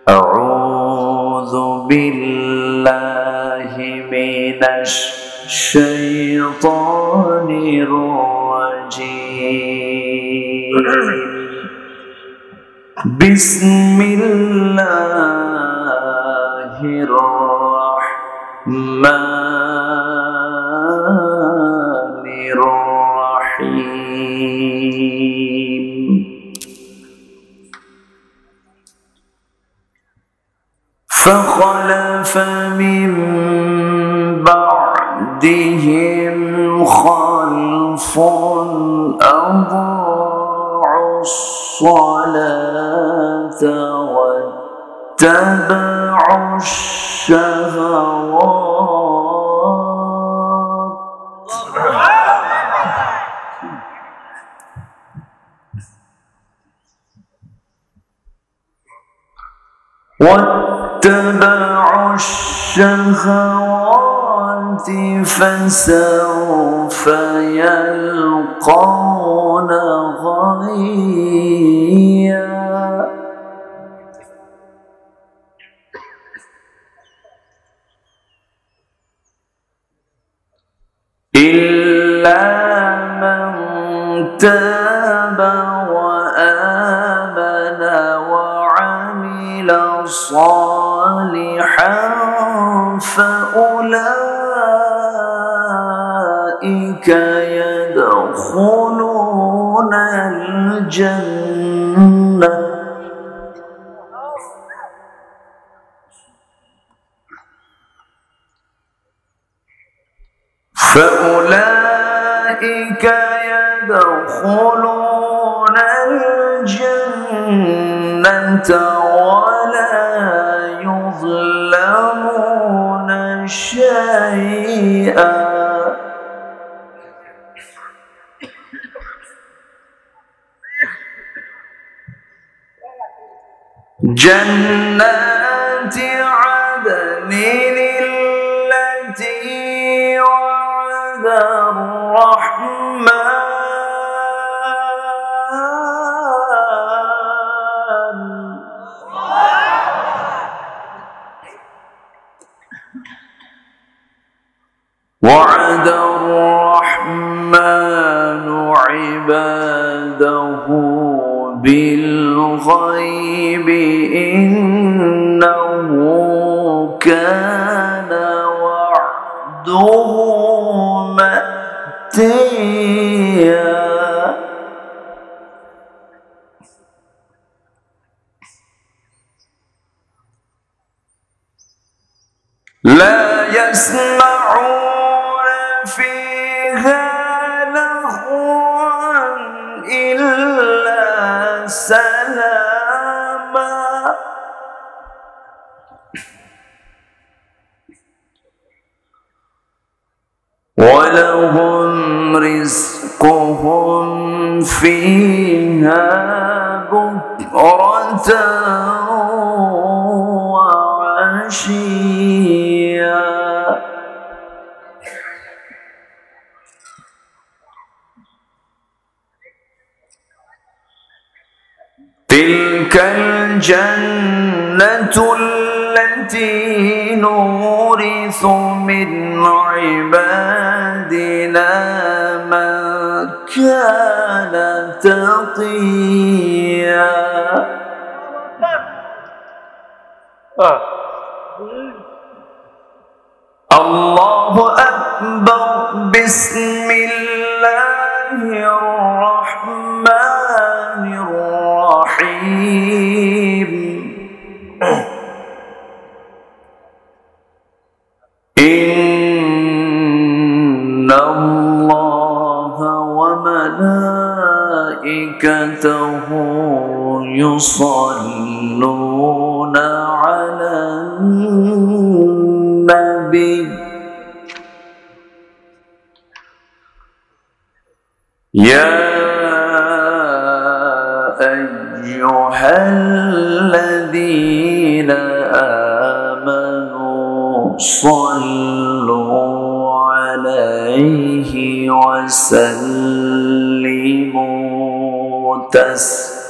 أعوذ بالله من الشيطان الرجيم. بسم الله الرحمن الرحيم. فخلف من بعدهم خلف أضاعوا الصلاة واتبعوا الشهوات فسوف يلقون غيا. إلا من تاب وآمن وعمل صالحا فأولئك يدخلون الجنة ولا يظلمون شيئا. جنات عدن التي وعد الرحمن عباده بالغيب إنه كان وعده مأتيا. لا يسمعون فيها لغوا إلا سلاما ولهم رزقهم فيها بكرة وعشيا. تلك الجنة التي نورث من عبادنا من كان تقيا. الله أكبر. بسم الله الرحمن الرحيم. إن الله وملائكته يصلون على النبي يا أيها الذين آمنوا صلوا عليه وسلموا تسليما.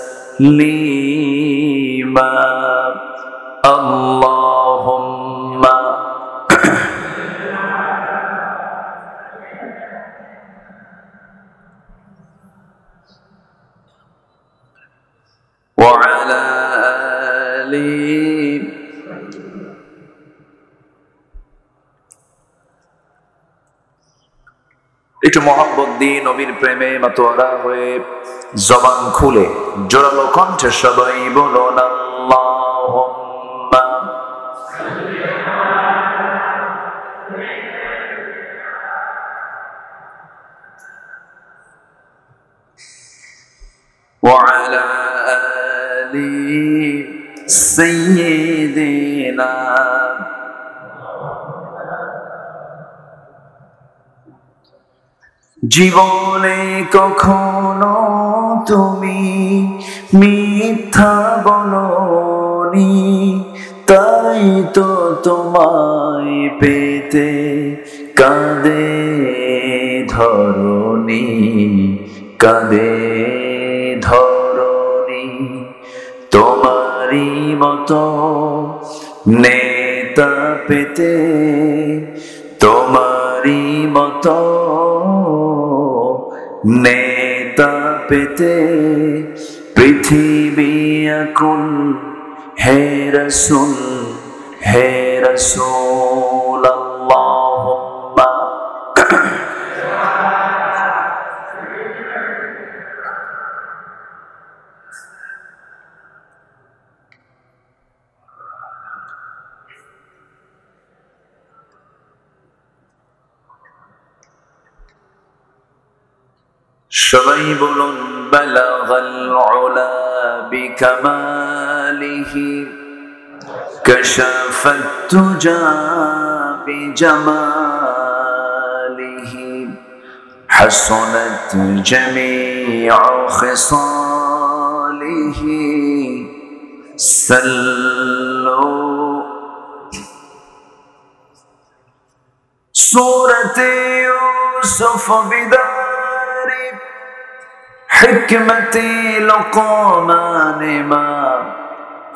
آله একটু মোহাম্মত দিয়ে নবীর প্রেমে মাতোয়ারা হয়ে জবান খুলে জোরালো কণ্ঠে সবাই বলুন আল্লাহুম্মা ওয়া আলা আলি সাইয়্যিদিনা। জীবনে কখনো তুমি মিথ্যা বলনি, তাই তো তোমায় পেতে কাঁদে ধরণী, কাঁদে ধরণী। তোমারই মতো নেতা পেতে, তোমারই মতো নেতা পেতে পৃথিবী এখন হে রাসূল, হে রাসূল আল্লাহুম্মা সবাই বলুন বালাগাল উলা বিকামালিহি কাশাফাত তুজা বিজামালিহি হাসানাত জামিউ খিসালিহি সাল্লু। সূরাতে ইউসুফ বিদারি হিকমতে লুকমান মা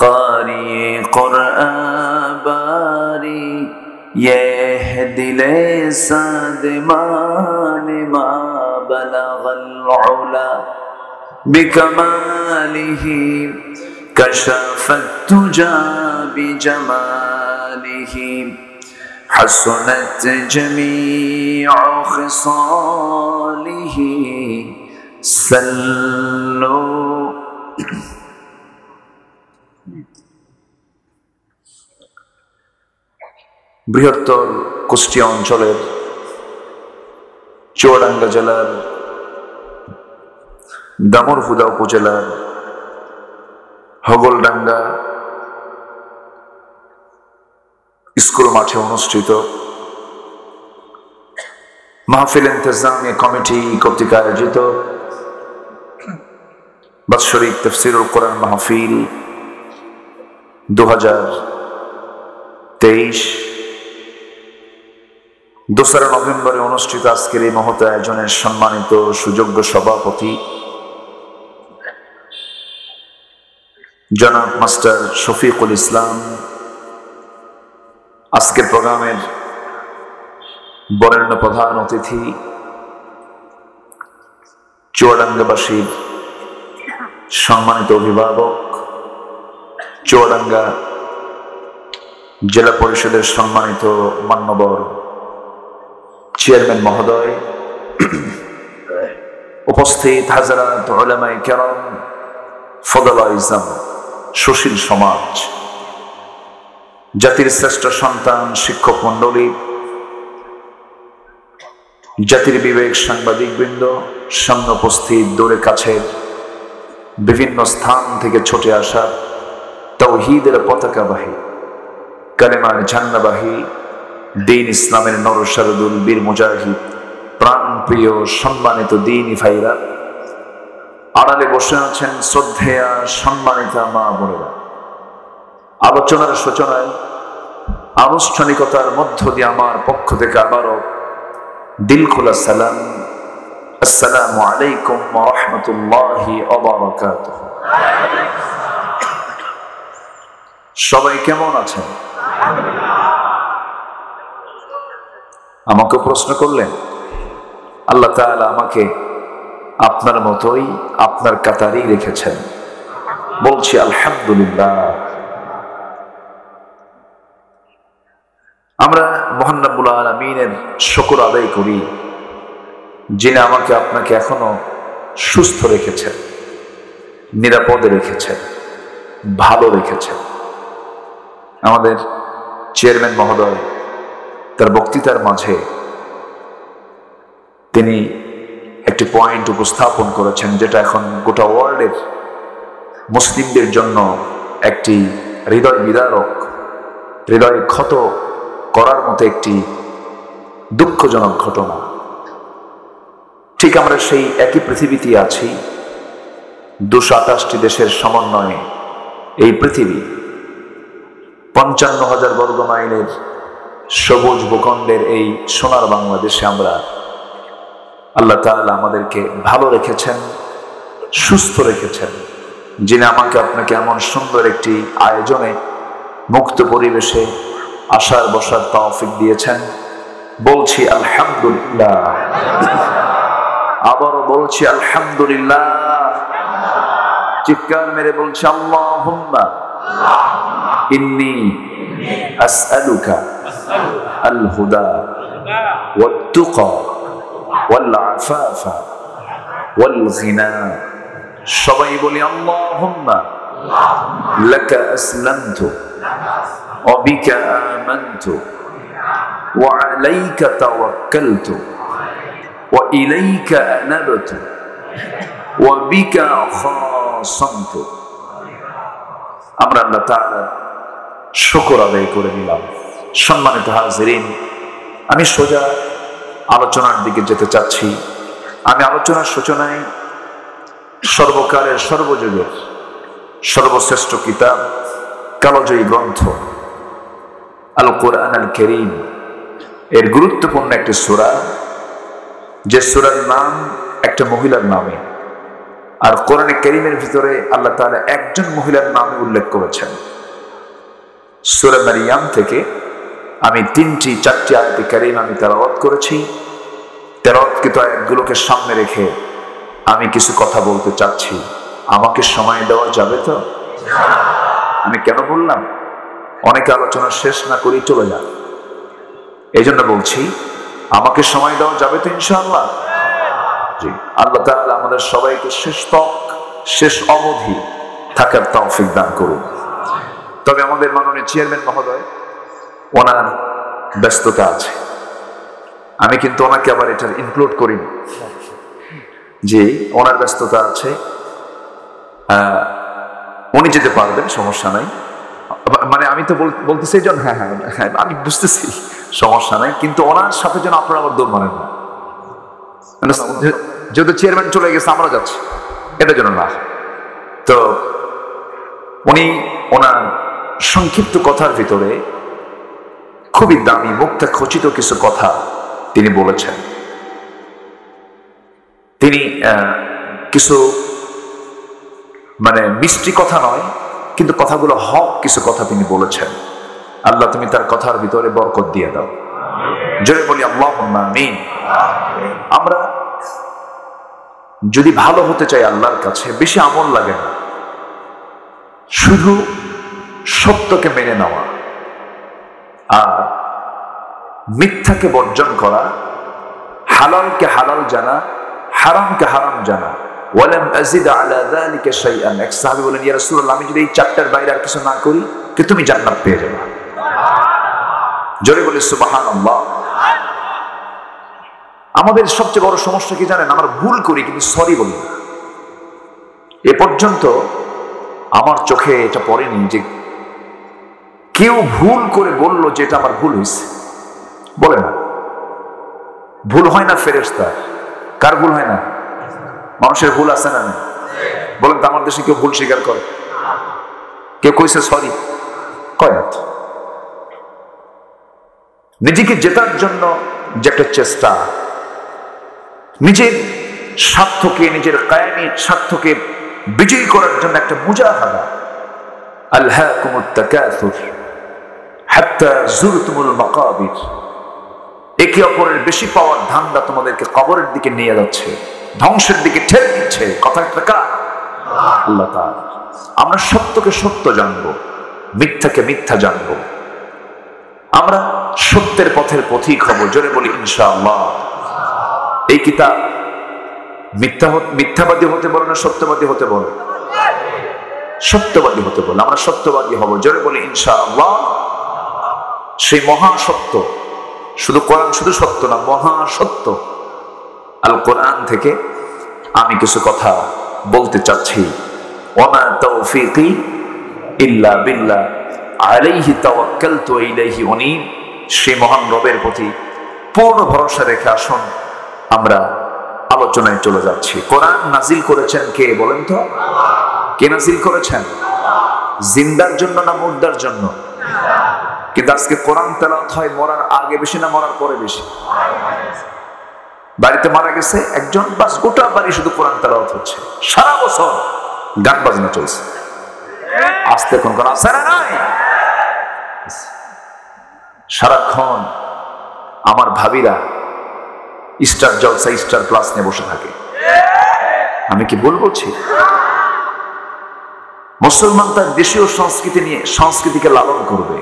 قارئ قرآن باري يهدي لسان مان ما بلغ العلا بكماله كشف الدجى بجماله حسنت جميع خصاله صلوا। বৃহত্তর কুষ্টিয়া অঞ্চলের চুয়াডাঙ্গা জেলার দামুড়হুদা উপজেলার হগলডাঙ্গা স্কুল মাঠে অনুষ্ঠিত মাহফিল ইন্তেজামিয়া কমিটি কর্তৃক আয়োজিত বাৎসরিক তাফসীরুল কোরআন মাহফিল 2023 2 নভেম্বরে অনুষ্ঠিত আজকের এই মহৎ আয়োজনের সম্মানিত সুযোগ্য সভাপতি জনাব মাস্টার শফিকুল ইসলাম, আজকের প্রোগ্রামের বরেণ্য প্রধান অতিথি, চুয়াডাঙ্গাবাসীর সম্মানিত অভিভাবক, চুয়াডাঙ্গা জেলা পরিষদের সম্মানিত মান্যবর চেয়ারম্যান মহোদয়, উপস্থিত হাজারাত উলামায়ে কেরাম, ফদলা ইসলাম, সুশীল সমাজ, জাতির শ্রেষ্ঠ সন্তান, শিক্ষক মন্ডলী, জাতির বিবেক, সাংবাদিক বৃন্দ, সামনে উপস্থিত দূরে কাছের বিভিন্ন স্থান থেকে ছুটে আসা তাওহীদের পতাকাবাহী, কালেমার ঝান্ডাবাহী, দ্বীন ইসলামের নরসারদুল বীর মুজাহিদ, প্রাণ প্রিয় সম্মানিত দ্বীনী ভাইরা, আড়ালে বসে আছেন শ্রদ্ধেয়া সম্মানিতা মা বোনেরা। আলোচনার সূচনায় আনুষ্ঠানিকতার মধ্য দিয়ে আমার পক্ষ থেকে আবারও দিল খোলা সালাম, আসসালামু আলাইকুম ওয়া রাহমাতুল্লাহি ওয়া বারাকাতুহু। সবাই কেমন আছেন? আমাকে প্রশ্ন করলেন, আল্লাহ তাআলা আমাকে আপনার মতোই আপনার কাতারেই রেখেছেন। বলছি আলহামদুলিল্লাহ, আমরা মহান রব্বুল আলামিনের শুকর আদায় করি, যিনি আমাকে আপনাকে এখনো সুস্থ রেখেছেন, নিরাপদে রেখেছেন, ভালো রেখেছেন। আমাদের চেয়ারম্যান মহোদয় তার বক্তৃতার মাঝে তিনি একটি পয়েন্ট উপস্থাপন করেছেন, যেটা এখন গোটা ওয়ার্ল্ডের মুসলিমদের জন্য একটি হৃদয় বিদারক, হৃদয় ক্ষত করার মতো একটি দুঃখজনক ঘটনা। ঠিক আমরা সেই একই পৃথিবীতে আছি, 228টি দেশের সমন্বয়ে এই পৃথিবী, 55,000 বর্গ মাইলের সবুজ ভূখণ্ডের এই সোনার বাংলাদেশে আমরা আল্লাহ তাআলা আমাদেরকে ভালো রেখেছেন, সুস্থ রেখেছেন, যিনি আমাকে আপনাকে এমন সুন্দর একটি আয়োজনে মুক্ত পরিবেশে আসার বসার তৌফিক দিয়েছেন। বলছি আলহামদুলিল্লাহ, আবারও বলছি আলহামদুলিল্লাহ, চিৎকার মেরে বলছি আল্লাহুম্মা ইন্নী আসআলুকা আল হুদা ওয়াত তুকা ওয়াল আফাফা ওয়াল গিনা। সবাই বলি আল্লাহুম্মা লাকা আসলামতু ওয়া বিকা আমানতু ওয়া আলাইকা তাওয়াক্কালতু ওয়া ইলাইকা আনাবতু ওয়া বিকা খাসামতু। আমরা আল্লাহ তাআলার শুকর আদায় করে নিলাম। সম্মানিত হাজিরিন, আমি সোজা আলোচনার দিকে যেতে চাচ্ছি। আমি আলোচনার সূচনায় সর্বকালের সর্বযুগের সর্বশ্রেষ্ঠ কিতাব, কালজয়ী গ্রন্থ আল কোরআন আল কারীম এর গুরুত্বপূর্ণ একটি সূরা, যে সূরার নাম একটা মহিলার নামে, আর কোরআনে কারীমের ভিতরে আল্লাহ তাআলা একজন মহিলার নামে উল্লেখ করেছেন। সূরা মারিয়াম থেকে আমি 4টি আয়াতে কারীম আমি তেলাওয়াত করেছি। তেলাওয়াতকৃত আয়াতগুলোকে সামনে রেখে আমি কিছু কথা বলতে চাচ্ছি। আমাকে সময় দেওয়া যাবে তো? আমি কেন বললাম, অনেকে আলোচনা শেষ না করেই চলে যান, এই জন্য বলছি আমাকে সময় দেওয়া যাবে তো ইনশাআল্লাহ? জি, আল্লাহ তাআলা আমাদের সবাইকে শেষ অবধি থাকার তৌফিক দান করুন। তবে আমাদের মাননীয় চেয়ারম্যান মহোদয়, ওনার ব্যস্ততা আছে, আমি কিন্তু ওনাকে আবার এটার ইনক্লুড করিনি। যে ওনার ব্যস্ততা আছে, উনি যেতে পারবেন, সমস্যা নাই। মানে আমি তো বলতেছি জন, হ্যাঁ আমি বুঝতেছি, সমস্যা নাই, কিন্তু ওনার সাথে যেন আপনারা আবার দৌড় মারেন না। যেহেতু চেয়ারম্যান চলে গেছে, আমরা যাচ্ছি, এটার জন্য না। তো উনি ওনার সংক্ষিপ্ত কথার ভিতরে খুবই দামি, মুক্তা খচিত কিছু কথা তিনি বলেছেন। তিনি কিছু মানে মিষ্টি কথা নয়, কিন্তু কথাগুলো হক কিছু কথা তিনি বলেছেন। আল্লাহ তুমি তার কথার ভিতরে বরকত দিয়ে দাও, জোরে বলি আল্লাহুম্মা আমিন। আমরা যদি ভালো হতে চাই আল্লাহর কাছে, বেশি আমল লাগে না, শুধু সত্যকে মেনে নেওয়া আর মিথ্যাকে বর্জন করা, হালালকে হালাল জানা, হারামকে হারাম জানা। ওয়ালাম আযিদ আলা যালিকা শাইআন। এক সাহাবী বলেন, ইয়া রাসূলুল্লাহ, আমি যদি এই 4টার বাইরে আর কিছু না করি, কি তুমি জান্নাত পেয়ে যাবে? জোরে বলি সুবহানাল্লাহ। আমাদের সবচেয়ে বড় সমস্যা কি জানেন? আমরা ভুল করি কিন্তু সরি বলি না। এ পর্যন্ত আমার চোখে এটা পড়েনি যে কেউ ভুল করে বলল যে এটা আমার ভুল হয়েছে। বলে না, ভুল হয় না ফেরেশতার? কার ভুল হয় না? মানুষের ভুল আছে না? বলেন তো, আমার দেশে কেউ ভুল স্বীকার করে? কেউ কইছে সরি? কয় না। নিজেকে জেতার জন্য যে একটা চেষ্টা, নিজের স্বার্থকে, নিজের কায়েমি স্বার্থকে বিজয়ী করার জন্য একটা মুজাহাদা। আলহাকুমুত তাকাসুর হাত্তা যুরতুমুল মাকাবির। একে অপরের বেশি পাওয়ার ধান্দা তোমাদেরকে কবরের দিকে নিয়ে যাচ্ছে, ধ্বংসের দিকে ঠেলে দিচ্ছে। কথা কার? আল্লাহ তাআলা। আমরা সত্যকে সত্য জানবো, মিথ্যাকে মিথ্যা জানবো। আমরা সত্যের পথের পথিক হব। জোরে বলি ইনশাআল্লাহ। এই কিতাব মিথ্যাবাদী হতে বলে না সত্যবাদী হতে বলে? সত্যবাদী হতে বলে। আমরা সত্যবাদী হব। জোরে বলি ইনশাআল্লাহ। সেই মহাসত্য, শুধু কোরআন শুধু সত্য না, মহাসত্য আল কোরআন থেকে আমি কিছু কথা বলতে চাচ্ছি। ওয়ামা তাওফীকি ইল্লা বিল্লাহ আলাইহি তাওয়াক্কালতু ওয়া ইলাইহি উনীব। সেই মহান রবের প্রতি পূর্ণ ভরসা রেখে আসুন আমরা আলোচনায় চলে যাচ্ছি। কোরআন নাজিল করেছেন কে বলেন তো? কে নাজিল করেছেন? জিন্দার জন্য না মুর্দার জন্য? কিন্তু আজকে কোরআন তেলাওয়াত হয় মরার আগে বেশি না মরার পরে বেশি? বাড়িতে মারা গেছে একজন, বাস গোটা বাড়ি শুধু কোরআন তেলাওয়াত হচ্ছে, সারা বছর গান বাজনা চলছে। আজকে কোন কোন আছে না নাই? সারাক্ষণ আমার ভাবিরা স্টার জলসা স্টার প্লাস নিয়ে বসে থাকে। আমি কি ভুল বলছি? মুসলমান তার দেশীয় সংস্কৃতি নিয়ে সংস্কৃতিকে লালন করবে।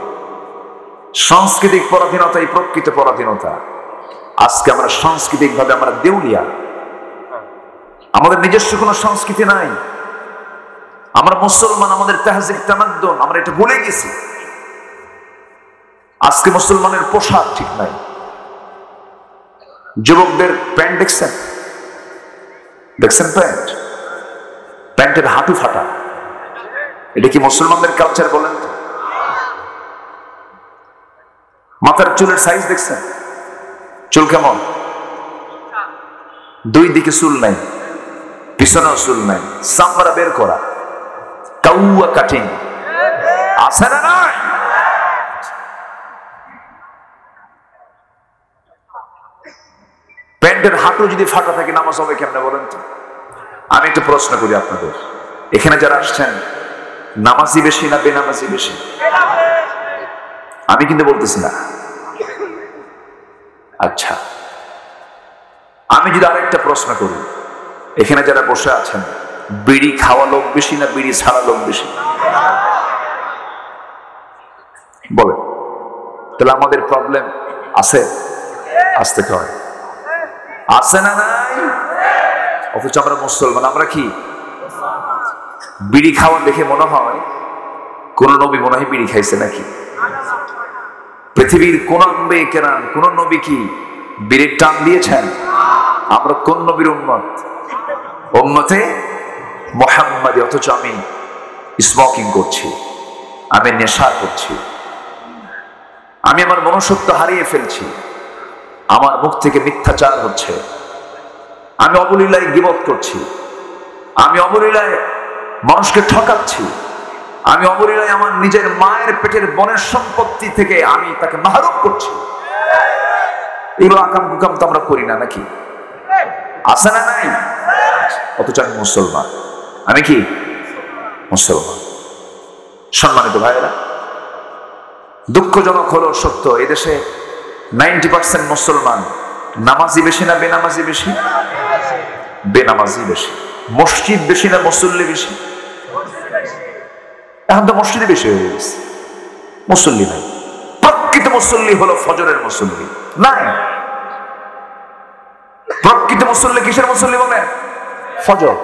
সাংস্কৃতিক পরাধীনতা এই প্রকৃত পরাধীনতা। আজকে আমরা সাংস্কৃতিক ভাবে আমরা দেউলিয়া, আমাদের নিজস্ব কোনো সংস্কৃতি নাই। আমরা মুসলমান, আমাদের তাহজিব তামাদ্দুন আমরা এটা ভুলে গেছি। আজকে মুসলমানের পোশাক ঠিক নাই। যুবকদের প্যান্ট দেখছেন? দেখছেন প্যান্ট? প্যান্টের হাঁটু ফাটা। এটা কি মুসলমানদের কালচার বলেন তো? মাথার চুলের সাইজ দেখছেন? চুল কেমন? দুই দিকে চুল নাই, পিছনেও চুল নাই, চামড়া বের করা, কাউয়া কাটিং। আছে না নাই? প্যান্টের হাঁটু যদি ফাটা থাকে নামাজ হবে কেমনে বলেন তো? আমি একটু প্রশ্ন করি আপনাদের, এখানে যারা আসছেন নামাজি বেশি না বেনামাজি বেশি? আমি কিন্তু বলতেছি না। আচ্ছা, আমি যদি আরেকটা প্রশ্ন করি, এখানে যারা বসে আছেন বিড়ি খাওয়া লোক বেশি না বিড়ি ছাড়া লোক বেশি? বলে তাহলে আমাদের প্রবলেম আছে? আসতে হয় আছে না নাই? অথচ আমরা মুসলমান, আমরা কি বিড়ি খাওয়া দেখে মনে হয় কোন নবী মনে হয় বিড়ি খাইছে নাকি? পৃথিবীর কোন আম্বে কেরান কোন নবী কি বিড়ির টান দিয়েছেন? আমরা কোন নবীর উম্মত? উম্মতে মুহাম্মাদী। অথচ আমি স্মোকিং করছি, আমি নেশা করছি, আমি আমার মনুষ্যত্ব হারিয়ে ফেলছি, আমার মুখ থেকে মিথ্যাচার হচ্ছে, আমি অবলীলায় গীবত করছি, আমি অবলীলায় মানুষকে ঠকাচ্ছি, আমি অবলীলায় আমার নিজের মায়ের পেটের বনের সম্পত্তি থেকে আমি তাকে মাহরুম করছি। এগুলো আকাম কুকাম তো আমরা করি না নাকি? আছে না নাই? অথচ আমি মুসলমান। আমি কি মুসলমান? সম্মানিত ভাইয়েরা, দুঃখজনক হলো সত্য, এদেশে 90% মুসলমান নামাজি বেশি না বেনামাজি বেশি? বেনামাজি বেশি। মসজিদ বেশি না মুসল্লি বেশি? এখন তো মসজিদে বেশি হয়ে গেছে, মুসল্লি নাই। প্রকৃত মুসল্লি হলো ফজরের মুসল্লি নাই। প্রকৃত মুসল্লি কিসের মুসল্লি বলেন? ফজর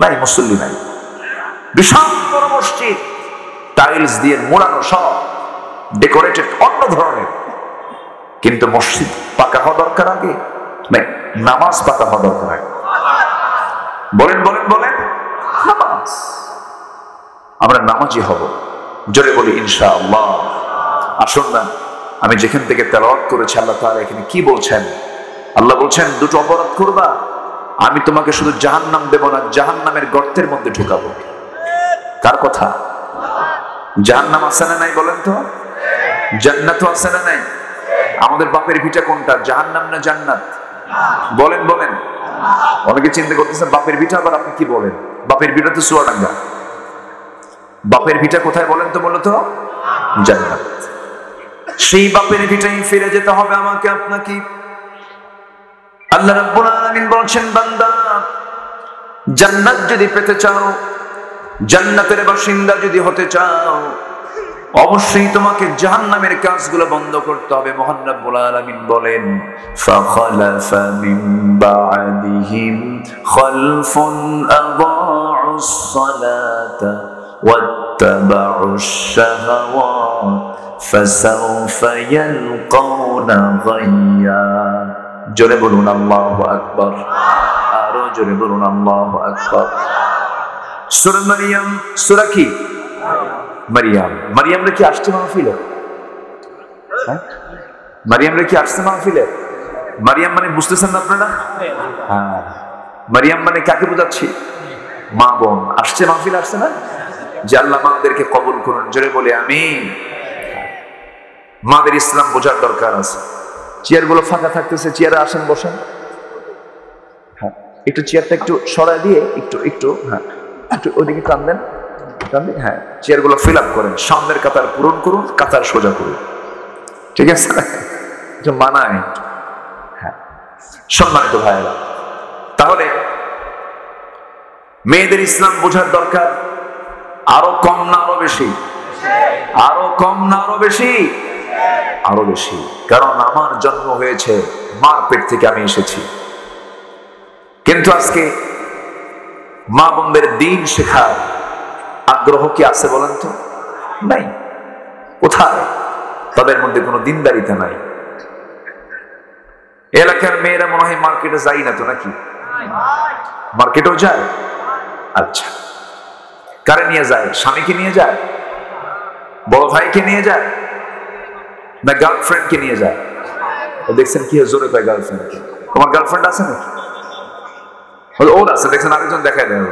নাই, মুসল্লি নাই। বিশাল বড় মসজিদ, টাইলস দিয়ে মোড়ানো, সব ডেকোরেটেড অন্য ধরনের, কিন্তু মসজিদ পাকা হওয়া দরকার আগে, নামাজ পাকা হওয়া দরকার আগে। বলেন বলেন বলেন, নামাজ। আমরা নামাজি হব। জোরে বলি ইনশাআল্লাহ। আসুন না, আমি যেখান থেকে তেলাওয়াত করেছি আল্লাহ তাআলা এখানে কি বলছেন? আল্লাহ বলছেন, দুটো অপরাধ করবা, আমি তোমাকে শুধু জাহান্নাম দেব না, জাহান্নামের গর্তের মধ্যে ঢুকাবো। কার কথা? জাহান্নাম আছে না নাই বলেন তো? জান্নাতও আছে না নাই? আমাদের বাপের ভিটা কোনটা, জাহান্নাম না জান্নাত? বলেন বলেন। অনেকে চিন্তা করতেছেন বাপের ভিটা, আবার আপনি কি বলেন? বাপের ভিটা তো চুয়াডাঙ্গা। বাপের ভিটা কোথায় বলেন তো? বলতো জান্নাত। সেই বাপের ভিটাই ফিরে যেতে হবে আমাকে আপনাকে। আল্লাহ রাব্বুল আলামিন বলছেন, বান্দা জান্নাত যদি পেতে চাও, জান্নাতের বাসিন্দা যদি হতে চাও, অবশ্যই তোমাকে জাহান্নামের কাজগুলো বন্ধ করতে হবে। মহান রব্বুল আলামিন বলেন, ফাখালাফা মিন বা'দিহিম খালফুন আযাউস সালাতা ওয়াত্তাবাউশ শাহাওয়াত ফাসাউফা ইয়ালকাউনা গায়্যা। জোরে বলুন আল্লাহু আকবার, আরো জোরে বলুন আল্লাহু আকবার। সূরা মারইয়াম, সূরা কি? মারিয়াম। মারিয়াম রে কি আসছে মাহফিলে? মারিয়াম রে কি আসছে মাহফিলে? মারিয়াম মানে বুঝতেছেন না আপনারা? হ্যাঁ, মারিয়াম মানে কাকে বোঝাচ্ছি? মা বোন আসছে মাহফিলে, আসছে না? যে আল্লাহ মাদেরকে কবুল করুন, জোরে বলে আমিন। মাদের ইসলাম বোঝার দরকার আছে। চেয়ার গুলো ফাঁকা থাকতেছে, চেয়ারে আসেন, বসেন। হ্যাঁ, একটু চেয়ারটা একটু সরায় দিয়ে একটু একটু হ্যাঁ একটু ওইদিকে টান দেন, হ্যাঁ, চেয়ার গুলো ফিল আপ করেন, সামনের কাতার পূরণ করুন, কাতার সোজা করুন, ঠিক আছে? একটু মানায়। হ্যাঁ, সম্মানিত ভাইয়েরা, তাহলে মেয়েদের ইসলাম বোঝার দরকার আরো কম না আরো বেশি? আরো কম না আরো বেশি? আরো বেশি। কারণ আমার জন্ম হয়েছে মার পেট থেকে, আমি এসেছি। কিন্তু আজকে মা বোনদের দিন শেখার আগ্রহ কি আছে বলেন তো? নাই। কোথায়? তাদের মধ্যে কোনো দিনদারিতা নাই। এলাকার মেয়েরা মনে হয় মার্কেটে যাই না তো নাকি? মার্কেটেও যায়। আচ্ছা, কারে নিয়ে যায়? স্বামীকে নিয়ে যায়, বড় ভাইকে নিয়ে যায়, না গার্লফ্রেন্ডকে নিয়ে যায়? দেখছেন কি জোরে কয় গার্লফ্রেন্ড। তোমার গার্লফ্রেন্ড আছে নাকি? ওর আছে, দেখছেন আরেকজন দেখায় দেয়।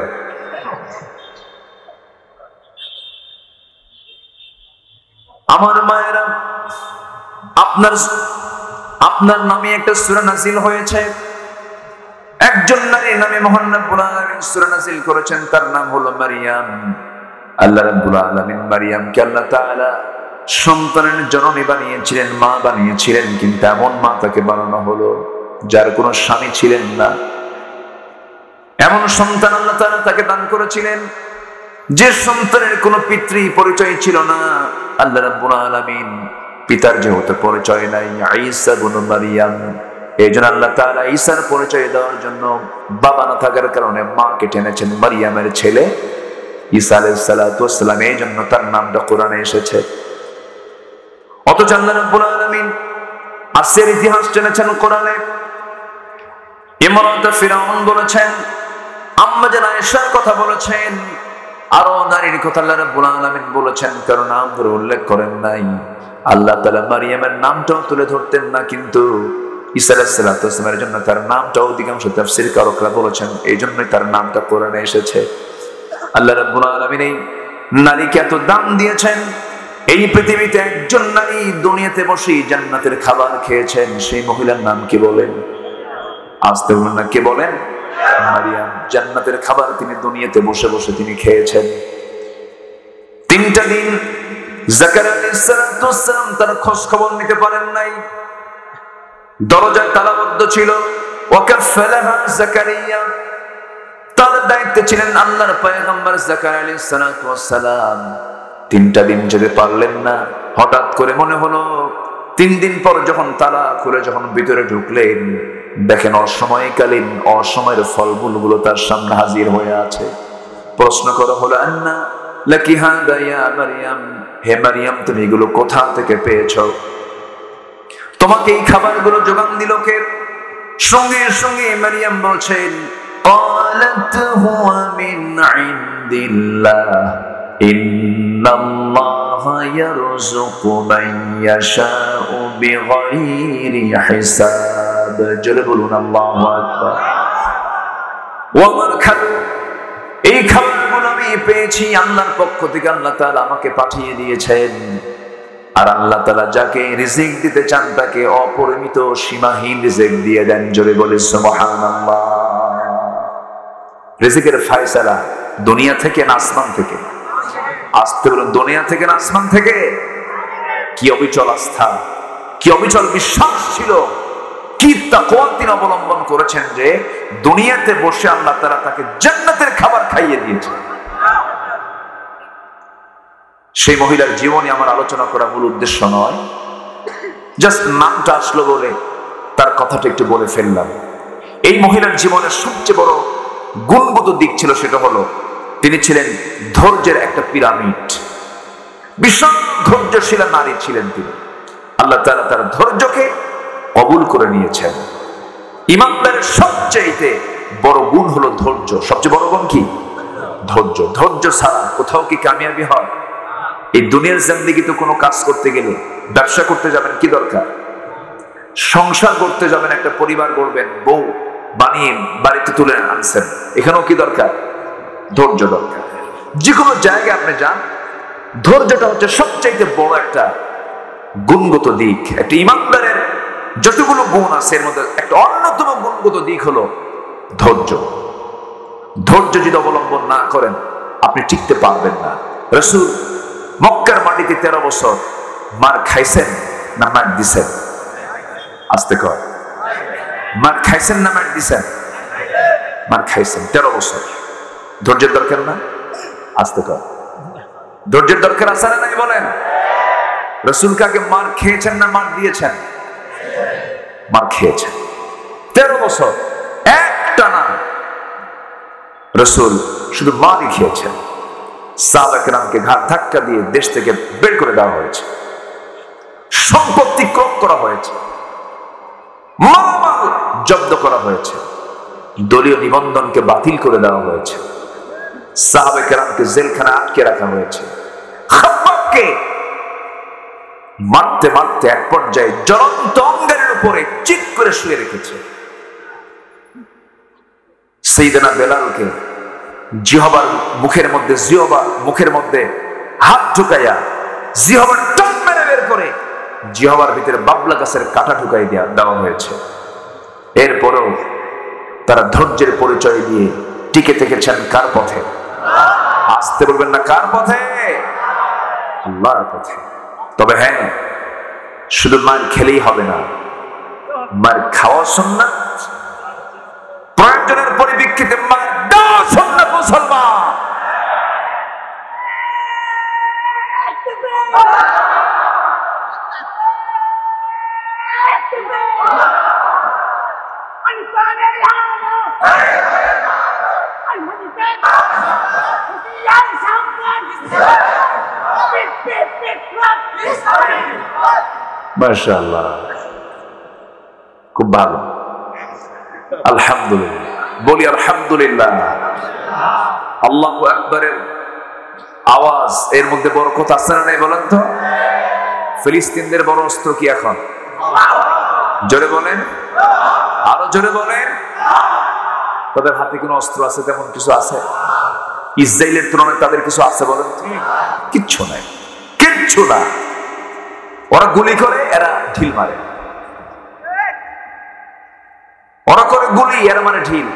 আমার মায়েরা, আপনার নামে একটা সূরা নাযিল হয়েছে। একজন নারীর নামে মহান রব্বুল আলামিন সূরা নাযিল করেছেন, তার নাম হলো মারিয়াম। আল্লাহ রাব্বুল আলামিন মারিয়ামকে আল্লাহ তাআলা সন্তানের জননী বানিয়েছিলেন, মা বানিয়েছিলেন। কিন্তু এমন মা তাকে বানানো হলো যার কোনো স্বামী ছিলেন না। এমন সন্তান আল্লাহ তাআলা তাকে দান করেছিলেন যে সন্তানের কোনো পিতৃ পরিচয় ছিল না। আল্লাহ রাব্বুল আলামিন পিতার যেহেতু পরিচয় নাই, ঈসা ইবনে মারিয়াম, এইজন্য আল্লাহ তাআলা ঈসার পরিচয় দেওয়ার জন্য বাবা না থাকার কারণে মাকে টেনেছেন মারিয়ামের ছেলে ঈসা আলাইহিস সালাতু ওয়াস সালাম। এইজন্য তার নামটা কোরআনে এসেছে। অথচ আল্লাহ রাব্বুল আলামিন আসিয়ার ইতিহাস টেনেছেন কোরআনে। ইমরাত ফিরাউন বলেছেন, আম্মা জান আয়েশার কথা বলেছেন, আরো নারীর কথা আল্লাহ রাব্বুল আলামিন বলেছেন। কারণ নাম ধরে উল্লেখ করেন নাই। আল্লাহ তাআলা মারিয়ামের নামটাও তুলে ধরতেন না, কিন্তু ঈসা আলাইহিস সালাতু ওয়াস সালামের জন্য তার নামটা অধিকাংশ তাফসীর কারকরা বলেছেন এই জন্যই তার নামটা কোরআনে এসেছে। আল্লাহ রাব্বুল আলামিন এই নারীকে এত দাম দিয়েছেন। এই পৃথিবীতে একজন নারী দুনিয়াতে বসে জান্নাতের খাবার খেয়েছেন, সেই মহিলার নাম কি বলেন? আসতে বলেন না, কে বলেন? মারিয়াম। জান্নাতের খাবার তিনি দুনিয়াতে বসে বসে তিনি খেয়েছেন। 3টা দিন জাকারিয়া আলাইহিস সালাতু ওয়াস সালাম তার খোঁজ খবর নিতে পারেন নাই। দরজা তালাবদ্ধ ছিল। ওয়াকাফালাহা জাকারিয়া, তার দায়িত্বে ছিলেন আল্লাহর পয়গম্বর জাকারিয়া আলাইহিস সালাতু ওয়াস সালাম। 3টা দিন যেতে পারলেন না। হঠাৎ করে মনে হলো 3 দিন পর যখন তালা খুলে যখন ভিতরে ঢুকলেন, দেখেন অসময়কালীন অসময়ের ফলমূলগুলো তার সামনে হাজির হয়ে আছে। প্রশ্ন করা হলো, আন্না লাকি হাদা ইয়া মারিয়াম, হে মারিয়াম তুমি এগুলো কোথা থেকে পেয়েছো? তোমাকে এই খাবারগুলো যোগান দিল কে? সঙ্গে সঙ্গে মারিয়াম বলছেন, ক্বালাত হুয়া মিন ইনদিল্লাহ ইন্নাল্লাহা ইয়ারযুকু মান ইয়াশাউ বিগাইরি হিসাব। জোরে বলুন আল্লাহু আকবার। ও আমার খাবার, এই খাবারগুলো আমি পেয়েছি আল্লাহর পক্ষ থেকে, আল্লাহ তাআলা আমাকে পাঠিয়ে দিয়েছেন। আর আল্লাহ তাআলা যাকে রিজিক দিতে চান তাকে অপরিমিত সীমাহীন রিজিক দিয়ে দেন। জোরে বলে সুবহানাল্লাহ। রিজিকের ফয়সালা দুনিয়া থেকে না আসমান থেকে? আসতে বলুন, দুনিয়া থেকে না আসমান থেকে? কি অবিচল আস্থা, কি অবিচল বিশ্বাস ছিল, কি তাকওয়া তিনি অবলম্বন করেছেন যে দুনিয়াতে বসে আল্লাহ তাআলা তাকে জান্নাতের খাবার খাইয়ে দিয়েছে। সেই মহিলার জীবনী আমার আলোচনা করা মূল উদ্দেশ্য নয়, জাস্ট নামটা আসলো বলে তার কথাটা একটু বলে ফেললাম। এই মহিলার জীবনের সবচেয়ে বড় গুণগত দিক ছিল, সেটা হলো তিনি ছিলেন ধৈর্যের একটা পিরামিড। বিশাল ধৈর্যশীলা নারী ছিলেন তিনি। আল্লাহ তাআলা তার ধৈর্যকে কবুল করে নিয়েছেন। ইমানদারের সবচেয়ে বড় গুণ হলো ধৈর্য। সবচেয়ে বড় গুণ কি? ধৈর্য। ধৈর্য ছাড়া কোথাও কি কামিয়াবি হয়? এই দুনিয়ার জিন্দেগি তো কোনো কাজ করতে গেলে, ব্যবসা করতে যাবেন কি দরকার? সংসার করতে যাবেন, একটা পরিবার গড়বেন, বউ বানিয়ে বাড়িতে তুলে আনছেন, এখানেও কি দরকার? ধৈর্য দরকার। যে কোনো জায়গায় আপনি যান, ধৈর্যটা হচ্ছে সবচাইতে বড় একটা গুণগত দিক। একটা ইমানদারের যতগুলো গুণ আছে এর মধ্যে একটা অন্যতম গুণগত দিক হলো ধৈর্য। ধৈর্য যদি অবলম্বন না করেন আপনি টিকতে পারবেন না। রাসূল মক্কার মাটিতে 13 বছর মার খাইছেন না মার দিছেন? আস্তে কর। মার খাইছেন না মার দিছেন? মার খাইছেন 13 বছর। ধৈর্যের দরকার না? আস্তে কর। ধৈর্যের দরকার আছে না নাই বলেন? রাসূল কাকে মার খেয়েছেন না মার দিয়েছেন? মার খেয়েছেন 13 বছর একটানা। রাসূল শুধু মারই খেয়েছেন। সাহাবা কেরামকে ঘাট ধাক্কা দিয়ে দেশ থেকে বের করে দেওয়া হয়েছে, সম্পত্তি ক্রয় করা হয়েছে, মালামাল জব্দ করা হয়েছে, দলীয় নিবন্ধনকে বাতিল করে দেওয়া হয়েছে, সাহাবা কেরামকে জেলখানায় আটকে রাখা হয়েছে। খাব্বাবকে মারতে মারতে এক পর্যায়ে জ্বলন্ত অঙ্গারের উপরে চিৎ করে শুয়ে রেখেছে। সাইয়েদনা বেলালকে জিহবার মুখের মধ্যে হাত ঢুকাইয়া জিহবার টান মেরে বের করে জিহবার ভিতরে বাবলা গাছের কাঁটা ঢুকাই দেওয়া হয়েছে। এরপরেও তারা ধৈর্যের পরিচয় দিয়ে টিকে থেকেছেন কার পথে? আসতে বলবেন না, কার পথে? আল্লাহর পথে। তবে হ্যাঁ, শুধু মার খেলেই হবে না, মার খাওয়া সুন্নাত, প্রয়োজনের পরিপ্রেক্ষিতে মার দেওয়া সুন্নাত। মুসলমান মাশাআল্লাহ, খুব ভালো। আলহামদুলিল্লাহ বলি, আলহামদুলিল্লাহ। আল্লাহু আকবারের আওয়াজ এর মধ্যে বরকত আছে না নাই বলেন তো? ফিলিস্তিনদের বড় অস্ত্র কি এখন? জোরে বলেন, আরো জোরে বলেন। তাদের হাতে কোনো অস্ত্র আছে? তেমন কিছু আছে? ইসরায়েলের তুলনায় তাদের কিছু আছে বলেন? কিচ্ছু নাই, কিচ্ছু না। ওরা গুলি করে, এরা ঢিল মারে। ওরা করে গুলি, এরা মানে ঢিল।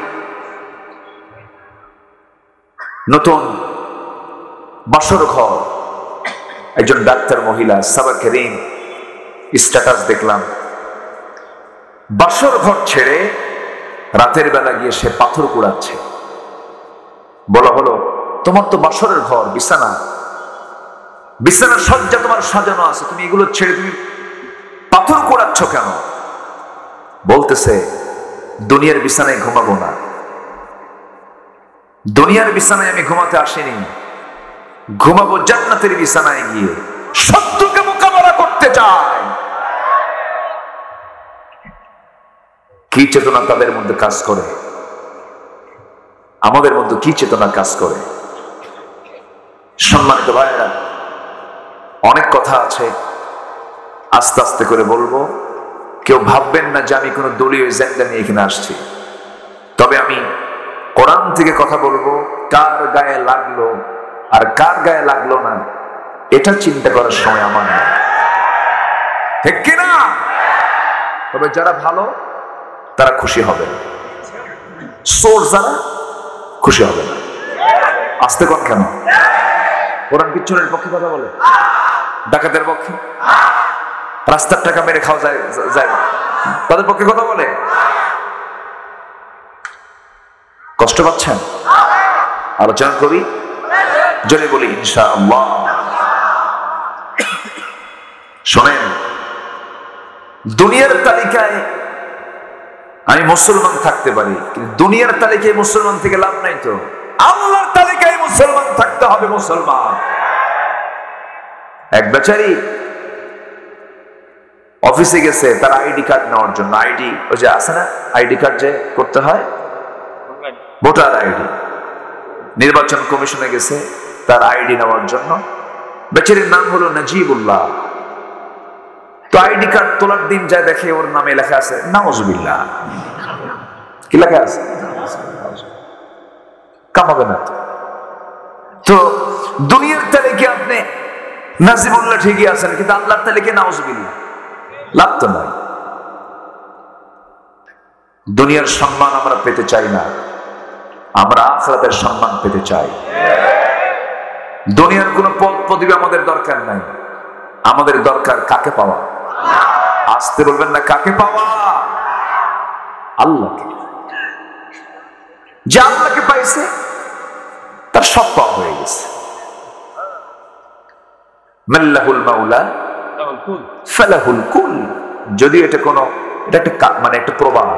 নতুন বাসর ঘর, একজন ডাক্তার মহিলা সাবা কেরিম স্ট্যাটাস দেখলাম, বাসর ঘর ছেড়ে রাতের বেলা গিয়ে সে পাথর কুড়াচ্ছে। বলা হলো, তোমার তো বাসরের ঘর, বিছানার সজ্জা তোমার সাজানো আছে, তুমি এগুলো ছেড়ে তুমি পাথর কুড়াচ্ছ কেন? বলতেছে, দুনিয়ার বিছানায় ঘুমাবো না, দুনিয়ার বিছানায় আমি ঘুমাতে আসিনি, ঘুমাবো জান্নাতের বিছানায় গিয়ে। শত্রুকে মোকাবেলা করতে চায়। কি চেতনা তাদের মধ্যে কাজ করে, আমাদের মধ্যে কি চেতনা কাজ করে? সম্মানিত ভাইরা, অনেক কথা আছে, আস্তে আস্তে করে বলবো। কেউ ভাববেন না যে আমি কোনো দলীয় এজেন্ডা নিয়ে এখানে আসছি। তবে আমি কোরআন থেকে কথা বলবো, কার গায়ে লাগলো আর কার গায়ে লাগলো না এটা চিন্তা করার সময় আমার না, ঠিক কিনা? তবে যারা ভালো তারা খুশি হবে, সোর যারা খুশি হবে না। আসতে কোন কেন? কোরআন কিচ্ছুনের পক্ষে কথা বলে, ডাকাতের পক্ষে, রাস্তার টাকা মেরে খাওয়া যায় তাদের পক্ষে কথা বলে। কষ্ট পাচ্ছেন? আলোচনা করি, জোরে বলি ইনশাআল্লাহ। শোনেন, দুনিয়ার তালিকায় আমি মুসলমান থাকতে পারি, কিন্তু দুনিয়ার তালিকায় মুসলমান থেকে লাভ নাই তো। আল্লাহর তালিকায় মুসলমান থাকতে হবে। মুসলমান এক বেচারি অফিসে গেছে তার আইডি কার্ড নেওয়ার জন্য। আইডি ওই যে আছে না, আইডি কার্ড যে করতে হয়, ভোটার আইডি। নির্বাচন কমিশনে গেছে তার আইডি নেওয়ার জন্য। বেচারির নাম হলো নাজিবুল্লাহ। তো আইডি কার্ড তোলার দিন যায়, দেখে ওর নামে লেখা আছে নাউজুবিল্লাহ। কি লেখা আছে? কামাবে না তো। দুনিয়ার তালিকে আপনি নাজিবুল্লাহ ঠিকই আছেন, কিন্তু আল্লাহর তালিকে নাউজুবিল্লাহ, লাভ তো নাই। দুনিয়ার সম্মান আমরা পেতে চাই না, আমরা আখিরাতের সম্মান পেতে চাই। দুনিয়ার কোন পদ পদবি আমাদের দরকার নাই, আমাদের দরকার কাকে পাওয়া। আসতে বলবেন না, কাকে পাওয়া? আল্লাহকে। যে আল্লাহকে পাইছে তার সব পাওয়া হয়ে গেছে। মাল্লাহুল মাওলা ফালাহুল কুল। যদি এটা একটা মানে একটা প্রবাদ,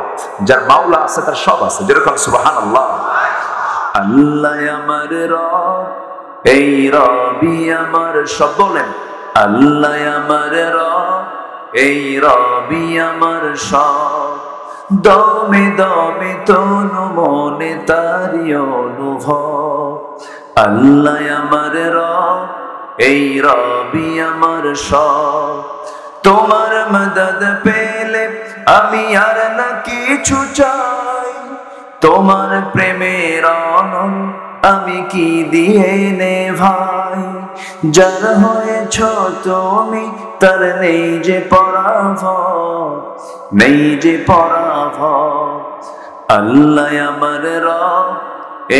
যার মাওলা আছে তার সব আছে। যেরকম সুবহানাল্লাহ। আল্লাহ আমার রব, এই রবি আমার সব। বলেন আল্লাহ আমার রব, এই রবি আমার সব। দমে দমে তনু মনে তারি অনুভব। আল্লাহ আমার রব, এই রবি আমার সব। তোমার মদদ পেলে আমি আর না কিছু চাই। তোমার প্রেমের অনল আমি কি দিয়ে নে ভাই। যার হয়েছ তুমি তার নেই যে পরাভব, নেই যে পরাভব। আল্লাহ আমার রব,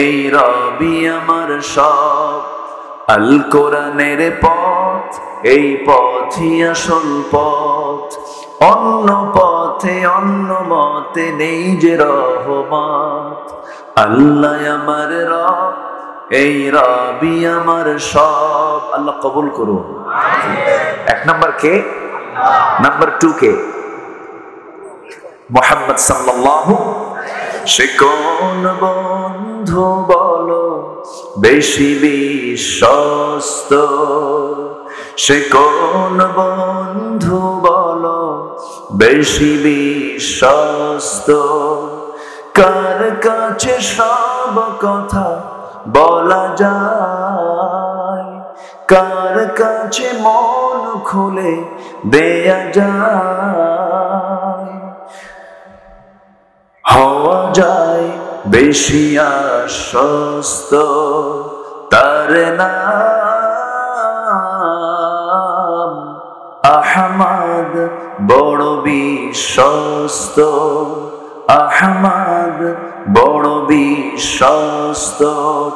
এই রবি আমার সব। আল কোরআনের পথ, এই পথই আসল পথ। অন্য পথে অন্য মতে নেই যে রহমত। আল্লাহ আমার রব, এই রবি আমার সব। আল্লাহ কবুল করুন। এক নাম্বার কে? নাম্বার 2 কে? মুহাম্মদ সাল্লাল্লাহু। সে কোন বন্ধু বলো বেশি বিশ্বস্ত? সে কোন বন্ধু বলো বেশি বিশ্বস্ত? কার কাছে সব কথা বলা যায়, কার কাছে মন খুলে দেয়া যায়। হওয়া যায় বেশি আশ্বস্ত, তার নাম আহমদ বড় বিশ্বস্ত। আহমদ বড় বিশ্বস্ত,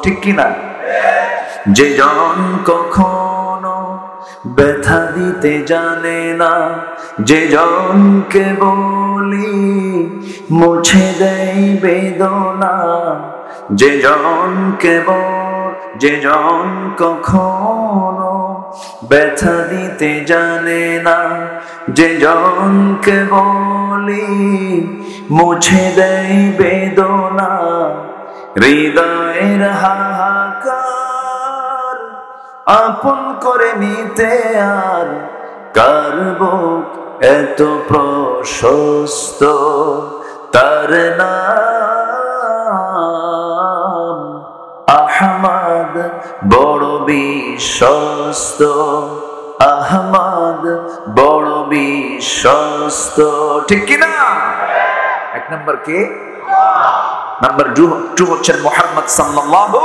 ঠিক কিনা? যে জন কখনো ব্যথা দিতে জানে না, যে জনকে বলি মুছে দেয় বেদনা। যে জন কখনো ব্যথা দিতে জানে না, যে জনকে বলি মুছে দেয় বেদনা। হৃদয়ের হাহাকার আপন করে নিতে আর কার বুক এত প্রশস্ত? তার নাম আহমদ বড় বিশ্বস্ত। আহমদ বড় বিশ্বস্ত, ঠিক কিনা? এক নাম্বার কে? নাম্বার 2 হচ্ছেন মুহাম্মদ সাল্লাল্লাহু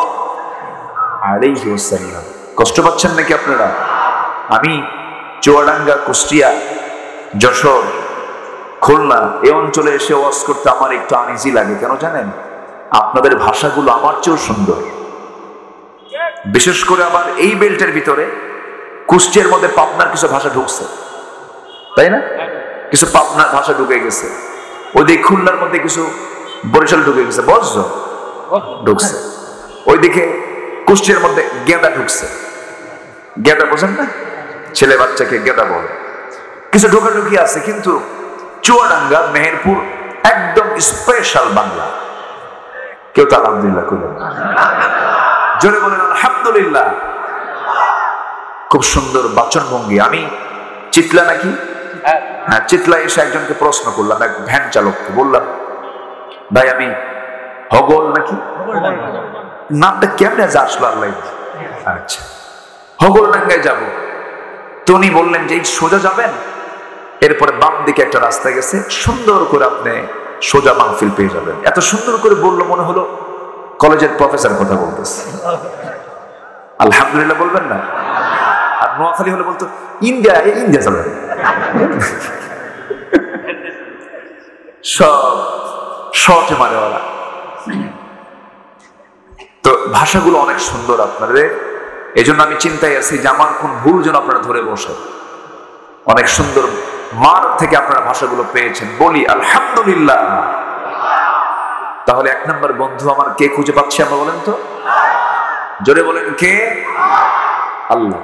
আলাইহি ওয়াসাল্লাম। কষ্ট পাচ্ছেন নাকি আপনারা? আমি চুয়াডাঙ্গা, কুষ্টিয়া, যশোর, খুলনা এই অঞ্চলে এসে ওয়াজ করতে আমার একটু আনইজি লাগে। কেন জানেন? আপনাদের ভাষাগুলো আমার চেয়েও সুন্দর। বিশেষ করে আবার এই বেল্টের ভিতরে কুষ্টিয়ার মধ্যে পাবনার কিছু ভাষা ঢুকছে, তাই না? কিছু পাবনার ভাষা ঢুকে গেছে। ওইদিকে খুলনার মধ্যে কিছু বরিশাল ঢুকে গেছে, বজ্র ঢুকছে। ওইদিকে কুষ্টিয়ার মধ্যে গেদা ঢুকছে। গেদা বোঝেন না? ছেলে বাচ্চাকে গেদা বলে। কিছু ঢোকাঢুকি আছে, কিন্তু চুয়াডাঙ্গা মেহেরপুর একদম স্পেশাল বাংলা। কেউ তো আলহামদুলিল্লাহ করবেন, জোরে বলেন আলহামদুলিল্লাহ। খুব সুন্দর বাচনভঙ্গি। আমি চিতলা নাকি, হ্যাঁ চিতলা এসে একজনকে প্রশ্ন করলাম, এক ভ্যান চালককে বললাম, ভাই আমি হগল নাকি, নামটা কেমনে আসলো আল্লাহ। আচ্ছা হগলডাঙ্গায় যাব। তো উনি বললেন যে এই সোজা যাবেন, এরপরে বাম দিকে একটা রাস্তা গেছে, সুন্দর করে আপনি সোজা মাহফিল পেয়ে যাবেন। এত সুন্দর করে বললো, মনে হলো কলেজের প্রফেসর কথা বলতেছে। আলহামদুলিল্লাহ বলবেন না? আর নোয়াখালী হলে বলতো ইন্ডিয়া, ইন্ডিয়া যাবেন। সব শর্টে মারে ওরা। তো ভাষাগুলো অনেক সুন্দর আপনাদের, এই জন্য আমি চিন্তায় আছি যে আমার কোন ভুল যেন আপনারা ধরে বসে। অনেক সুন্দর মার থেকে আপনারা ভাষাগুলো পেয়েছেন, বলি আলহামদুলিল্লাহ। তাহলে এক নম্বর বন্ধু আমার কে খুঁজে পাচ্ছি আমরা, বলেন তো, জোরে বলেন কে? আল্লাহ।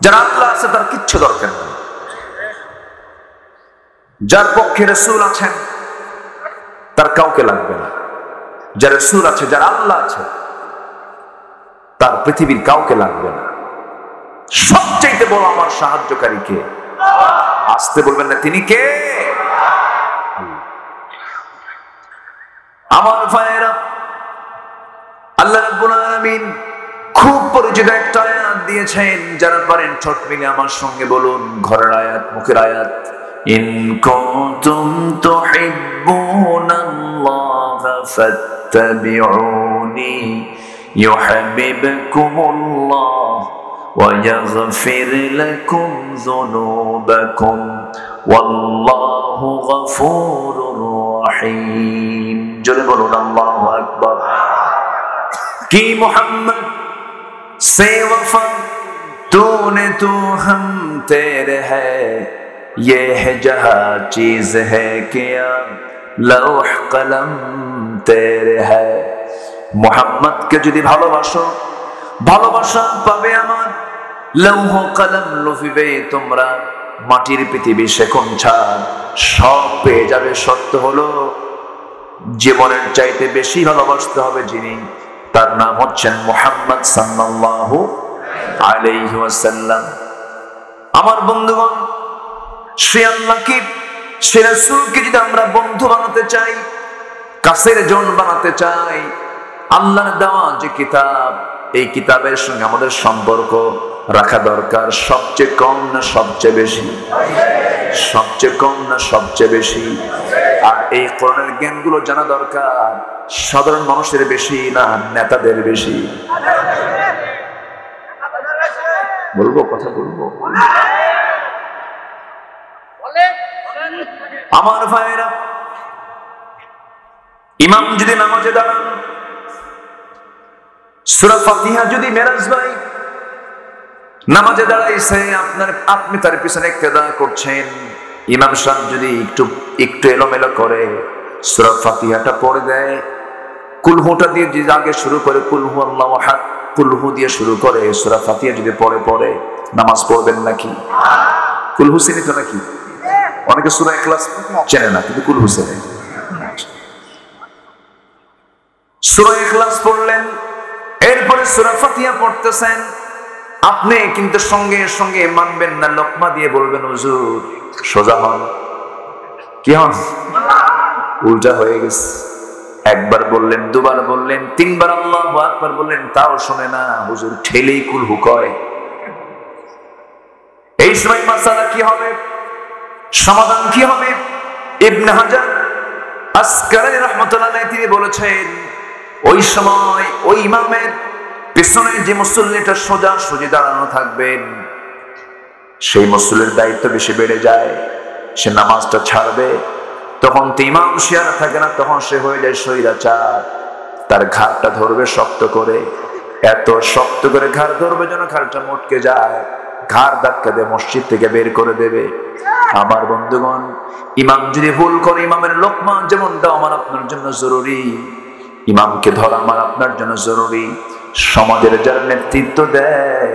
যার আল্লাহ আছে তার কিচ্ছু দরকার নেই। যার পক্ষে রাসূল আছেন তার কাউকে লাগবে না। যার রাসূল আছে, যার আল্লাহ আছে, তার পৃথিবীর কাউকে লাগবে না। সবচেয়ে বড় আমার সাহায্যকারী কে? আসতে বলবেন না, তিনি কে? আমার ভাইয়েরা, আল্লাহ রাব্বুল আলামিন খুব পরিচিত একটা আয়াত দিয়েছেন, যারা পারেন ঠোঁট মিলে আমার সঙ্গে বলুন, ঘরের আয়াত, মুখের আয়াত। ইন কুনতুম তুহিব্বুনাল্লাহা ফাত্তাবিউনি ইউহিব্বুকুমুল্লাহ ওয়া ইয়াগফির লাকুম যুনুবাকুম ওয়াল্লাহু গফুরুর রহিম। জোরে বলুন আল্লাহু আকবার। कि मोहम्मद से वफा तूने तू हम तेरे है, ये है जहाँ चीज है क्या लौह कलम तेरे है। मोहम्मद के যদি ভালোবাসো, ভালোবাসা পাবে আমার। লৌহ কলম লুফিবে তোমরা, মাটির পৃথিবী সেকোন ছাড় সব পেয়ে যাবে। সত্য হলো জীবনের চাইতে বেশি ভালোবাসতে হবে যিনি, তার নাম হচ্ছেন মুহাম্মদ সাল্লাল্লাহু আলাইহি ওয়াসাল্লাম। আমার বন্ধুগণ, সে আল্লাহকে, সে রাসূলকে যদি আমরা বন্ধু বানাতে চাই, কাছের জন বানাতে চাই, আল্লাহর দেওয়া যে কিতাব, এই কিতাবের সঙ্গে আমাদের সম্পর্ক রাখা দরকার। সবচেয়ে কম না সবচেয়ে বেশি? সবচেয়ে কম না সবচেয়ে বেশি? আর এই কোরআনের জ্ঞানগুলো জানা দরকার সাধারণ মানুষের বেশি না নেতাদের বেশি? বলবো, কথা বলবো। আমার ভাইয়েরা, ইমাম যদি নামাজে দাঁড়ান, সূরা ফাতিহা যদি মেরাজ ভাই নামাজে দাঁড়াইছে, আপনি তার পিছনে ইক্তেদা করছেন, ইমাম সাহেব যদি একটু এলোমেলো করে সূরা ফাতিহাটা পড়ে দেয়, কুলহুটা দিয়ে যদি আগে শুরু করে, কুলহু আল্লাহু আহাদ, কুলহু দিয়ে শুরু করে সূরা ফাতিহা যদি পড়ে নামাজ পড়বেন নাকি? কুলহু চিনি তো নাকি? অনেকে সূরা ইখলাস চেনে না, কিন্তু কুলহু চেনে। সূরা ইখলাস পড়লেন, এরপরে সূরা ফাতিহা পড়তেছেন, আপনি কিন্তু সঙ্গে সঙ্গে মানবেন না, লোকমা দিয়ে বলবেন হুজুর সোজা হন। কি হন? উল্টা হয়ে গেছে। একবার বললেন, দুবার বললেন, তিনবার আল্লাহু আকবার বললেন, তাও শোনে না। হুজুর ঠেলেই কুলহু কয়। এই সময় মাসালা কি হবে? সমাধান কি হবে? ইবনে হাজার আসকালানি রাহমাতুল্লাহ আলাইহি তিনি বলেছেন, ওই সময় ওই ইমামের পেছনে যে মুসল্লিটা সোজা সোজা দাঁড়ানো থাকবেন, সেই মুসল্লির দায়িত্ব বেশি বেড়ে যায়। সে নামাজটা ছাড়বে, তখন তো ইমাম সে আর থাকে না, তখন সে হয়ে যায় স্বৈরাচার। তার ঘাড়টা ধরবে শক্ত করে, এত শক্ত করে ঘাড় ধরবে যেন ঘাড়টা মটকে যায়, ঘাড় ধাক্কা দিয়ে মসজিদ থেকে বের করে দেবে। আমার বন্ধুগণ, ইমাম যদি ভুল করে, ইমামের লোকমান যেমন দেওয়া আমার আপনার জন্য জরুরি, ইমামকে ধরা আমার আপনার জন্য জরুরি। সমাজের যারা নেতৃত্ব দেয়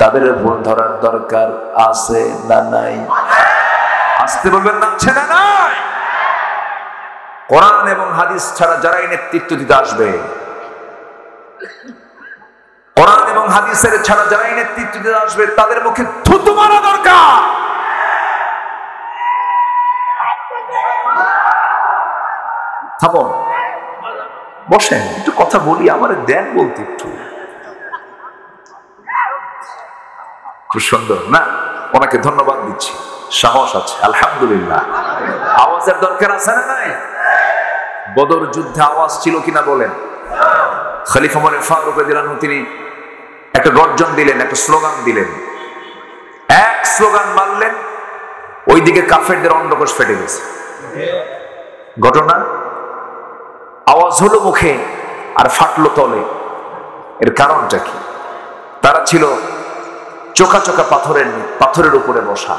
তাদের ভুল ধরার দরকার আছে না নাই? আসতে বলবেন না, আছে না নাই? কোরআন এবং হাদিস ছাড়া যারাই নেতৃত্ব দিতে আসবে, কোরআন এবং হাদিসের ছাড়া যারাই নেতৃত্ব দিতে আসবে, তাদের মুখে থুতু মারা দরকার। থামুন, বসেন, একটু কথা বলি, আমার দেন বলতে একটু। খুব সুন্দর না? ওনাকে ধন্যবাদ দিচ্ছি, সাহস আছে, আলহামদুলিল্লাহ। আওয়াজের দরকার আছে না নাই? বদর যুদ্ধে আওয়াজ ছিল কিনা বলেন? খলিফা ওমর ফারুক রাদিয়াল্লাহু আনহু তিনি একটা গর্জন দিলেন, একটা স্লোগান দিলেন, এক স্লোগান মারলেন, ওইদিকে কাফেরদের অন্ডকোষ ফেটে গেছে। ঘটনা, আওয়াজ হলো মুখে আর ফাটলো তলে। এর কারণটা কি? তারা ছিল চোখা চোখা পাথরের উপরে বসা,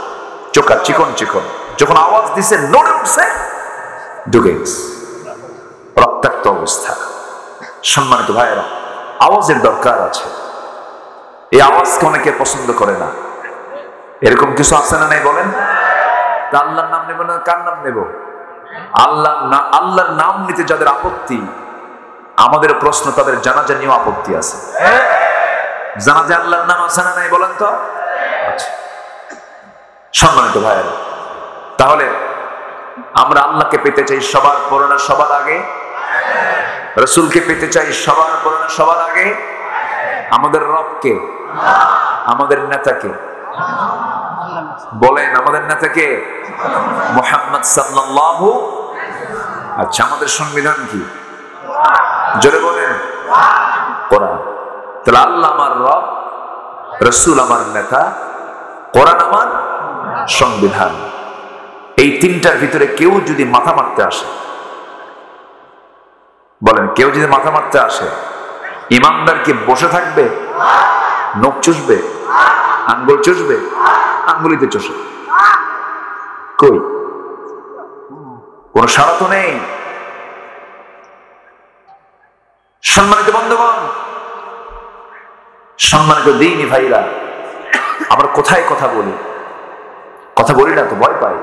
চোখা চিকন চিকন, যখন আওয়াজ দিছে নড়ে উঠছে, ঢুকে গেছে, রক্তাক্ত অবস্থা। সম্মানিত ভাইয়েরা, আওয়াজের দরকার আছে। এই আওয়াজকে অনেকে পছন্দ করে না। এরকম কিছু আছে না নাই বলেন? আল্লাহর নাম নেব না কার নাম নেব? আল্লাহর নাম নিতে যাদের আপত্তি, আমাদের প্রশ্ন তাদের জানাজা নিয়েও আপত্তি আছে। জানাজা আল্লাহর নাম আছে না নাই বলেন তো? সম্মানিত ভাইয়েরা, তাহলে আমরা আল্লাহকে পেতে চাই সবার পরে না সবার আগে? রাসূলকে পেতে চাই সবার পরে না সবার আগে? আমাদের রবকে, আমাদের নেতাকে বলেন, আমাদের নেতাকে মুহাম্মদ সাল্লাল্লাহু। আচ্ছা, আমাদের সংবিধান কি? জোরে বলেন, কোরআন। তাহলে আল্লাহ আমার রব, রাসূল আমার নেতা, কোরআন আমার সংবিধান। এই তিনটার ভিতরে কেউ যদি মাথা মারতে আসে, বলেন, কেউ যদি মাথা মারতে আসে, ইমানদার কি বসে থাকবে? নখ চুষবে? আঙ্গুল চুষবে? আঙ্গুলিতে চষে কই? কোন সাড়া তো নেই। সম্মানিত বন্ধুগণ, সম্মানিত দ্বীনি ভাইরা, আমরা কোথায় কথা বলি? কথা বলি না তো, ভয় পাই।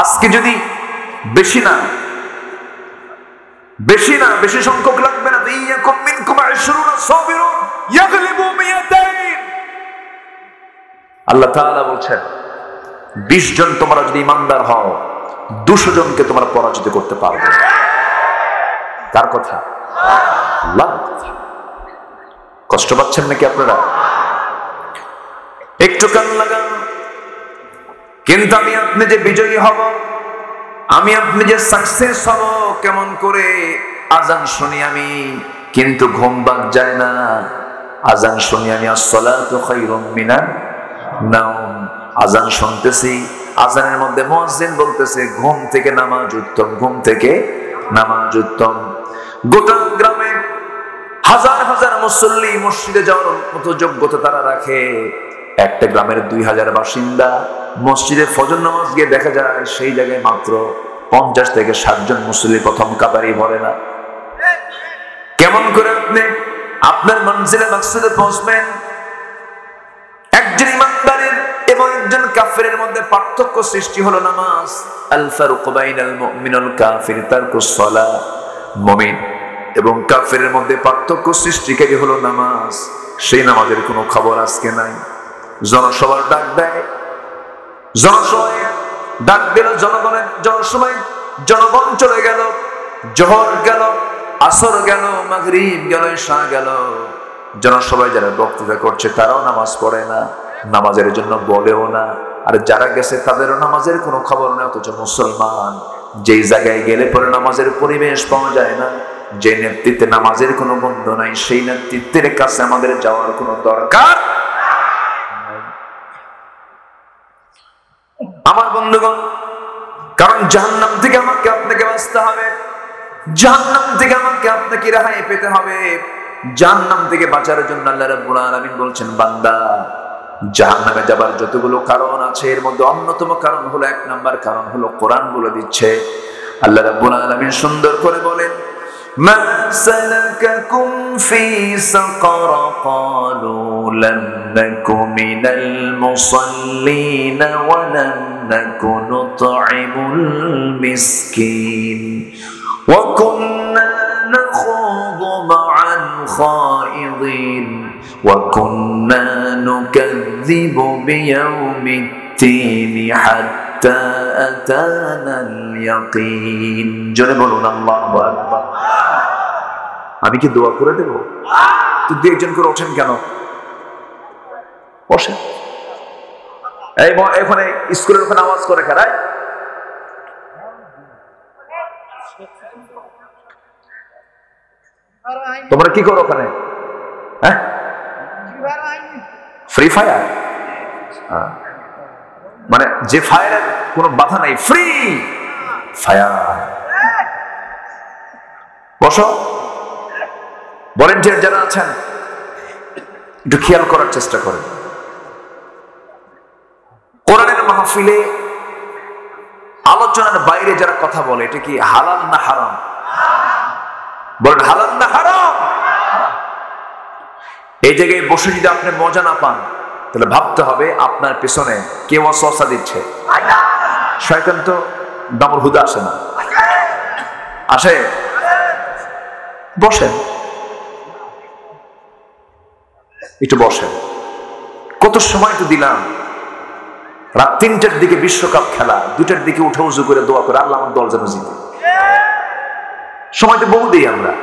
আজকে যদি বেশি সংখ্যক লাগবে না তো, ইয়াকুম মিনকুম 20 সাবিরুন ইয়াগলিবু মিয়াতাইন। আল্লাহ তাআলা বলছেন, 20 জন তোমরা যদি ইমানদার হও, 200 জনকে তোমরা পরাজিত করতে পারবে। কার কথা? আল্লাহর কথা। কষ্ট পাচ্ছেন নাকি আপনারা? একটু কান লাগান। কিন্তু আমি আপনি যে বিজয়ী হব, আমি আপনি যে সাকসেস হব, কেমন করে? আজান শুনি আমি, কিন্তু ঘুম বাদ যায় না। আজান শুনি আমি, আসসালাতু খায়রুম মিনান নাওম। আজান শুনতেছি, আজানের মধ্যে মুয়াজ্জিন বলতেছে, ঘুম থেকে নামাজ উত্তম, ঘুম থেকে নামাজ উত্তম। গোটা গ্রামে হাজার হাজার মুসল্লি মসজিদে যাওয়ার মতো যোগ্যতা তারা রাখে। একটা গ্রামের 2000 বাসিন্দা মসজিদে ফজর নামাজ গিয়ে দেখা যায় সেই জায়গায় মাত্র 50 থেকে 60 জন মুসল্লি প্রথম কাতারেই ভরে না। কেমন করে আপনি আপনার মঞ্জিলে মাকসুদে পৌঁছবেন? একজন ইমানদারের এবং একজন কাফেরের মধ্যে পার্থক্য সৃষ্টি হলো নামাজ। আল ফারুকু বাইনাল মুমিন ওয়াল কাফির তারকুস সালাহ। মুমিন এবং কাফেরের মধ্যে পার্থক্য সৃষ্টিকারী হলো নামাজ। সেই নামাজের কোনো খবর আজকে নাই। জনসভার ডাক দেয়, জনসভায় ডাক দিল জনসভায় জনগণ চলে গেল, জোহর গেল, আসর গেল, মাগরিব গেল, ইশা গেল। জনসভায় যারা বক্তৃতা করছে তারাও নামাজ পড়ে না, নামাজের জন্য বলেও না। আর যারা গেছে তাদেরও নামাজের কোনো খবর নেই। অথচ মুসলমান যেই জায়গায় গেলে পরে নামাজের পরিবেশ পাওয়া যায় না, যে নেতৃত্বে নামাজের কোনো বন্ধ নাই, সেই নেতৃত্বের কাছে আমাদের যাওয়ার কোনো দরকার। আমার বন্ধুগণ, কারণ জাহান্নাম থেকে আমাকে আপনাকে বাঁচতে হবে, জাহান্নাম থেকে আমাকে আপনাকে রেহাই পেতে হবে। জাহান্নাম থেকে বাঁচার জন্য আল্লাহ রাব্বুল আলামিন বলছেন, বান্দা জাহান্নামে যাবার যতগুলো কারণ আছে এর মধ্যে অন্যতম কারণ হলো, 1 নাম্বার কারণ হলো কোরআন বলে দিচ্ছে। আল্লাহ রাব্বুল আলামিন সুন্দর করে বলেন, ما سلككم في سقر قالوا لم نك من المصلين ولم نك نطعم المسكين وكنا نخوض مع الخائضين وكنا نكذب بيوم الدين حتى أتانا اليقين জোরে বলুন আল্লাহু আকবার। আমি কি দোয়া করে দেব? তো দুই একজন করে ওঠেন কেন? বসে এই এখানে স্কুলের ওখানে আওয়াজ করে খারাই তোমরা কি করো ওখানে? হ্যাঁ, ফ্রি ফায়ার। মানে যে ফায়ারের কোনো বাধা নাই, ফ্রি ফায়ার। বসো। ভলেন্টিয়ার যারা আছেন একটু খেয়াল করার চেষ্টা করেন। কোরআনের মাহফিলে আলোচনার বাইরে যারা কথা বলে এটা কি হালাল না হারাম? বলেন হালাল না হারাম? এই জায়গায় বসে যদি আপনি মজা না পান তাহলে ভাবতে হবে আপনার পেছনে কেউ ওয়াসওয়াসা দিচ্ছে। শয়তান তো দামুর হুদা আসে না, আসে? বসেন, একটু বসেন। কত সময় তো দিলাম, রাত 3টার দিকে বিশ্বকাপ খেলা, 2টার দিকে উঠে উজু করে দোয়া করে আল্লাহ আমার দল যেন জিতে। সময় তো বহু দিই আমরা,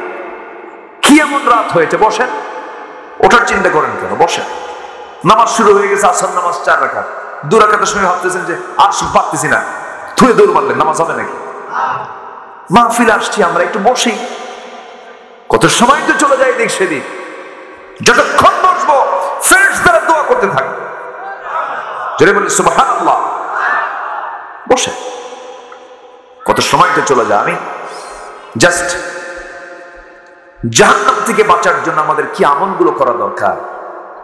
কি এমন রাত হয়েছে? বসেন, ওঠার চিন্তা করেন কেন? বসেন। নামাজ শুরু হয়ে গেছে, আসর নামাজ 4 রাকাত, 2 রাকাতের সময় ভাবতেছেন যে আর পারতেছি না, থুয়ে দৌড় মারলেন, নামাজ হবে নাকি? মাহফিল আসছি আমরা, একটু বসি। কত সময় তো চলে যায় এদিক সেদিক। যতক্ষণ বসবো ফেরেশতারা দোয়া করতে থাকবে। জোরে বলি সুবহানাল্লাহ। বসে, কত সময় তো চলে যায়। আমি জাস্ট জাহান্নাম থেকে বাঁচার জন্য আমাদের কি আমলগুলো করা দরকার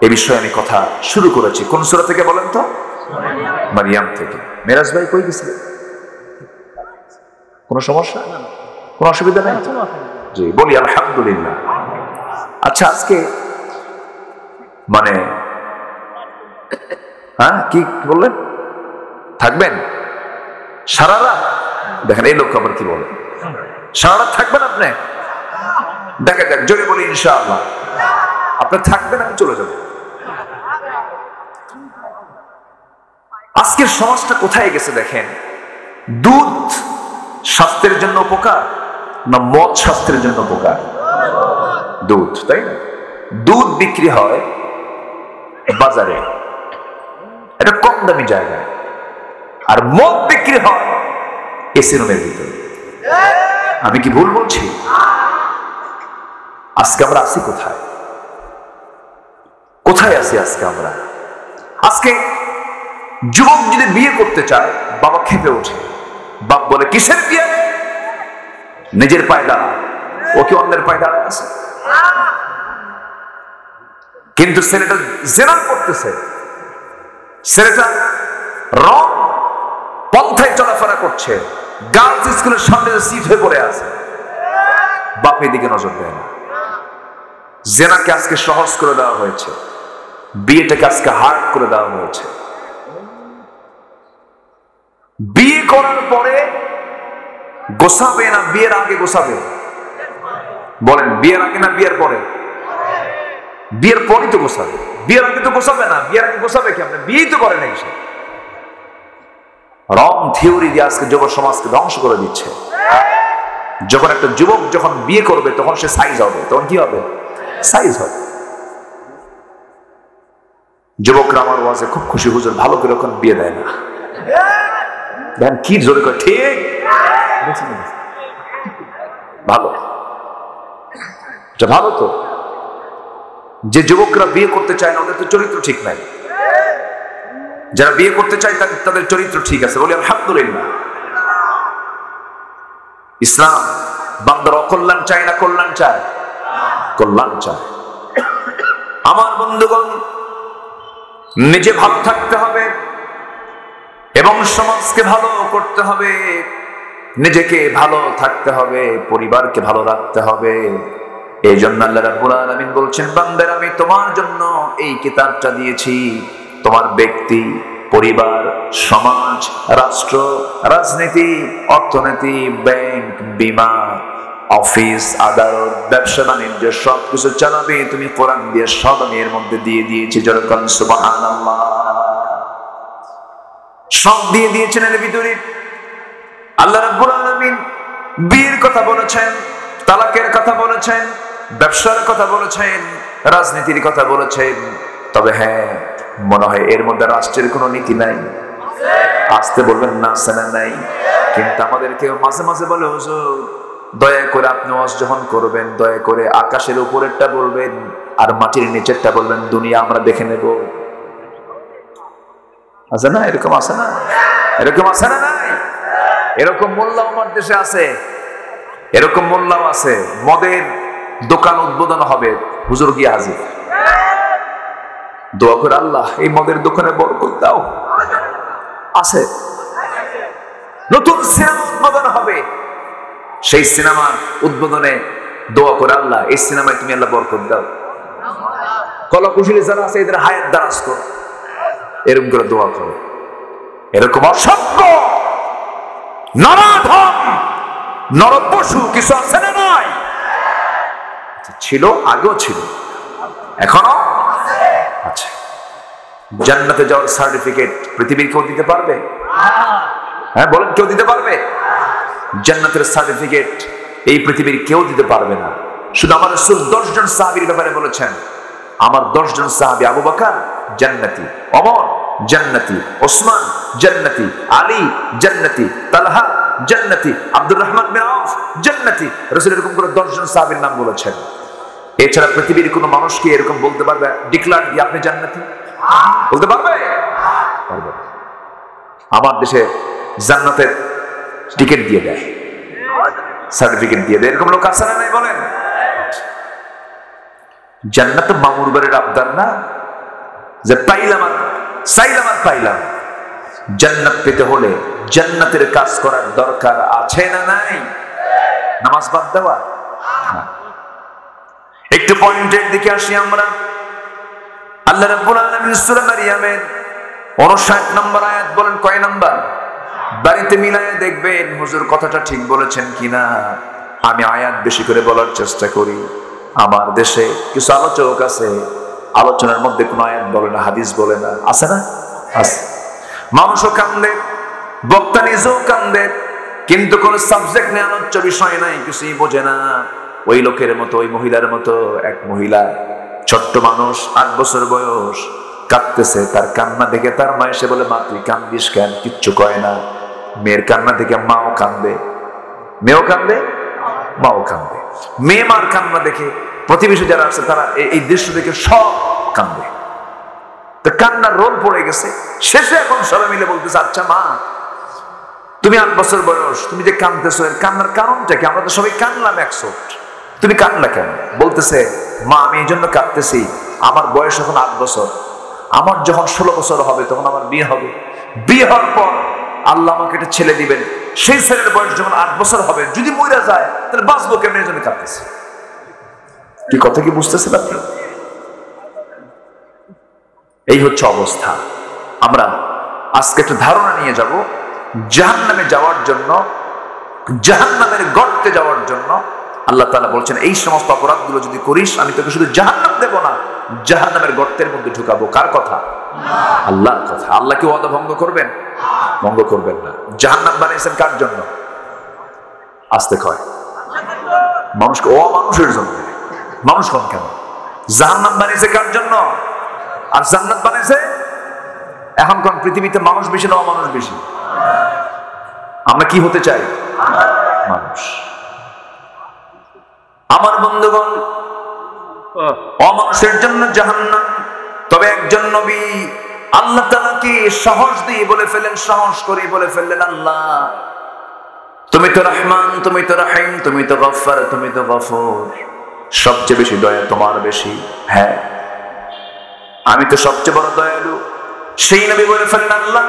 এ বিষয়ে আমি কথা শুরু করেছি। কোন সূরা থেকে বলেন তো? মারিয়াম থেকে। মেরাজ ভাই কই গেছিলেন? কোনো সমস্যা? কোনো অসুবিধা নেই? জি, বলি আলহামদুলিল্লাহ। আচ্ছা, আজকে মানে হ্যাঁ কি বললেন? থাকবেন সারা রাত? দেখেন এই লোক আবার কি বলে, সারা রাত থাকবেন আপনি? দেখা যাক, জোরে বলি ইনশাআল্লাহ। আপনি থাকবেন, আমি চলে যাব। আজকের সমাজটা কোথায় গেছে দেখেন। দুধ স্বাস্থ্যের জন্য উপকার না মদ স্বাস্থ্যের জন্য উপকার? দুধ, তাই না? দুধ বিক্রি হয় বাজারে, এটা কম দামি জায়গায়, আর মদ বিক্রি হয় এসি রুমের ভিতরে। আমি কি ভুল বলছি? আজকে আমরা আছি কোথায়? কোথায় আছি আজকে আমরা? আজকে যুবক যদি বিয়ে করতে চায়, বাবা খেপে ওঠে। বাপ বলে কিসের বিয়ে? নিজের পায়ে দাঁড়া। ও কি অন্যের পায়ে দাঁড়ায় আছে? কিন্তু ছেলেটা জেনা করতেছে, ছেলেটা রং পন্থায় চলাফেরা করছে, গার্লস স্কুলের সামনে সিট হয়ে পড়ে আছে, বাপ এদিকে নজর দেয় না। জেনাকে আজকে সহজ করে দেওয়া হয়েছে, বিয়েটাকে আজকে হার্ড করে দেওয়া হয়েছে। বিয়ে করার পরে গোছাবে না বিয়ের আগে গোছাবে? বলেন, বিয়ের আগে না বিয়ের পরে? বিয়ের পরই তো গোছাবে, বিয়ের আগে তো গোছাবে না। বিয়ের আগে গোছাবে কি? আপনি বিয়েই তো করে নাই। সে রং থিওরি দিয়ে আজকে যুব সমাজকে ধ্বংস করে দিচ্ছে। যখন একটা যুবক যখন বিয়ে করবে তখন সে সাইজ হবে, তখন কি হবে? সাইজ হবে। যুবকরা আমার ওয়াজে খুব খুশি, হুজুর ভালো করে এখন বিয়ে দেয় না। দেন কি জোরে করে, ঠিক ভালো, ভালো তো। যে যুবকরা বিয়ে করতে চায় না ওদের তো চরিত্র ঠিক নাই। যারা বিয়ে করতে চায় তাদের চরিত্র ঠিক আছে, বলি আলহামদুলিল্লাহ। ইসলাম বান্দার অকল্যাণ চায় না কল্যাণ চায়? কল্যাণ চায়। আমার বন্ধুগণ, নিজে ভালো থাকতে হবে এবং সমাজকে ভালো করতে হবে। নিজেকে ভালো থাকতে হবে, পরিবারকে ভালো রাখতে হবে। এই জন্য আল্লাহ রাব্বুল আলামিন বলছেন, বান্দারা আমি তোমার জন্য এই কিতাবটা দিয়েছি। তোমার ব্যক্তি, পরিবার, সমাজ, রাষ্ট্র, রাজনীতি, অর্থনীতি, ব্যাংক, বীমা, অফিস, আদালত, ব্যবসা বাণিজ্য সবকিছু চালাবে তুমি কোরআন দিয়ে। সব আমি এর মধ্যে দিয়ে দিয়েছি। যেরকম সুবহানাল্লাহ, সব দিয়ে দিয়েছেন এর ভিতরে। আল্লাহ রাব্বুল আলামিন বিয়ের কথা বলেছেন, তালাকের কথা বলেছেন, ব্যবসার কথা বলেছেন, রাজনীতির কথা বলেছেন। তবে হ্যাঁ, মনে হয় এর মধ্যে রাষ্ট্রের কোনো নীতি নাই। আসতে বলবেন না, সেনা নাই। কিন্তু আমাদের কেউ মাঝে মাঝে বলে, হুজুর দয়া করে আপনি ওয়াজ যখন করবেন, দয়া করে আকাশের উপরেরটা বলবেন আর মাটির নিচেরটা বলবেন, দুনিয়া আমরা দেখে নেব। আছে না এরকম? আছে না এরকম? আছে না নাই? এরকম মোল্লা আমার দেশে আছে, এরকম মোল্লাও আছে। মদের দোকান উদ্বোধন হবে, হুজুর গিয়ে হাজির, দোয়া করে আল্লাহ এই মদের দোকানে বরকত দাও। আছে। নতুন সিনেমা উদ্বোধন হবে, সেই সিনেমার উদ্বোধনে দোয়া করে আল্লাহ এই সিনেমায় তুমি আল্লাহ বরকত দাও। কলাকুশলী যারা আছে এদের হায়াত দারাজ করো, এরকম করে দোয়া করো। এরকম অসভ্য, নরাধম, নরপশু কিছু আছে না নাই? ছিল, আগেও ছিল, এখনো আছে। জান্নাতে যাওয়ার সার্টিফিকেট পৃথিবীর কেউ দিতে পারবে? হ্যাঁ বলেন, কেউ দিতে পারবে? জান্নাতের সার্টিফিকেট এই পৃথিবীর কেউ দিতে পারবে না। শুধু আমার রাসূল 10 জন সাহাবীর ব্যাপারে বলেছেন, আমার 10 জন সাহাবী, আবু বকর জান্নাতি, ওমর জান্নাতি, ওসমান জান্নাতি, আলী জান্নাতি, তালহা জান্নাতি, আব্দুর রহমান বিন আউফ জান্নাতি। রাসূল এরকম করে 10 জন সাহাবীর নাম বলেছেন। এছাড়া পৃথিবীর কোন মানুষকে এরকম বলতে পারবে, ডিক্লার দিয়ে আপনি জান্নাতি বলতে পারবে? পারবে। আমার দেশে জান্নাতের টিকিট দিয়ে দেয়, সার্টিফিকেট দিয়ে দেয়। এরকম লোক আছে না নাই বলেন? জান্নাত মামুর বাড়ির আবদার না, যে পাইলাম আর চাইলাম আর পাইলাম। জান্নাত পেতে হলে জান্নাতের কাজ করার দরকার আছে না নাই? নামাজ বাদ দেওয়া? একটু পয়েন্টের দিকে আসি আমরা। আল্লাহ রাব্বুল আলামিন সূরা মারইয়ামের 59 নম্বর আয়াত বলেন, কয় নাম্বার? বাড়িতে মিলায়ে দেখবেন হুজুর কথাটা ঠিক বলেছেন কিনা। আমি আয়াত বেশি করে বলার চেষ্টা করি। আমার দেশে কিছু আলোচক আছে, আলোচনার মধ্যে কোন আয়াত বলে না, হাদিস বলে না। আছে না? আছে। মানুষও কান্দে, বক্তা নিজেও কান্দে, কিন্তু কোন সাবজেক্ট নিয়ে আলোচ্য বিষয় নাই, কিছুই বোঝে না। ওই লোকের মতো, ওই মহিলার মতো এক মহিলা, ছোট্ট মানুষ, 8 বছর বয়স, কাঁদতেছে। তার কান্না দেখে তার মা এসে বলে, মা তুই কান্দিস কেন? কিচ্ছু কয় না। মেয়ের কান্না দেখে মাও কান্দে, মেয়েও কান্দে, মাও কান্দে। মেয়ে মার কান্না দেখে প্রতিবেশী যারা আছে তারা এই দৃশ্য দেখে সব কান্দে। তো কান্নার রোল পড়ে গেছে। শেষে এখন সবাই মিলে বলতেছে, আচ্ছা মা তুমি 8 বছর বয়স, তুমি যে কান্দতেছো এর কান্নার কারণটা কি? আমরা তো সবাই কান্দলাম 100, তুমি কান্দলা কেন? বলতেছে, মা আমি এই জন্য কাঁদতেছি, আমার বয়স এখন 8 বছর, আমার যখন 16 বছর হবে তখন আমার বিয়ে হবে। বিয়ে হওয়ার পর আল্লাহ আমাকে একটা ছেলে দিবেন, সেই ছেলের বয়স যখন 8 বছর হবে, যদি মইরা যায় তাহলে বাঁচবো কেমন? এই জন্য কাঁদতেছি। কি কথা কি বুঝতেছেন আপনি? এই হচ্ছে অবস্থা। আমরা আজকে একটা ধারণা নিয়ে যাব, জাহান্নামে যাওয়ার জন্য, জাহান্নামের গর্তে যাওয়ার জন্য আল্লাহ তাআলা বলছেন, এই সমস্ত অপরাধগুলো যদি করিস আমি তোকে শুধু জাহান্নাম দেব না, জাহান্নামের গর্তের মধ্যে ঢুকাবো। কার কথা? আল্লাহর কথা। আল্লাহ কি ওয়াদা ভঙ্গ করবেন? ভঙ্গ করবেন না। জাহান্নাম বানিয়েছেন কার জন্য? আস্তে কয় মানুষকে, অমানুষের জন্য। মানুষ কম কেন? জাহান্নাম বানিয়েছে কার জন্য? আর জান্নাত বানিয়েছে? এখন কোন পৃথিবীতে মানুষ বেশি না অমানুষ বেশি? আমরা কি হতে চাই? মানুষ। আমার বন্ধুগণ, অমানুষের জন্য জাহান্নাম। তবে একজন নবী আল্লাহ তাআলা কি সাহস দিয়ে বলে ফেলেন, সাহস করে বলে ফেললেন, আল্লাহ তুমি তো রহমান, তুমি তো রহিম, তুমি তো গফফার, তুমি তো গফুর, সবচেয়ে বেশি দয়া তোমার বেশি। হ্যাঁ আমি তো সবচেয়ে বড় দয়ালু। সেই নবী বলে ফেললেন, আল্লাহ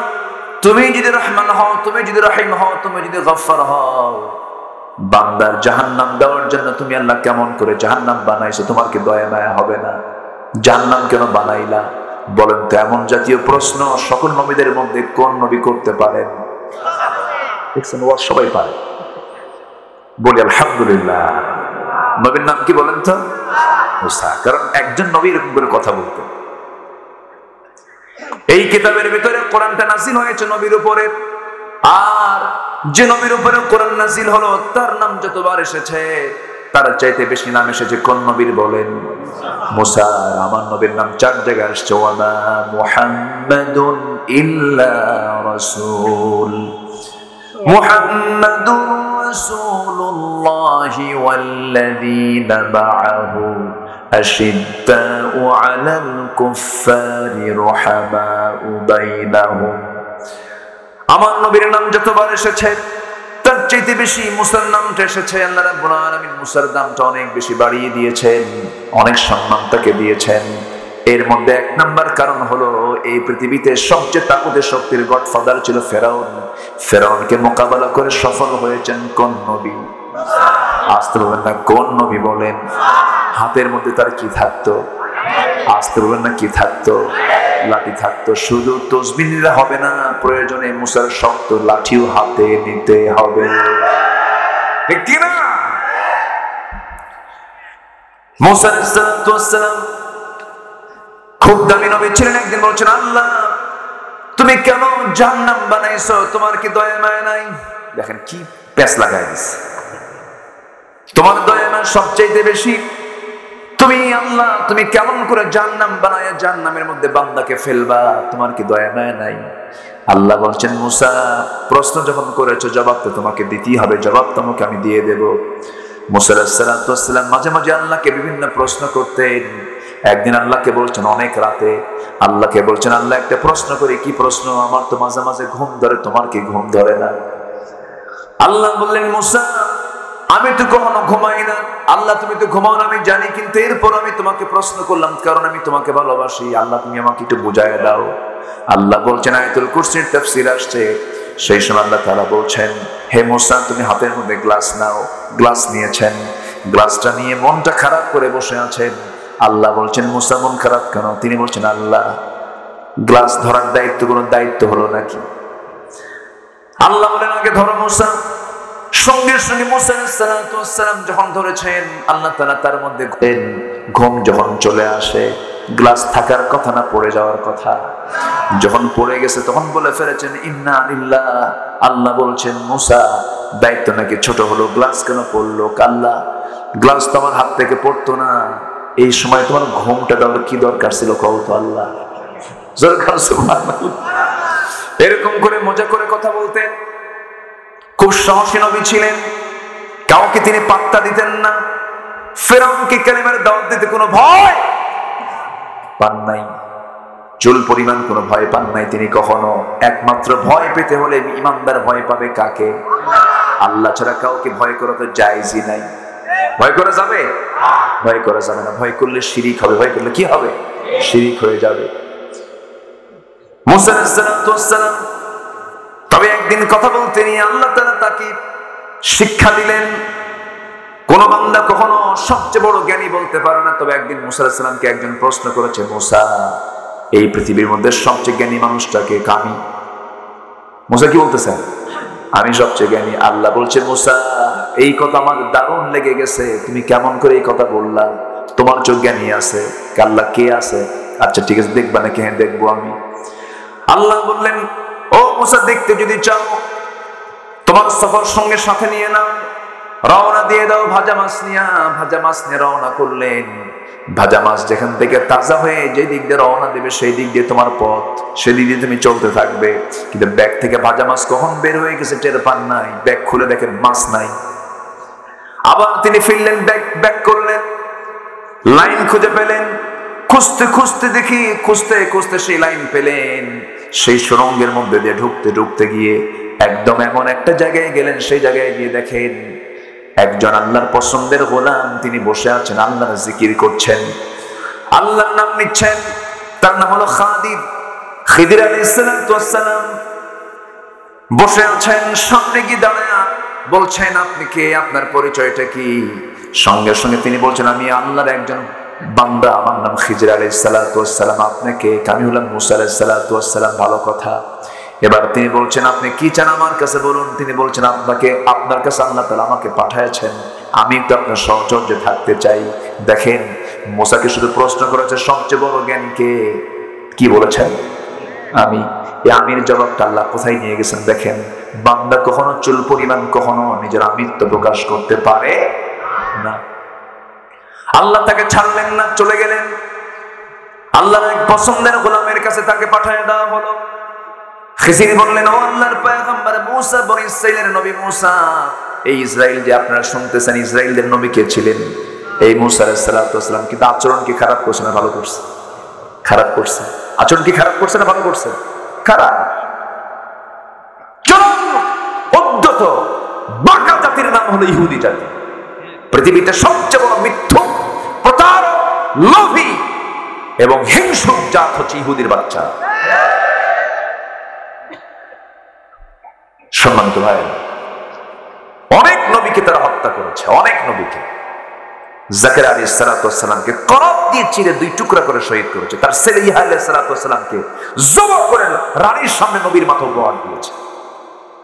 তুমি যদি রহমান হও, তুমি যদি রহিম হও, তুমি যদি গফফার হও, বান্দার জাহান্নাম দেওয়ার জন্য তুমি আল্লাহ কেমন করে জাহান্নাম বানাইছো? তোমার কি দয়া মায়া হবে না? জাহান্নাম কেন বানাইলা? বলেন তো। এমন জাতীয় প্রশ্ন সকল নবীদের মধ্যে কোন নবী করতে পারেন? দেখছেন, ও সবাই পারে। বলি আলহামদুলিল্লাহ। নবীর নাম কি বলেন তো? মুসা। কারণ একজন নবী এরকম করে কথা বলতেন। এই কিতাবের ভিতরে কোরআনটা নাযিল হয়েছে নবীর উপরে, আর যে নবীর উপরে কোরআন নাযিল হলো তার নাম যতবার এসেছে তার চাইতে বেশি নাম এসেছে কোন নবীর? বলেন মুসা। আমার নবীর নাম 4 জায়গায় আসছে। ওয়ামা মুহাম্মাদুন ইল্লা রাসূল, মুহাম্মাদুর রাসূলুল্লাহি ওয়াল্লাযীনা মাআহু আশিদ্দাউ আলাল কুফফারি রুহামাউ বাইনাহুম। আমার নবীর নাম যতবার এসেছে তার চাইতে বেশি মুসার নামটা এসেছে। আল্লাহ রাব্বুল আলামিন মুসার নামটা অনেক বেশি বাড়িয়ে দিয়েছেন, অনেক সম্মান তাকে দিয়েছেন। এর মধ্যে 1 নাম্বার কারণ হলো এই পৃথিবীতে সবচেয়ে তাকুদের শক্তির গডফাদার ছিল ফেরাউন। ফেরাউনকে মোকাবেলা করে সফল হয়েছেন কোন নবী? আসতে বলবেন না, কোন নবী বলেন? হাতের মধ্যে তার কি থাকতো? আসতে বলবেন না, কি থাকতো? লাঠি থাকতো। শুধু তসবিহ নিলে হবে না, প্রয়োজনে মুসার শক্ত লাঠিও হাতে নিতে হবে, ঠিক কি না? মুসা আলাইহিস সালাম খুব দামি নবী ছিলেন। একদিন বলছেন, আল্লাহ তুমি কেন জাহান্নাম বানাইছো? তোমার কি দয়া মায়া নাই? দেখেন কি পেঁচ লাগাই দিছে। তোমার দয়া মায়া সবচেয়ে বেশি। তুমি আল্লাহ তুমি কেমন করে জাহান্নাম বানায়া জাহান্নামের মধ্যে বান্দাকে ফেলবা? তোমার কি দয়া মায়া নাই? আল্লাহ বলছেন, মুসা প্রশ্ন যখন করেছো জবাব তো তোমাকে দিতেই হবে, জবাব তোমাকে আমি দিয়ে দেব। মুসা আলাইহিস সালাম মাঝে মাঝে আল্লাহকে বিভিন্ন প্রশ্ন করতেন। একদিন আল্লাহকে বলছেন অনেক রাতে, আল্লাহকে বলছেন, আল্লাহ একটা প্রশ্ন করি। কি প্রশ্ন? আমার তো মাঝে মাঝে ঘুম ধরে, তোমার কি ঘুম ধরে না? আল্লাহ বললেন, মুসা আমি তো কখনো ঘুমাই না। আল্লাহ তুমি তো ঘুমাও না আমি জানি, কিন্তু এরপর আমি তোমাকে প্রশ্ন করলাম কারণ আমি তোমাকে ভালোবাসি। আল্লাহ তুমি আমাকে একটু বুঝায় দাও। আল্লাহ বলছেন, আয়াতুল কুরসির তাফসীর আসছে, সেই সময় আল্লাহ তাআলা বলছেন, হে মুসা তুমি হাতের মধ্যে গ্লাস নাও। গ্লাস নিয়েছেন, গ্লাসটা নিয়ে মনটা খারাপ করে বসে আছেন। আল্লাহ বলছেন, মুসা মন খারাপ কেন? তিনি বলছেন, আল্লাহ গ্লাস ধরার দায়িত্ব কোনো দায়িত্ব হলো নাকি? আল্লাহ বলেন, আগে ধরো মুসা। সঙ্গে সঙ্গে মুসা আলাইহিস সালাম যখন ধরেছেন, আল্লাহ তাআলা তার মধ্যে ঘুম যখন চলে আসে, গ্লাস থাকার কথা না পড়ে যাওয়ার কথা, যখন পড়ে গেছে তখন বলে ফেলেছেন ইন্না লিল্লাহ। আল্লাহ বলছেন, মুসা দায়িত্ব নাকি ছোট হলো? গ্লাস কেন পড়লো? আল্লাহ গ্লাস তো আমার হাত থেকে পড়তো না, এই সময় তোমার ঘুমটা দেওয়ার কি দরকার ছিল কও তো? আল্লাহ এরকম করে মজা করে কথা বলতেন। খুব সাহসী নবী ছিলেন, কাউকে তিনি পাত্তা দিতেন না। ফেরাউনকে কালিমার দাওয়াত দিতে কোনো ভয় পান নাই, চুল পরিমাণ কোনো ভয় পান নাই তিনি কখনো। একমাত্র ভয় পেতে হলে ইমানদার ভয় পাবে কাকে? আল্লাহ ছাড়া কাউকে ভয় করা তো জায়েজই নাই। ভয় করা যাবে? ভয় করা যাবে না। ভয় করলে শিরিক হবে। ভয় করলে কি হবে? শিরিক হয়ে যাবে। মুসা আলাইহিস সালাম তবে একদিন কথা বলতেন, আল্লাহ তাআলা তাকে শিক্ষা দিলেন। কোন বান্দা কখনো সবচেয়ে বড় জ্ঞানী বলতে পারে না। তবে একদিন মুসা আলাইহিস সালামকে একজন প্রশ্ন করেছে, মুসা এই পৃথিবীর মধ্যে সবচেয়ে জ্ঞানী মানুষটাকে? আমি। মুসা কি বলতেছেন? আমি সবচেয়ে জ্ঞানী। আল্লাহ বলছে, মুসা এই কথা আমার দারুণ লেগে গেছে, তুমি কেমন করে এই কথা বললা? তোমার চোখ জ্ঞানী আছে। আল্লাহ কে আছে? আচ্ছা ঠিক আছে, দেখবা নাকি? হ্যাঁ দেখবো আমি। আল্লাহ বললেন, ও মুসা দেখতে যদি চাও তোমার সফর সঙ্গে সাথে নিয়ে নাও, রওনা দিয়ে দাও ভাজা মাছ নিয়ে। ভাজা মাছ নিয়ে রওনা করলেন। ভাজা মাছ যেখান থেকে তাজা হয়ে যে দিক দিয়ে রওনা দেবে সেই দিক দিয়ে তোমার পথ, সেদিক দিয়ে তুমি চলতে থাকবে। কিন্তু ব্যাগ থেকে ভাজা মাছ কখন বের হয়ে গেছে টের পান নাই। ব্যাগ খুলে দেখেন মাছ নাই। আবার তিনি ফিরলেন, ব্যাগ করলেন, লাইন খুঁজে পেলেন। খুঁজতে খুঁজতে দেখি, খুঁজতে খুঁজতে সেই লাইন পেলেন। সেই সুড়ঙ্গের মধ্যে দিয়ে ঢুকতে ঢুকতে গিয়ে একদম এমন একটা জায়গায় গেলেন, সেই জায়গায় গিয়ে দেখেন একজন আল্লাহর পছন্দের গোলাম তিনি বসে আছেন, আল্লাহর জিকির করছেন, আল্লাহর নাম নিচ্ছেন। তার নাম হলো খিদির আলাইহিস সালাম। বসে আছেন, সামনে গিয়ে দাঁড়ায় বলছেন আপনি কে, আপনার পরিচয়টা কি? সঙ্গে সঙ্গে তিনি বলছেন আমি আল্লাহর একজন বান্দা, আমার নাম খিজির আলাইহিস সালাতু ওয়াস সালাম। আপনাকে? আমি হলাম মুসা আলাইহিস সালাতু ওয়াস সালাম। ভালো কথা। এবার তিনি বলছেন আপনি কি চান আমার কাছে বলুন। তিনি বলছেন আপনার কাছে আল্লাহ তাআলা আমাকে পাঠিয়েছেন, আমি একটু আপনার সহচর্যে থাকতে চাই। দেখেন মুসাকে শুধু প্রশ্ন করেছে সবচেয়ে বড় জ্ঞানী কে, কি বলেছেন? আমি। এই আমির জবাবটা আল্লাহ কোথায় নিয়ে গেছেন দেখেন। বান্দা কখনো চুল পরিমাণ কখনো নিজের আমিত্ব প্রকাশ করতে পারে না। আল্লাহ তাকে ছাড়লেন না, চলে গেলেন। আল্লাহর এক পছন্দের গোলামের কাছে তাকে পাঠিয়ে দেওয়া হলো। খিজির বললেন ও আল্লাহর পয়গম্বর মুসা, বনি ইসরাইলের নবী মুসা, এই ইসরাইল যে আপনারা শুনতেছেন ইসরাইলদের নবী কে ছিলেন? এই মুসা আলাইহিস সালাতু ওয়াস সালাম। কিন্তু আচরণ কি খারাপ করছে না ভালো করছে? খারাপ করছে। আচরণ কি খারাপ করছে না ভালো করছে? খারাপ। চরম উদ্ধত বাঁকা জাতির নাম হলো ইহুদি জাতি। পৃথিবীতে সবচেয়ে বড় মিথ্যুক, প্রতারক, লোভী এবং হিংসুক জাত হচ্ছে ইহুদির বাচ্চা। সম্মানিত ভাই, অনেক নবীকে তারা হত্যা করেছে, অনেক নবীকে। জাকারিয়া আলাইহিস সালাতু ওয়াস সালামকে করব দিয়ে চিরে দুই টুকরা করে শহীদ করেছে। তার ছেলে ইয়াহয়া আলাইহিস সালাতু ওয়াস সালামকে জবাই করে রানীর সামনে নবীর মাথা উপহার দিয়েছে।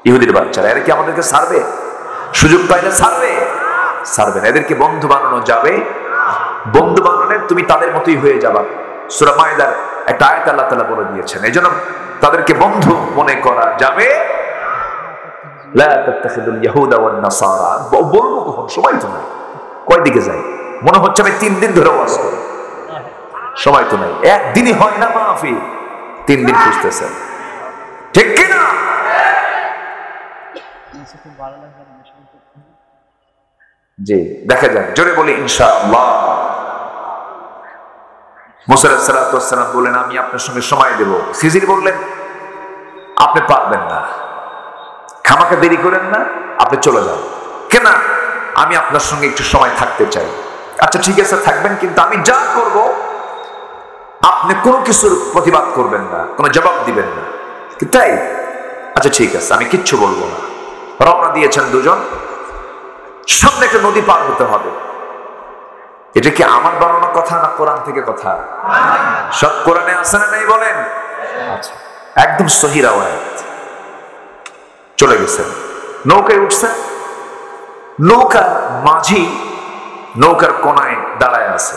ইহুদির বাচ্চারা, এরা কি আমাদেরকে ছাড়বে? সুযোগ পাইলে ছাড়বে? ছাড়বে না। এদেরকে বন্ধু বানানো যাবে? বন্ধু বানালে তুমি তাদের মতোই হয়ে যাবা। সূরা মায়েদার একটা আয়াত আল্লাহ তাআলা বলে দিয়েছেন, এজন্য তাদেরকে বন্ধু মনে করা যাবে। লা তাত্তাখিদুল ইয়াহুদা ওয়ান নাসারা। বলবো কখন? সময় তো নাই। কয় দিকে যাই? মনে হচ্ছে আমি 3 দিন ধরে ওয়াজ করি, সময় তো নাই। একদিনই হয় না মাহফিল, 3 দিন খুঁজতেছেন, ঠিক কিনা? জি, দেখা যাক, জোরে বলি ইনশাআল্লাহ। মুসা আলাইহিস সালাতু ওয়াস সালাম বললেন আমি আপনার সঙ্গে সময় দেব। খিজির বললেন আপনি পারবেন না, খামাকে দেরি করেন না, আপনি চলে যান। কেন? আমি আপনার সঙ্গে একটু সময় থাকতে চাই। আচ্ছা ঠিক আছে থাকবেন, কিন্তু আমি যা করব আপনি কোনো কিছুর প্রতিবাদ করবেন না, কোনো জবাব দিবেন না, তাই? আচ্ছা ঠিক আছে, আমি কিচ্ছু বলবো না। রওনা দিয়েছেন দুজন। সামনে একটা নদী পার হতে হবে। এটা কি আমার বানানো কথা না কোরআন থেকে কথা? সব কোরআনে আছে না নাই বলেন? আচ্ছা, একদম সহিহ রাওয়ায়াত। চলে গেছেন, নৌকায় উঠছেন। নৌকার মাঝি নৌকার কোনায় দাঁড়ায় আছে।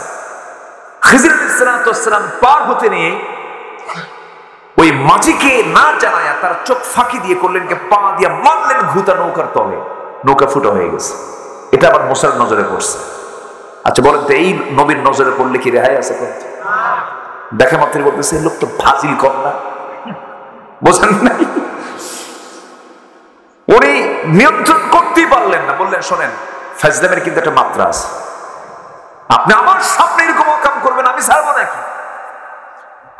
খিজির আলাইহিস সালাতু ওয়াস সালাম পার হতে নিয়ে ওই মাঝিকে না জানায়া তার চোখ ফাঁকি দিয়ে করলেন কে পা দিয়ে মারলেন ঘুতা নৌকার তলে। নৌকা ফুটা হয়ে গেছে। এটা আবার মুসার নজরে পড়ছে। আচ্ছা বলেন তো, এই নবীর নজরে পড়লে কি রেহাই আছে? দেখে মাত্র বলতেছে লোক তো ফাজিল কম না, বোঝেন নাই? উনি নিয়ন্ত্রণ করতেই পারলেন না। বললেন শোনেন, ফাজলামের কিন্তু একটা মাত্রা আছে। আপনি আমার সামনে এরকম কাম করবেন, আমি ছাড়বো নাকি?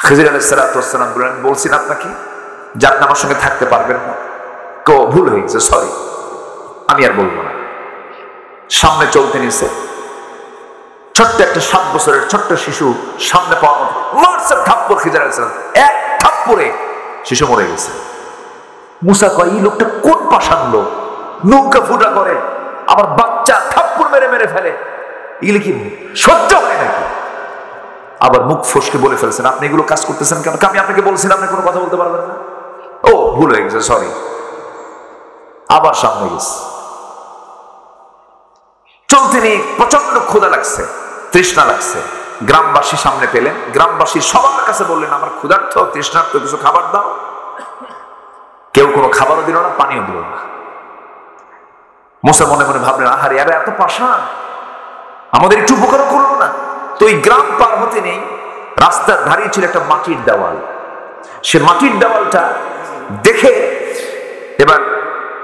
খিজির আলাইহিস সালাতু ওয়াস সালাম বললেন বলছি না আপনাকে যে আপনি আমার সঙ্গে থাকতে পারবেন না। ভুল হয়ে গেছে, সরি, আমি আর বলবো না। সামনে চলতে নিছে। ছোট্ট একটা 7 বছরের ছোট্ট শিশু সামনে পাওয়া মারছে থাপ্পড়। খিজির আলাইহিস সালাম এক থাপ্পড়ে শিশু মরে গেছে। মুসা কয় এই লোকটা কোন পাষাণ লোক, নৌকা ফুটা করে আবার বাচ্চা থাপ্পড় মেরে মেরে ফেলে, এগুলো কি সহ্য হয় নাকি? আবার মুখ ফসকে বলে ফেলছেন আপনি এগুলো কাজ করতেছেন কেন? আমি আপনাকে বলছিলাম আপনি কোনো কথা বলতে পারবেন না। ও ভুল হয়ে গেছে, সরি। আবার সামনে গেছে। চলতে নিয়ে প্রচন্ড ক্ষুধা লাগছে, তৃষ্ণা লাগছে। গ্রামবাসী সামনে পেলেন। গ্রামবাসী সবার কাছে বললেন আমার ক্ষুধার্ত, তৃষ্ণার্ত, কিছু খাবার দাও। কেউ কোনো খাবারও দিল না, পানিও দিল না। মুসা মনে মনে ভাবলেন আহারে এরা এত পাষাণ, আমাদের একটু উপকার করলো না। তো ওই গ্রাম পার হতে নেই রাস্তার ধারে ছিল একটা মাটির দেওয়াল। সে মাটির দেওয়ালটা দেখে এবার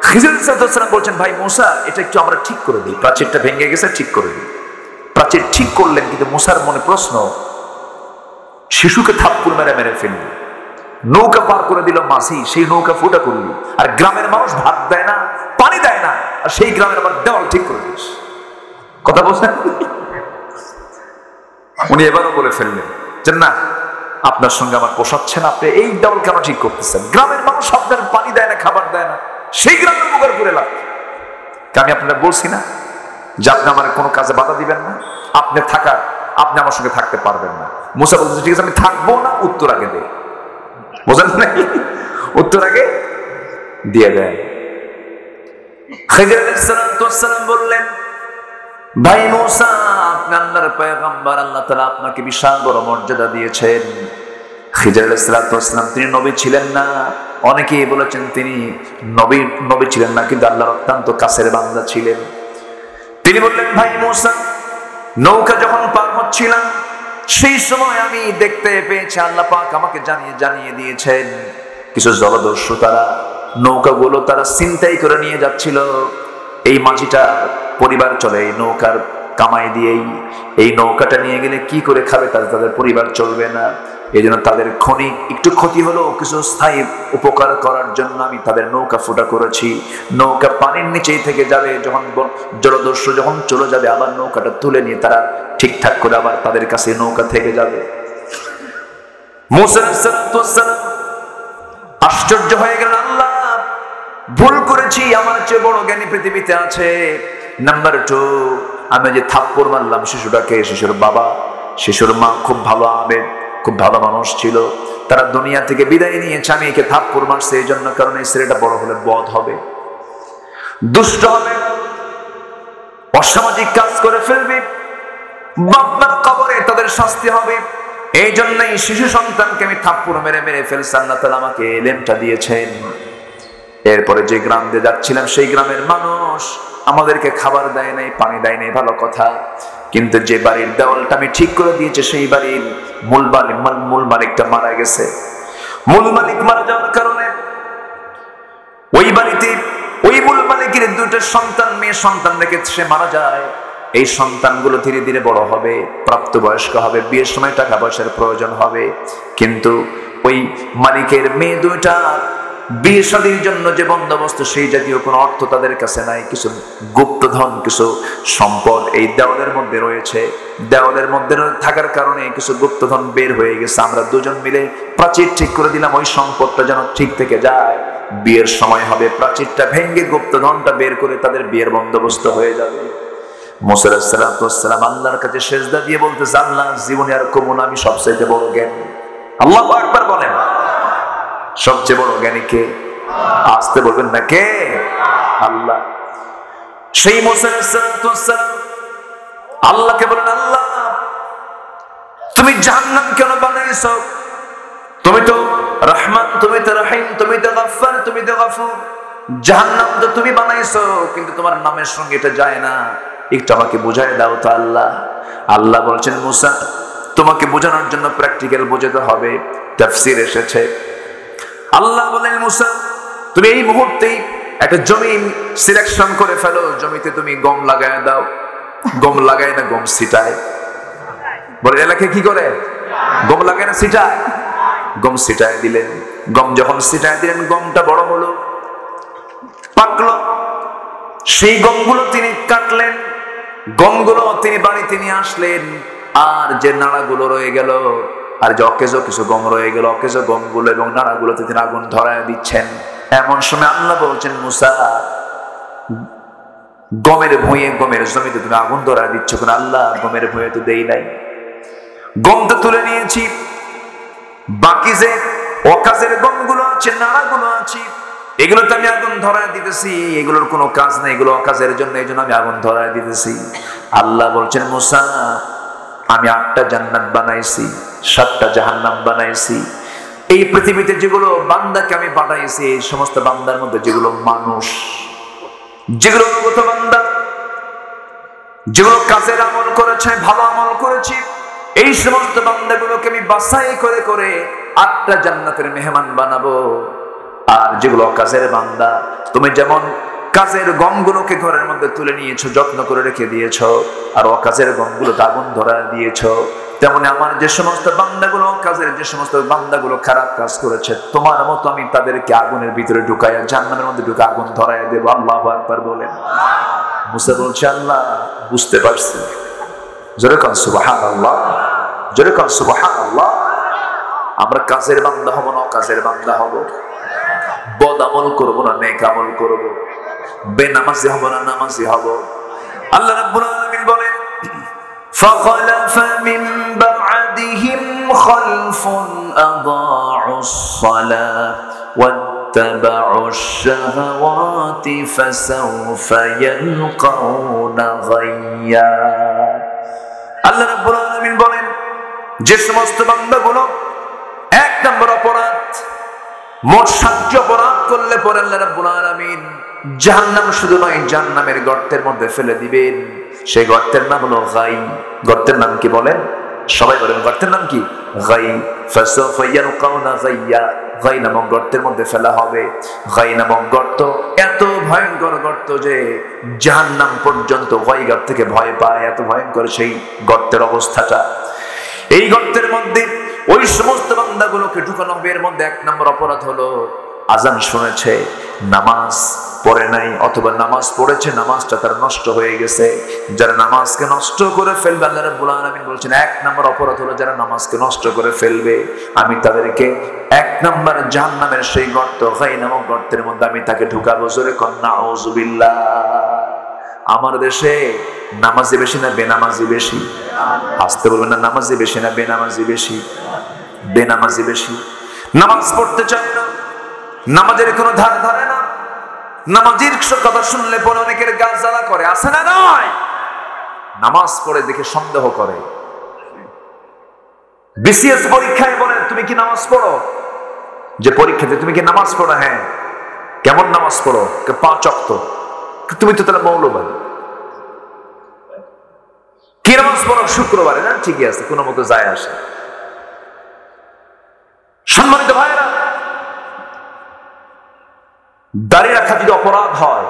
খিজির আলাইহিস সালাম বলছেন ভাই মুসা এটা একটু আমরা ঠিক করে দিই, প্রাচীরটা ভেঙে গেছে, ঠিক করে দিই। প্রাচীর ঠিক করলেন, কিন্তু মুসার মনে প্রশ্ন, শিশুকে থাপ্পড় মেরে মেরে ফেললি, নৌকা পার করে দিল মাঝি, সেই নৌকা ফুটা করলি, আর গ্রামের মানুষ ভাত দেয় না, পানি দেয় না, আর সেই গ্রামের আবার দেওয়াল ঠিক করে দিস। কথা বলছেন? উনি এবারও বলে ফেললেন যে না আপনার সঙ্গে আমার পোষাচ্ছে না, আপনি এই দেওয়াল কেন ঠিক করতেছেন? গ্রামের মানুষ আপনার পানি দেয় না, খাবার দেয় না, সেই গ্রামের উপকার করে লাভ। আমি আপনারা বলছি না যে আপনি আমার কোনো কাজে বাধা দিবেন না, আপনি আমার সঙ্গে থাকতে পারবেন না। মুসা বলতেছে ঠিক আছে আমি থাকবো না, উত্তর আগে দে। বোঝেন না? উত্তর আগে দিয়ে দেন। খিজির আলাইহিস সালাম বললেন, ভাই মুসা, আপনি আল্লাহর পয়গম্বর, আল্লাহ তাআলা আপনাকে বিশাল বড় মর্যাদা দিয়েছেন। খিজির আলাইহিস সালাম তিনি নবী ছিলেন না, অনেকেই বলেছেন তিনি নবী ছিলেন না, কিন্তু আল্লাহর অত্যন্ত কাছের বান্দা ছিলেন। তিনি বললেন, ভাই মুসা, নৌকা যখন পার হচ্ছিলাম সেই সময় আমি দেখতে পেয়েছি, আল্লাহ পাক আমাকে জানিয়ে দিয়েছেন কিছু জলদস্যু তারা নৌকাগুলো তারা ছিনতাই করে নিয়ে যাচ্ছিল। এই মাঝিটা পরিবার চলে এই নৌকার কামাই দিয়েই। এই নৌকাটা নিয়ে গেলে কি করে খাবে, তাদের পরিবার চলবে না। এই জন্য তাদের ক্ষণিক একটু ক্ষতি হলো, কিছু স্থায়ী উপকার করার জন্য আমি তাদের নৌকা ফুটা করেছি। নৌকা পানির নিচেই থেকে যাবে, যখন জলদস্যু যখন চলে যাবে আবার নৌকাটা তুলে নিয়ে তারা ঠিকঠাক করে আবার তাদের কাছে নৌকা থেকে যাবে। মুসা আলাইহিস সালাম আশ্চর্য হয়ে গেলেন, আল্লাহ ভুল করেছি, আমার চেয়ে বড় জ্ঞানী পৃথিবীতে আছে। নাম্বার 2, আমি যে থাপ্পড় মারলাম শিশুটাকে, শিশুর বাবা শিশুর মা খুব ভালো আবেদ, খুব ভালো মানুষ ছিল, তারা দুনিয়া থেকে বিদায় নিয়েছে, আমি একে থাপ্পড় মারছি এই জন্য, কারণ এই ছেলেটা বড় হলে বদ হবে, দুষ্ট হবে, অসামাজিক কাজ করে ফেলবে, বাপমার কবরে তাদের শাস্তি হবে। এই জন্যই শিশু সন্তানকে আমি থাপ্পড় মেরে ফেলছি। আল্লাহ তাআলা আমাকে এলেমটা দিয়েছেন। এরপরে যে গ্রাম দিয়ে যাচ্ছিলাম সেই গ্রামের মানুষ আমাদেরকে খাবার দেয় নাই, পানি দেয় নাই, ভালো কথা, কিন্তু যে বাড়ির দেওয়ালটা আমি ঠিক করে দিয়েছি সেই বাড়ির মূল মালিকটা মারা গেছে। মূল মালিক মারা যাওয়ার কারণে ওই বাড়িতে ওই মূল মালিকের 2টা সন্তান, মেয়ে সন্তান রেখে সে মারা যায়। এই সন্তানগুলো ধীরে ধীরে বড় হবে, প্রাপ্তবয়স্ক হবে, বিয়ের সময় টাকা পয়সার প্রয়োজন হবে, কিন্তু ওই মালিকের মেয়ে 2টা বিয়ে শাদীর জন্য যে বন্দোবস্ত সেই জাতীয় কোনো অর্থ তাদের কাছে নাই। কিছু গুপ্তধন, কিছু সম্পদ এই দেওয়ালের মধ্যে রয়েছে। দেওয়ালের মধ্যে থাকার কারণে কিছু গুপ্তধন বের হয়ে গেছে। আমরা দুজন মিলে প্রাচীর ঠিক করে দিলাম, ওই সম্পদটা যেন ঠিক থেকে যায়। বিয়ের সময় হবে, প্রাচীরটা ভেঙে গুপ্তধনটা বের করে তাদের বিয়ের বন্দোবস্ত হয়ে যাবে। মুসা আলাইহিস সালাম আল্লাহর কাছে সেজদা দিয়ে বলতেছে, আল্লাহ জীবনে আর কমু না, আমি সবচেয়ে বড় জ্ঞানী। আল্লাহু আকবার বলেন। সবচেয়ে বড় জ্ঞানী কে? আসতে বলবেন না, কে? আল্লাহ। সেই মুসা আলাইহিস সালাম আল্লাহকে বলেন, আল্লাহ তুমি জাহান্নাম কেন বানাইছো? তুমি তো রহমান, তুমি তো রহিম, তুমি তো গফফার, তুমি তো গফুর। জাহান্নাম তো তুমি বানাইছো, কিন্তু তোমার নামের সঙ্গে এটা যায় না, একটু আমাকে বুঝাই দাও তো আল্লাহ। আল্লাহ বলছেন, মুসা তোমাকে বোঝানোর জন্য প্র্যাকটিক্যাল বোঝাতে হবে। তাফসীর এসেছে, আল্লাহ বলেন, মুসা তুমি এই মুহূর্তেই একটা জমি সিলেকশন করে ফেলো, জমিতে তুমি গম লাগায় দাও। গম লাগায় না, গম ছিটায়। বলে এলাকায় কি করে? গম লাগায় না, ছিটায়। গম ছিটায় দিলেন। গম যখন ছিটায় দিলেন, গমটা বড় হলো, পাকলো। সেই গমগুলো তিনি কাটলেন, গমগুলো তিনি বাড়িতে নিয়ে আসলেন। আর যে নাড়াগুলো রয়ে গেল, আর যে অকেজো কিছু গম রয়ে গেল, অকেজো গমগুলো এবং নাড়াগুলোতে তিনি আগুন ধরায় দিচ্ছেন। এমন সময় আল্লাহ বলছেন, মুসা গমের ভুঁইয়ে, গমের জমিতে তুমি আগুন ধরায় দিচ্ছ কেন? আল্লাহ গমের ভুঁইয়ে তো দেই নাই, গম তো তুলে নিয়েছি, বাকি যে অকাজের গমগুলো আছে, নাড়াগুলো আছে, এগুলো তো আমি আগুন ধরায় দিতেছি, এগুলোর কোনো কাজ নেই, এগুলো অকাজের জন্য, এই জন্য আমি আগুন ধরায় দিতেছি। আল্লাহ বলছেন, মুসা আমি 8টা জান্নাত বানাইছি, 7টা জাহান্নাম বানাইছি। এই পৃথিবীতে যেগুলো বান্দাকে আমি পাঠাইছি, এই সমস্ত বান্দার মধ্যে যেগুলো মানুষ, যেগুলো অনুগত বান্দা, যেগুলো কাজের আমল করেছে, ভালো আমল করেছি, এই সমস্ত বান্দাগুলোকে আমি বাছাই করে করে 8টা জান্নাতের মেহমান বানাবো। আর যেগুলো কাজের বান্দা, তুমি যেমন কাজের গমগুলোকে ঘরের মধ্যে তুলে নিয়েছো, যত্ন করে রেখে দিয়েছো, আর অকাজের গমগুলোতে আগুন ধরা দিয়েছো, তেমনি আমার যে সমস্ত বান্দাগুলো, কাজের যে সমস্ত বান্দাগুলো খারাপ কাজ করেছে, তোমার মতো আমি তাদেরকে আগুনের ভিতরে ঢুকাইয়া জাহান্নামের মধ্যে ঢুকে আগুন ধরাইয়া দেবো। আল্লাহু আকবার বলেন। মুসা বলছে, আল্লাহ বুঝতে পারছি। জোরে কান সুবহানাল্লাহ, জোরে কান সুবহানাল্লাহ। আমরা কাজের বান্দা হব না কাজের বান্দা হব, বদ আমল করবো না নেক আমল করব, বেনামাজি হব না নামাজি হব। আল্লাহ রাব্বুল আলামিন বলেন فخلف من بعدهم خلف أضاعوا الصلاة واتبعوا الشهوات فسوف يلقون غيا। আল্লাহ রাব্বুল আলামিন বলেন যে সমস্ত বান্দাগুলো এক নম্বর অপরাধ, মোট 7টি অপরাধ করলে পরে আল্লাহ রাব্বুল আলামিন জাহান্নাম শুধু নয় জাহান্নামের গর্তের মধ্যে ফেলে দিবেন। সেই গর্তের নাম হলো গাই। গর্তের নাম কি বলেন? সবাই বলেন গর্তের নাম কি? গাই। ফাসাফা ইয়ালকাউনা গাইয়া। গাই নামক গর্তের মধ্যে ফেলা হবে। গাই নামক গর্ত এত ভয়ঙ্কর গর্ত যে জাহান্নাম পর্যন্ত গাই গর্ত থেকে ভয় পায়, এত ভয়ঙ্কর সেই গর্তের অবস্থাটা। এই গর্তের মধ্যে ওই সমস্ত বান্দাগুলোকে ঢুকানো হবে। এর মধ্যে 1 নম্বর অপরাধ হলো আজান শুনেছে, নামাজ পড়ে নাই, অথবা নামাজ পড়েছে নামাজটা তার নষ্ট হয়ে গেছে। যারা নামাজকে নষ্ট করে ফেলবে, আল্লাহ রাব্বুল আলামিন বলছেন 1 নম্বর অপরাধ হলো যারা নামাজকে নষ্ট করে ফেলবে, আমি তাদেরকে 1 নম্বর জাহান্নামের সেই গর্ত গাই নামক গর্তের মধ্যে আমি তাকে ঢুকাবো। জোরে কন নাউযুবিল্লাহ। আমার দেশে নামাজি বেশি না বেনামাজি বেশি? আসতে বলবেন না, নামাজি বেশি না বেনামাজি বেশি? বেনামাজি বেশি। নামাজ পড়তে চায় না, নামাজের কোনো ধার ধারে না, নামাজের কথা শুনলে পরে অনেকের গা জ্বালা করে, আছে না নয়? নামাজ পড়ে দেখে সন্দেহ করে। বিসিএস পরীক্ষায় বলেন তুমি কি নামাজ পড়ো? যে পরীক্ষাতে তুমি কি নামাজ পড়ো? হ্যাঁ। কেমন নামাজ পড়ো? 5 ওয়াক্ত। তুমি তো তাহলে মৌলবাদী। কি নামাজ পড়ো? শুক্রবারে। না ঠিকই আছে, কোনো মতো যায় আসে। সম্মানিত ভাইরা, দাড়ি রাখা যদি অপরাধ হয়,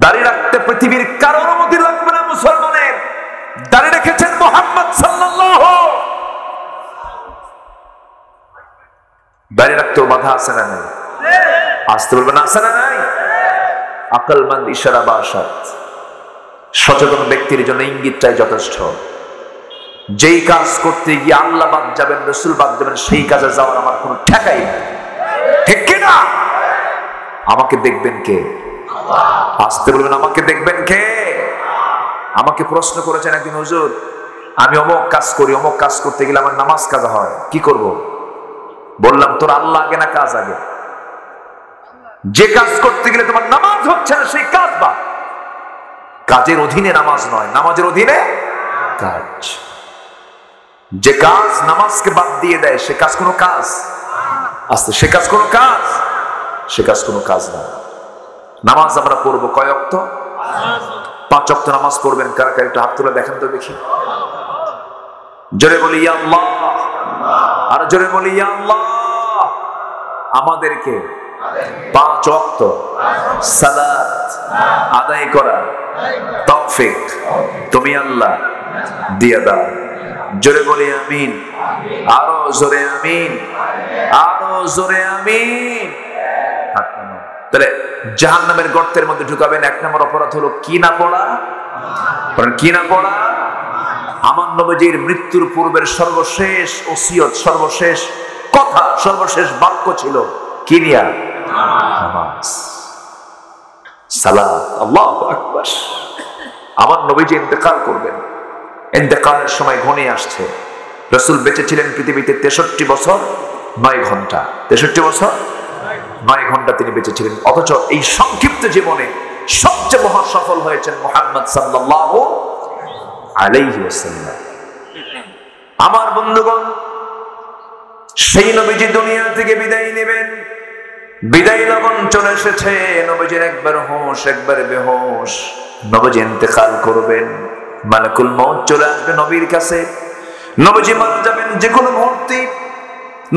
দাড়ি রাখতে পৃথিবীর কারো অনুমতি লাগবে না। মুসলমানের দাড়ি রেখেছেন মুহাম্মদ সাল্লাল্লাহু। দাড়ি রাখতেও বাধা আছে না নাই? আসতে বলবেন আছে না নাই? আকলমন্দ ইশারা বাসাত, সচেতন ব্যক্তির জন্য ইঙ্গিতটাই যথেষ্ট। যেই কাজ করতে গিয়ে আল্লাহ বাদ যাবেন, রাসূল বাদ যাবেন, সেই কাজে যাওয়ার আমার কোনো ঠেকাই নেই। ঠিক কি না? আমাকে দেখবেন কে? আসতে বলবেন আমাকে দেখবেন কে? আমাকে প্রশ্ন করেছেন একদিন, হুজুর আমি অমুক কাজ করি, অমুক কাজ করতে গেলে আমার নামাজ কাজা হয়, কি করব? বললাম তোর আল্লাহ আগে না কাজ আগে? যে কাজ করতে গেলে তোমার নামাজ হচ্ছে না সেই কাজ বাদ। কাজের অধীনে নামাজ নয়, নামাজের অধীনে কাজ। যে কাজ নামাজকে বাদ দিয়ে দেয় সে কাজ কোনো কাজ? আসতে সে কাজ কোনো কাজ? সে কাজ কোনো কাজ না। নামাজ আমরা পড়বো কয় ওয়াক্ত? 5 ওয়াক্ত নামাজ পড়বেন। কারা কারা একটু হাত তুলে দেখেন তো দেখি। জোরে বলি ইয়া আল্লাহ, আর জোরে বলি ইয়া আল্লাহ। আমাদেরকে 5 ওয়াক্ত সালাত আদায় করা তৌফিক তুমি আল্লাহ দিয়ে দাও। জোরে বলি আমিন, আরো জোরে আমিন, আরো জোরে আমিন। তাহলে জাহান্নামের গর্তের মধ্যে ঢুকাবেন। 1 নম্বর অপরাধ হলো কি না পড়া? কি না পড়া? আমার নবীজির মৃত্যুর পূর্বের সর্বশেষ ওসিয়ত, সর্বশেষ কথা, সর্বশেষ বাক্য ছিল কি নিয়া? নামাজ, সালাত। আল্লাহু আকবার। আমার নবীজি ইন্তেকাল করবেন, ইন্তেকালের সময় ঘনিয়ে আসছে। রাসূল বেঁচে ছিলেন পৃথিবীতে 63 বছর 9 ঘন্টা। 63 বছর 9 ঘন্টা তিনি বেঁচে ছিলেন। অথচ এই সংক্ষিপ্ত জীবনে সবচেয়ে মহা সফল হয়েছেন মুহাম্মদ সাল্লাল্লাহু আলাইহি ওয়াসাল্লাম। আমার বন্ধুগণ, সেই নবীজি দুনিয়া থেকে বিদায় নেবেন, বিদায় লগন চলে এসেছে। নবীজির একবার হোশ একবার বেহোশ। নবীজি ইন্তেকাল করবেন, মালাকুল মউত চলে আসবে নবীর কাছে। নবীজি মারা যাবেন যে কোনো মুহূর্তে।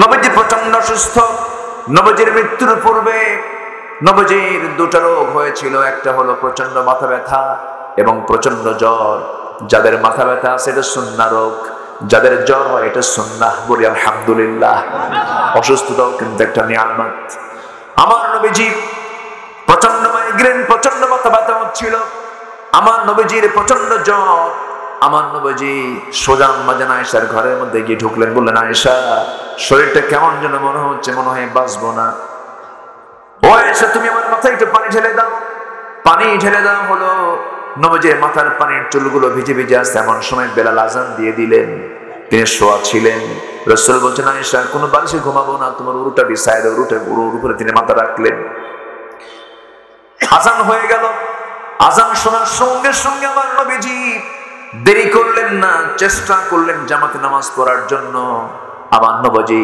নবীজি প্রচন্ড অসুস্থ। নবীজির মৃত্যুর পূর্বে নবীজির 2টা রোগ হয়েছিল। একটা হলো প্রচন্ড মাথা ব্যথা এবং প্রচন্ড জ্বর। যাদের মাথা ব্যথা আছে এটা সুন্নাহ রোগ, যাদের জ্বর হয় এটা সুন্নাহ। বলি আলহামদুলিল্লাহ। অসুস্থতাও কিন্তু একটা নিয়ামত। আমার নবীজি প্রচন্ড মাইগ্রেন, প্রচন্ড মাথা ব্যথা হচ্ছিল। আমার নবীজির প্রচন্ড জ্বর। আমার নবীজি সোজা আম্মা জান আয়েশার ঘরের মধ্যে গিয়ে ঢুকলেন, বললেন, আয়েশা শরীরটা কেমন যেন মনে হচ্ছে, মনে হয় বাঁচবো না। ও আয়েশা, তুমি আমার মাথায় একটু পানি ঢেলে দাও। পানি ঢেলে দেওয়া হলো। নবীজির মাথার পানির চুলগুলো ভিজে ভিজে আসছে। এমন সময় বেলাল আজান দিয়ে দিলেন। তিনি শোয়া ছিলেন। রাসূল বলছেন, আয়েশা কোনো বালিশে ঘুমাবো না, তোমার উরুটা বিছায় দাও। উরুর উপরে তিনি মাথা রাখলেন। আজান হয়ে গেল। আজান শোনার সঙ্গে সঙ্গে আমার নবীজি দেরি করলেন না, চেষ্টা করলেন জামাতে নামাজ পড়ার জন্য। আমার নবীজি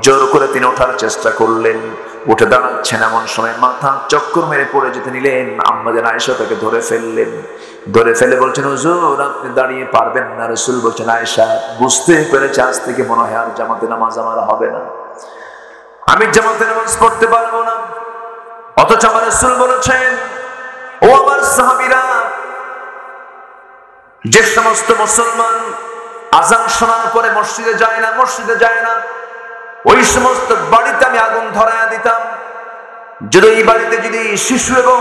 জোর করে তিনি ওঠার চেষ্টা করলেন, উঠে দাঁড়াচ্ছেন। এমন সময় মাথা চক্কর মেরে পড়ে যেতে নিলেন। আম্মা জান আয়েশা তাকে ধরে ফেললেন। ধরে ফেলে বলছেন, হুজুর আপনি দাঁড়িয়ে পারবেন না। রাসূল বলছেন, আয়েশা বুঝতে পেরেছে আজ থেকে মনে হয় আর জামাতে নামাজ আমার হবে না, আমি জামাতে নামাজ পড়তে পারবো না। অথচ আমার রাসূল বলেছেন, ও আমার সাহাবীরা, যে সমস্ত মুসলমান আজান শোনার পরে মসজিদে যায় না, ওই সমস্ত বাড়িতে আমি আগুন ধরায়া দিতাম। যদি এই বাড়িতে যদি শিশু এবং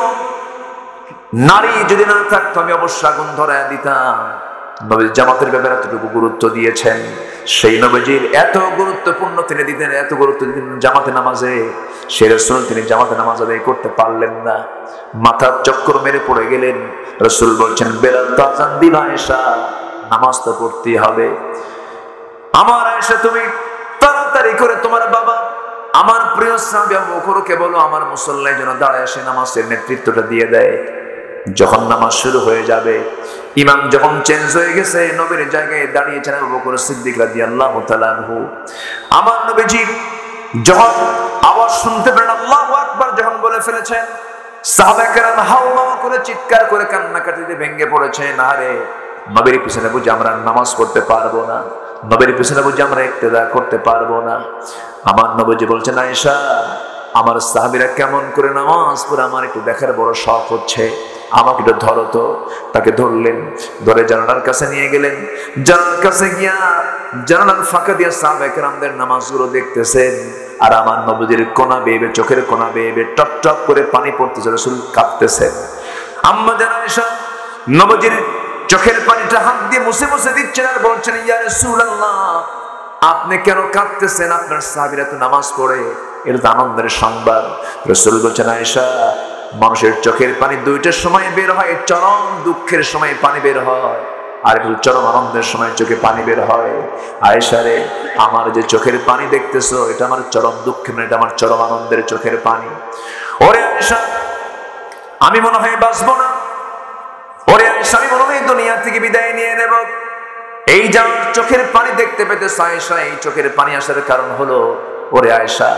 নারী যদি না থাকতো, আমি অবশ্যই আগুন ধরায়া দিতাম। নবী জামাতের ব্যাপারে এতটুকু গুরুত্ব দিয়েছেন। সেই নবীজির এত গুরুত্বপূর্ণ তিনি দিতেন, এত গুরুত্ব দিতেন জামাতে নামাজে। সেই রাসূল তিনি জামাতে নামাজ আদায় করতে পারলেন না, মাথার চক্কর মেরে পড়ে গেলেন। রাসূল বলছেন, বেলাল তো আযান দিল, আয়েশা নামাজ তো পড়তেই হবে। আমার আয়েশা তুমি তাড়াতাড়ি করে তোমার বাবা আমার প্রিয় সাহাবী আবু বকরকে বলো আমার মুসল্লায় যেন দাঁড়ায় এসে নামাজের নেতৃত্বটা দিয়ে দেয়। যখন নামাজ শুরু হয়ে যাবে, ইমাম যখন চেঞ্জ হয়ে গেছে, নবীর জায়গায় দাঁড়িয়েছেন আবু বকর সিদ্দিক রাদিয়াল্লাহু তাআলা আনহু। আমার নবীজি যখন আওয়াজ শুনতে পেলেন, আল্লাহু আকবার যখন বলে ফেলেছেন, সাহাবায়ে কেরাম হাওমাও করে চিৎকার করে কান্নাকাটিতে ভেঙে পড়েছেন। আরে নবীর পিছনে বুঝি আমরা নামাজ পড়তে পারবো না, নবীর পিছনে বুঝি আমরা ইক্তেদা করতে পারবো না। আমার নবীজি বলছেন, আয়েশা আমার সাহাবীরা কেমন করে নামাজ পড়ে আমার একটু দেখার বড় শখ হচ্ছে, আমাকে একটু ধরো তো। তাকে ধরলেন, ধরে জানালার কাছে নিয়ে গেলেন। জানালার কাছে গিয়া জানালার ফাঁকা দিয়ে সাহাবায়ে কেরামদের নামাজগুলো দেখতেছেন। আর আমার নবীজির কোনা বেয়ে চোখের কোনা বেয়ে টপ টপ করে পানি পড়তেছে, রাসূল কাঁপতেছেন। আম্মা জান আয়েশা নবীজির চোখের পানিটা হাত দিয়ে মুছে মুছে দিচ্ছেন আর বলছেন, ইয়া রাসূলুল্লাহ আপনি কেন কাঁদতেছেন? আপনার সাহাবীরা তো নামাজ পড়ে, এটা তো আনন্দের সংবাদ। রাসূল বলছেন, আয়েশা মানুষের চোখের পানি দুইটার সময় বের হয়, চরম দুঃখের সময় পানি বের হয়, আর একটু চরম আনন্দের সময় চোখে পানি বের হয়। আয়েশা রে, আমার যে চোখের পানি দেখতেছো এটা আমার চরম দুঃখের না, এটা আমার চরম আনন্দের চোখের পানি। ওরে আয়েশা আমি মনে হয় বাঁচবো না, ওরে আয়েশা আমি মনে হয় দুনিয়া থেকে বিদায় নিয়ে নেব। এই যে চোখের পানি দেখতে পেতে আয়েশা, এই চোখের পানি আসার কারণ হলো, ওরে আয়েশা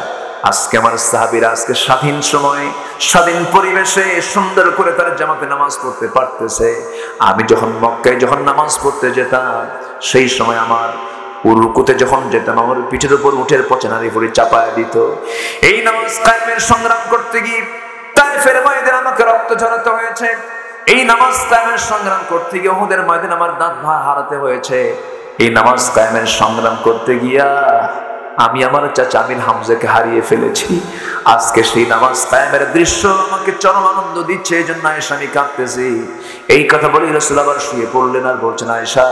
আজকে আমার সাহাবীরা আজকে স্বাধীন সময়ে স্বাধীন পরিবেশে সুন্দর করে তারা জামাতে নামাজ পড়তে পারতেছে। আমি যখন মক্কায় যখন নামাজ পড়তে যেতাম, সেই সময় আমার রুকুতে যখন যেতাম, আমার পিঠের উপর উঠের পচনারি পরি চাপায় দিত। এই নামাজ কায়েমের সংগ্রাম করতে গিয়ে তায়েফের ময়দানে আমাকে রক্ত ঝরাতে হয়েছে। এই নামাজ কায়েমের সংগ্রাম করতে গিয়ে উহুদের ময়দানে আমার দাঁত হারাতে হয়েছে। এই নামাজ কায়েমের সংগ্রাম করতে গিয়া আমি আমার চাচা আমির হামজাকে হারিয়ে ফেলেছি। আজকে সেই নামাজ কায়েমের দৃশ্য আমাকে চরম আনন্দ দিচ্ছে, এই জন্য আয়েশা আমি কাঁদতেছি। এই কথা বলে রাসূল আবার শুয়ে পড়লেন আর বলছেন, আয়েশা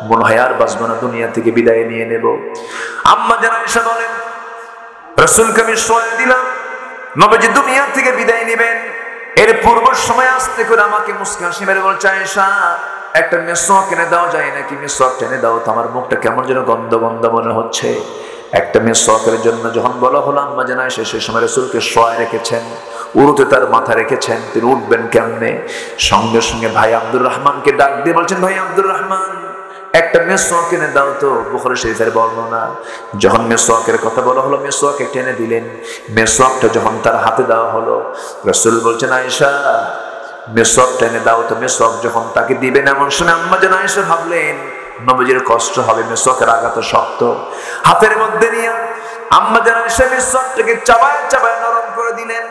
মনে হয় আর বাঁচবো না, দুনিয়া থেকে বিদায় নিয়ে নেব। আম্মা জান আয়েশা বলেন, রাসূলকে আমি শোয়া দিলাম, নবীজি দুনিয়া থেকে বিদায় নেবেন। এর পূর্ব সময় আসতে করে আমাকে মুস্কি হাসি মেরে বলছে, আয়েশা একটা মেসওয়াক এনে দেওয়া যায় নাকি? মেসওয়াক এনে দাও তো, আমার মুখটা কেমন যেন গন্ধ গন্ধ মনে হচ্ছে। একটা মেসওয়াকের জন্য যখন বলা হলো, আম্মা জান আয়েশা সেই সময় রাসূলকে শোয়া রেখেছেন, উরুতে তার মাথা রেখেছেন, তিনি উঠবেন কেমনে। সঙ্গে সঙ্গে ভাই আব্দুর রহমানকে ডাক দিয়ে বলছেন, ভাই আব্দুর রহমান একটা মেসওয়াক এনে দাও তো। বুখারী শরীফের বর্ণনা, যখন মেসওয়াকের কথা বলা হলো, মেসওয়াক টেনে দিলেন। মেসওয়াকটা যখন তার হাতে দেওয়া হলো, রাসূল বলছেন, আয়েশা মেসওয়াক টেনে দাও তো। মেসওয়াক যখন তাকে দিবেন, এমন শুনে আম্মা জান আয়েশা ভাবলেন নবীজির কষ্ট হবে, মেসওয়াকের আঘাত শক্ত। হাতের মধ্যে নিয়ে আম্মা জান আয়েশা মেসওয়াকটাকে চাবায় চাবায় নরম করে দিলেন।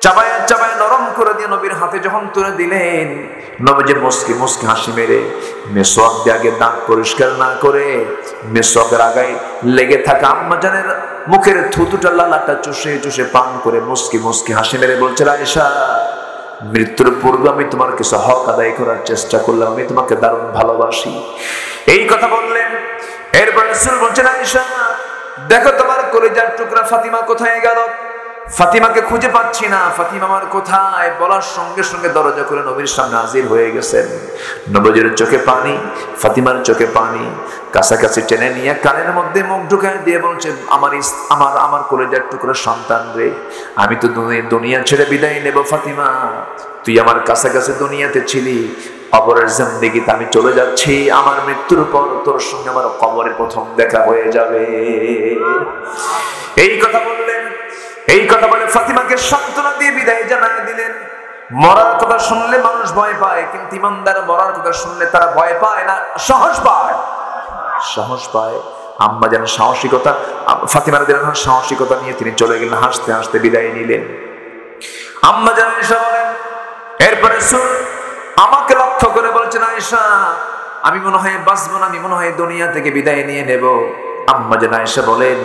চাবায় চাবায় নরম করে দিয়ে নবীর হাতে যখন তুলে দিলেন, নবীজি মুস্কি মুস্কি হাসি মেরে মেসওয়াক দিয়ে আগে দাঁত পরিষ্কার না করে মেসওয়াকের আগায় লেগে থাকা আম্মা জানের মুখের থুতুটা লালাটা চুষে চুষে পান করে মুস্কি মুস্কি হাসি মেরে বলছে, আয়েশা মৃত্যুর পূর্বে আমি তোমার কিছু হক আদায় করার চেষ্টা করলাম, আমি তোমাকে দারুণ ভালোবাসি। এই কথা বললেন। এরপর রাসূল বলছেন, আয়েশা দেখো তোমার কলিজার টুকরা ফাতিমা কোথায় গেল? ফাতিমাকে খুঁজে পাচ্ছি না, ফাতিমা আমার কোথায়? বলার সঙ্গে সঙ্গে দরজা খুলে নবীর সামনে হাজির হয়ে গেছেন। নবীর চোখে পানি, ফাতিমার চোখে পানি, কাছাকাছি টেনে নিয়ে কানের মধ্যে মুখ ঢুকায় দিয়ে বলছে, আমার কলিজার টুকরা সন্তান রে, আমি তো দুনিয়া ছেড়ে বিদায় নেব ফাতিমা, তুই আমার কাছাকাছি দুনিয়াতে ছিলি, কবরের জিন্দেগিতে আমি চলে যাচ্ছি, আমার মৃত্যুর পর তোর সঙ্গে আমার কবরের প্রথম দেখা হয়ে যাবে। এই কথা বললেন। এই কথা বলে ফাতিমাকে সান্ত্বনা দিয়ে বিদায় জানিয়ে দিলেন। মরার কথা শুনলে মানুষ ভয় পায়, কিন্তু ইমানদার মরার কথা শুনলে তারা ভয় পায় না, সাহস পায়। সাহস পায়। আম্মা যেন সাহসিকতা, ফাতিমা রাদিয়াল্লাহু আনহা সাহসিকতা নিয়ে তিনি চলে গেলেন, হাসতে হাসতে বিদায় নিলেন। আম্মা জান আয়েশা বলেন, এরপরে রাসূল আমাকে লক্ষ্য করে বলছেন, আয়েশা আমি মনে হয় বাঁচব না, আমি মনে হয় দুনিয়া থেকে বিদায় নিয়ে নেব। আম্মা জান আয়েশা বলেন,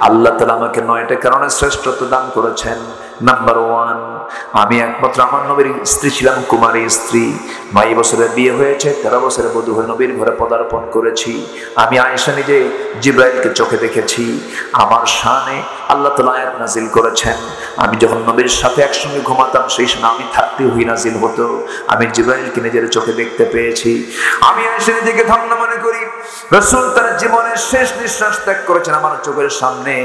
আল্লাহ তাআলা আমাকে 9টা কারণে শ্রেষ্ঠত্ব দান করেছেন। নাম্বার 1, আমি একমাত্র আমার নবীর স্ত্রী ছিলাম, কুমারী স্ত্রী। 22 বছরে বিয়ে হয়েছে, 13 বছরে বধূ হয়ে নবীর ঘরে পদার্পণ করেছি। আমি আয়েশা নিজে জিবরাইলকে চোখে দেখেছি। আমার শানে আল্লাহ তাআলা আয়াত নাযিল করেছেন। আমি যখন নবীর সাথে একসঙ্গে ঘুমাতাম, সেই সময় আমি থাকতে ওহী নাযিল হতো। আমি জিবরাইলকে নিজের চোখে দেখতে পেয়েছি। আমি আয়েশা নিজেকে ধন্য মনে করি। রাসূল তার জীবনের শেষ নিঃশ্বাস ত্যাগ করেছেন আমার চোখের সামনে।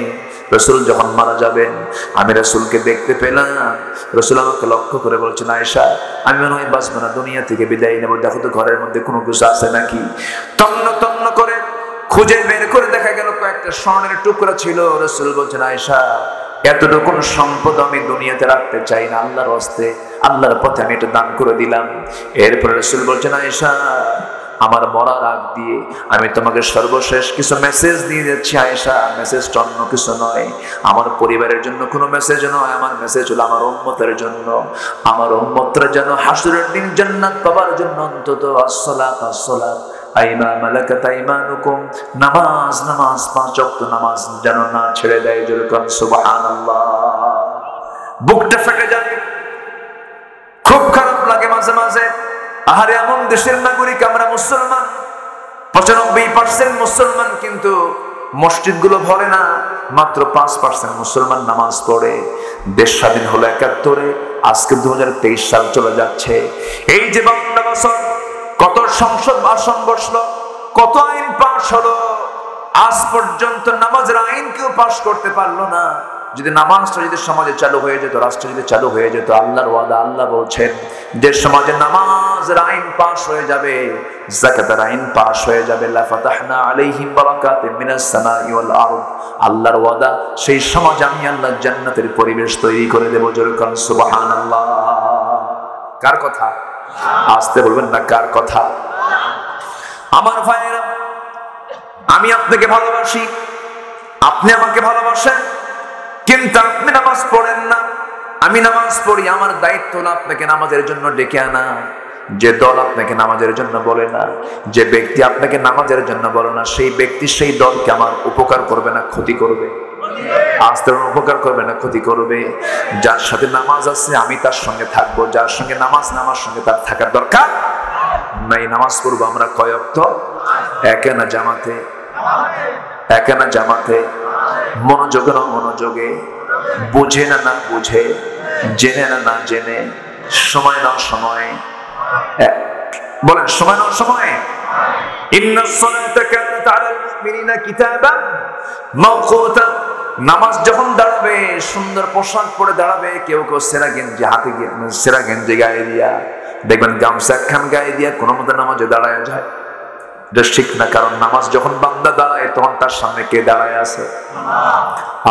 রাসূল যখন মারা যাবেন, আমি রাসূলকে দেখতে পেলাম। রাসূল আমাকে লক্ষ্য করে বলছেন, আয়েশা আমি মনে হয় বাঁচব না, দুনিয়া থেকে বিদায় নেব, দেখো তো ঘরের মধ্যে কোনো কিছু আছে নাকি। তন্ন তন্ন করে খুঁজে বের করে দেখা গেল কয়েকটা স্বর্ণের টুকরা ছিল। রাসূল বলছেন, আয়েশা এতটুকু সম্পদ আমি দুনিয়াতে রাখতে চাই না, আল্লাহর হস্তে, আল্লাহর পথে আমি এটা দান করে দিলাম। এরপর রাসূল বলছেন, আয়েশা আমার মরার আগ দিয়ে আমি তোমাকে সর্বশেষ কিছু মেসেজ দিয়ে যাচ্ছি আয়েশা। মেসেজটা অন্য কিছু নয়, আমার পরিবারের জন্য কোনো মেসেজ নয়, আমার মেসেজ হলো আমার উম্মতের জন্য। আমার উম্মতরা যেন হাসরের দিন জান্নাত পাবার জন্য অন্তত আসসালাত আসসালাত আইমা মালাকাত আইমানুকুম, নামাজ নামাজ, 5 ওয়াক্ত নামাজ যেন না ছেড়ে দেয়। যেরকম সুবহানাল্লাহ, বুকটা ফেটে যায়, খুব খারাপ লাগে মাঝে মাঝে। আহারে এমন দেশের নাগরিক আমরা মুসলমান, 95% মুসলমান, কিন্তু মসজিদগুলো ভরে না, মাত্র 5% মুসলমান নামাজ পড়ে। দেশ স্বাধীন হলো 71-এ, আজকে 2023 সাল চলে যাচ্ছে। এই যে 52 বছর কত সংসদ ভাষণ বসলো, কত আইন পাশ হলো, আজ পর্যন্ত নামাজের আইন কেউ পাশ করতে পারলো না। যদি নামাজটা যদি সমাজে চালু হয়ে যেত, রাষ্ট্র যদি চালু হয়ে যেত, আল্লাহর ওয়াদা, আল্লাহ বলছেন যে সমাজে নামাজের আইন পাশ হয়ে যাবে, যাকাতের আইন পাশ হয়ে যাবে, লা ফাতাহনা আলাইহিম বারাকাতিন মিনাস সামাই ওয়াল আরদ, আল্লাহর ওয়াদা, সেই সমাজে আমি আল্লাহ জান্নাতের পরিবেশ তৈরি করে দেব। যেরকম সুবহানাল্লাহ। কার কথা? আসতে বলবেন না, কার কথা? আমার ভাইয়েরা, আমি আপনাকে ভালোবাসি, আপনি আমাকে ভালোবাসেন, কিন্তু আপনি নামাজ পড়েন না, আমি নামাজ পড়ি। আমার দায়িত্ব না আপনাকে নামাজের জন্য ডেকে আনা। যে দল আপনাকে নামাজের জন্য বলে না, যে ব্যক্তি আপনাকে নামাজের জন্য বলে না, সেই ব্যক্তি সেই দলকে আমার উপকার করবে না ক্ষতি করবে? আস্তে উপকার করবে না ক্ষতি করবে? যার সাথে নামাজ আছে আমি তার সঙ্গে থাকবো, যার সঙ্গে নামাজ না আমার সঙ্গে তার থাকার দরকার নাই। নামাজ পড়বো আমরা কয় ওয়াক্ত? একে না জামাতে, একে না জামাতে, মনোযোগে না মনোযোগে, বুঝে না না বুঝে, জেনে না না জেনে, সময় না সময়, বলেন সময় না সময়। ইন্নাস সালাতা কানাত আলাল মুমিনিনা কিতাবান মাওকুতা, নামাজ যখন দাঁড়াবে সুন্দর পোশাক পরে দাঁড়াবে, কেউ কেউ সেরা গেঞ্জি হাতে গিয়ে, সেরা গেঞ্জি গায়ে দিয়া, দেখবেন গামছা একখান গায়ে দিয়া কোনো মতো নামাজে দাঁড়ায় যায়। এটা ঠিক না, কারণ নামাজ যখন বান্দা দাঁড়ায় তখন তার সামনে কে দাঁড়ায় আছে?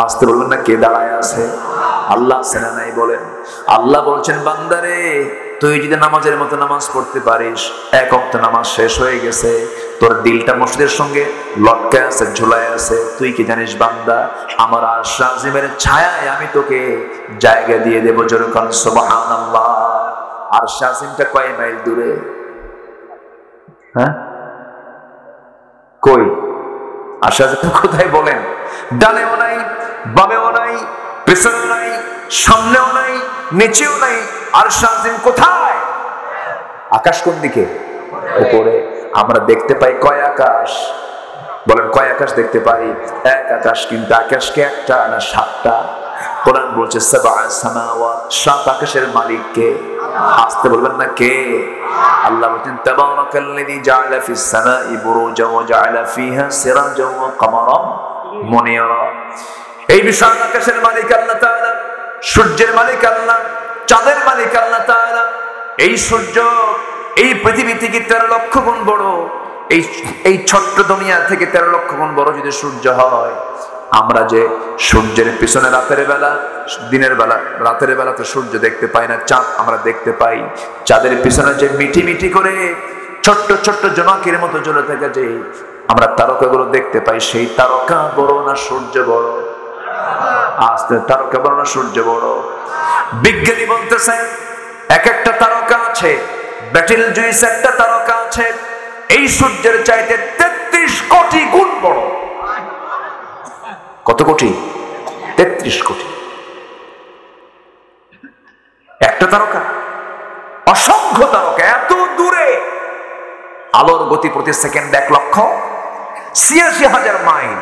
আসতে বলবেন না, কে দাঁড়ায় আছে? আল্লাহ সেনা নাই বলেন। আল্লাহ বলছেন, বান্দারে তুই যদি নামাজের মতো নামাজ পড়তে পারিস, 1 ওয়াক্ত নামাজ শেষ হয়ে গেছে, তোর দিলটা মসজিদের সঙ্গে লটকায় আছে, ঝুলায় আছে, তুই কি জানিস বান্দা, আমার আরশ আজিমের ছায়ায় আমি তোকে জায়গা দিয়ে দেব। যেরকম সুবহানাল্লাহ। আরশ আজিমটা কয় মাইল দূরে? হ্যাঁ, কই? আরশ আজিম কোথায় বলেন? ডানেও নাই, বামেও নাই, পেছনেও নাই, সামনেও নাই, নিচেও নাই। আরশ আজিম কোথায়? আকাশ কোন দিকে? উপরে। আমরা দেখতে পাই কয় আকাশ? বলেন কয় আকাশ দেখতে পাই? এক আকাশ। কিন্তু আকাশকে একটা না সাতটা? কোরআন বলছে সাবআ সামাওয়াত, সাত আকাশের মালিক কে? আসতে বলবেন না কে? আল্লাহ বলেন তাবারাকাল্লাযী জাআলা ফিস সামাই বুরুজা ওয়া জাআলা ফিহা সিরাজা ওয়া কামারা মুনিরা। এই বিশাল আকাশের মালিক আল্লাহ তাআলা, সূর্যের মালিক আল্লাহ, চাঁদের মালিক আল্লাহ তাআলা। এই সূর্য এই পৃথিবী থেকে 13 লক্ষ গুণ বড়। এই ছোট্ট দুনিয়া থেকে 13 লক্ষ গুণ বড় যদি সূর্য হয়, আমরা যে সূর্যের পিছনে রাতের বেলা, দিনের বেলা, রাতের বেলা তো সূর্য দেখতে পাই না, চাঁদ আমরা দেখতে পাই। চাঁদের পিছনে যে মিটি মিটি করে ছোট্ট ছোট্ট জোনাকির মতো জ্বলে থাকে যে আমরা তারকাগুলো দেখতে পাই, সেই তারকা বড় না সূর্য বড়? আস্তে, তারকা বড় না সূর্য বড়? বিজ্ঞানী বলতেছেন এক একটা তারকা আছে, ব্যাটেল জুইস একটা তারকা আছে, এই সূর্যের চাইতে 33 কোটি গুণ বড়। কত কোটি? 33 কোটি। একটা তারকা, অসংখ্য তারকা এত দূরে। আলোর গতি প্রতি সেকেন্ড 1,86,000 মাইল।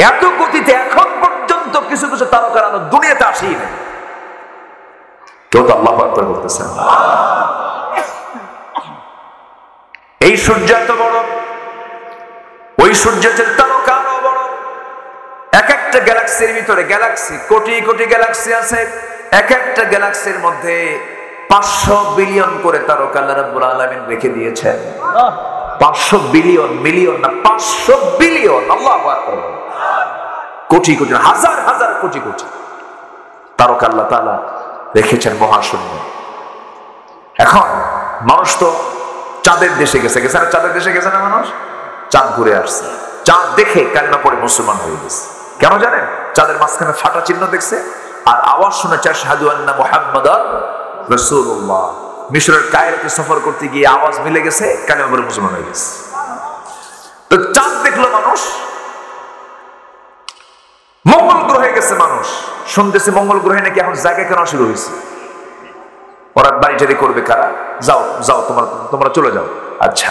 এত গতিতে এখন পর্যন্ত কিছু কিছু তারকার আলো দুনিয়াতে আসেই না। কেউ তো আল্লাহু আকবার বলতেছেন। এই সূর্য এত বড়, ওই সূর্যের তারকা আরো বড়। এক একটা গ্যালাক্সির ভিতরে, গ্যালাক্সি কোটি কোটি গ্যালাক্সি আছে, এক একটা গ্যালাক্সির মধ্যে 500 বিলিয়ন করে তারকা আল্লাহ রাব্বুল আলামিন রেখে দিয়েছেন। 500 বিলিয়ন, মিলিয়ন না, 500 বিলিয়ন। আল্লাহু আকবার। কোটি কোটি, হাজার হাজার কোটি কোটি তারকা আল্লাহ তাআলা রেখেছেন মহাশূন্য। এখন মানুষ তো চাঁদের দেশে গেছে, গেছে না? চাঁদের দেশে গেছে না মানুষ? চাঁদ ঘুরে আসছে, চাঁদ দেখে কালিমা পড়ে মুসলমান হয়ে গেছে। কেন জানেন? চাঁদের মাঝখানে ফাটা চিহ্ন দেখছে আর আওয়াজ শুনেছে আশহাদু আন্না মুহাম্মাদার রাসূলুল্লাহ। মিশরের কায়রোতে সফর করতে গিয়ে আওয়াজ মিলে গেছে, কালিমা পড়ে মুসলমান হয়ে গেছে। তো চাঁদ দেখলো মানুষ। মঙ্গল গ্রহে গেছে মানুষ, শুনতেছে মঙ্গল গ্রহে নাকি এখন জায়গা কেন শুরু হয়েছে। ওরা বাড়ি টাড়ি করবে কারা? যাও যাও, তোমরা চলে যাও। আচ্ছা,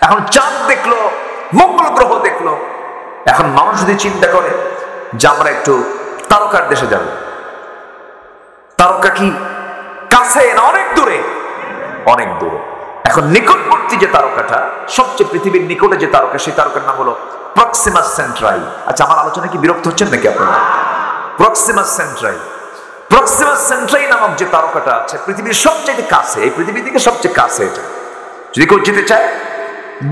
এখন চাঁদ দেখলো, মঙ্গল গ্রহ দেখলো। এখন মানুষ যদি চিন্তা করে যে আমরা একটু তারকার দেশে যাব, তারকা কি কাছে না অনেক দূরে? অনেক দূরে। এখন নিকটবর্তী যে তারকাটা, সবচেয়ে পৃথিবীর নিকটে যে তারকা, সেই তারকার নাম হলো প্রক্সিমাস সেন্ট্রাই। আচ্ছা, আমার আলোচনা কি বিরক্ত হচ্ছেন নাকি আপনারা? প্রক্সিমাস সেন্ট্রাই, প্রক্সিমাস সেন্ট্রাই নামক যে তারকাটা আছে পৃথিবীর সবচেয়ে কাছে, এই পৃথিবী থেকে সবচেয়ে কাছে এটা। যদি কেউ যেতে চায়,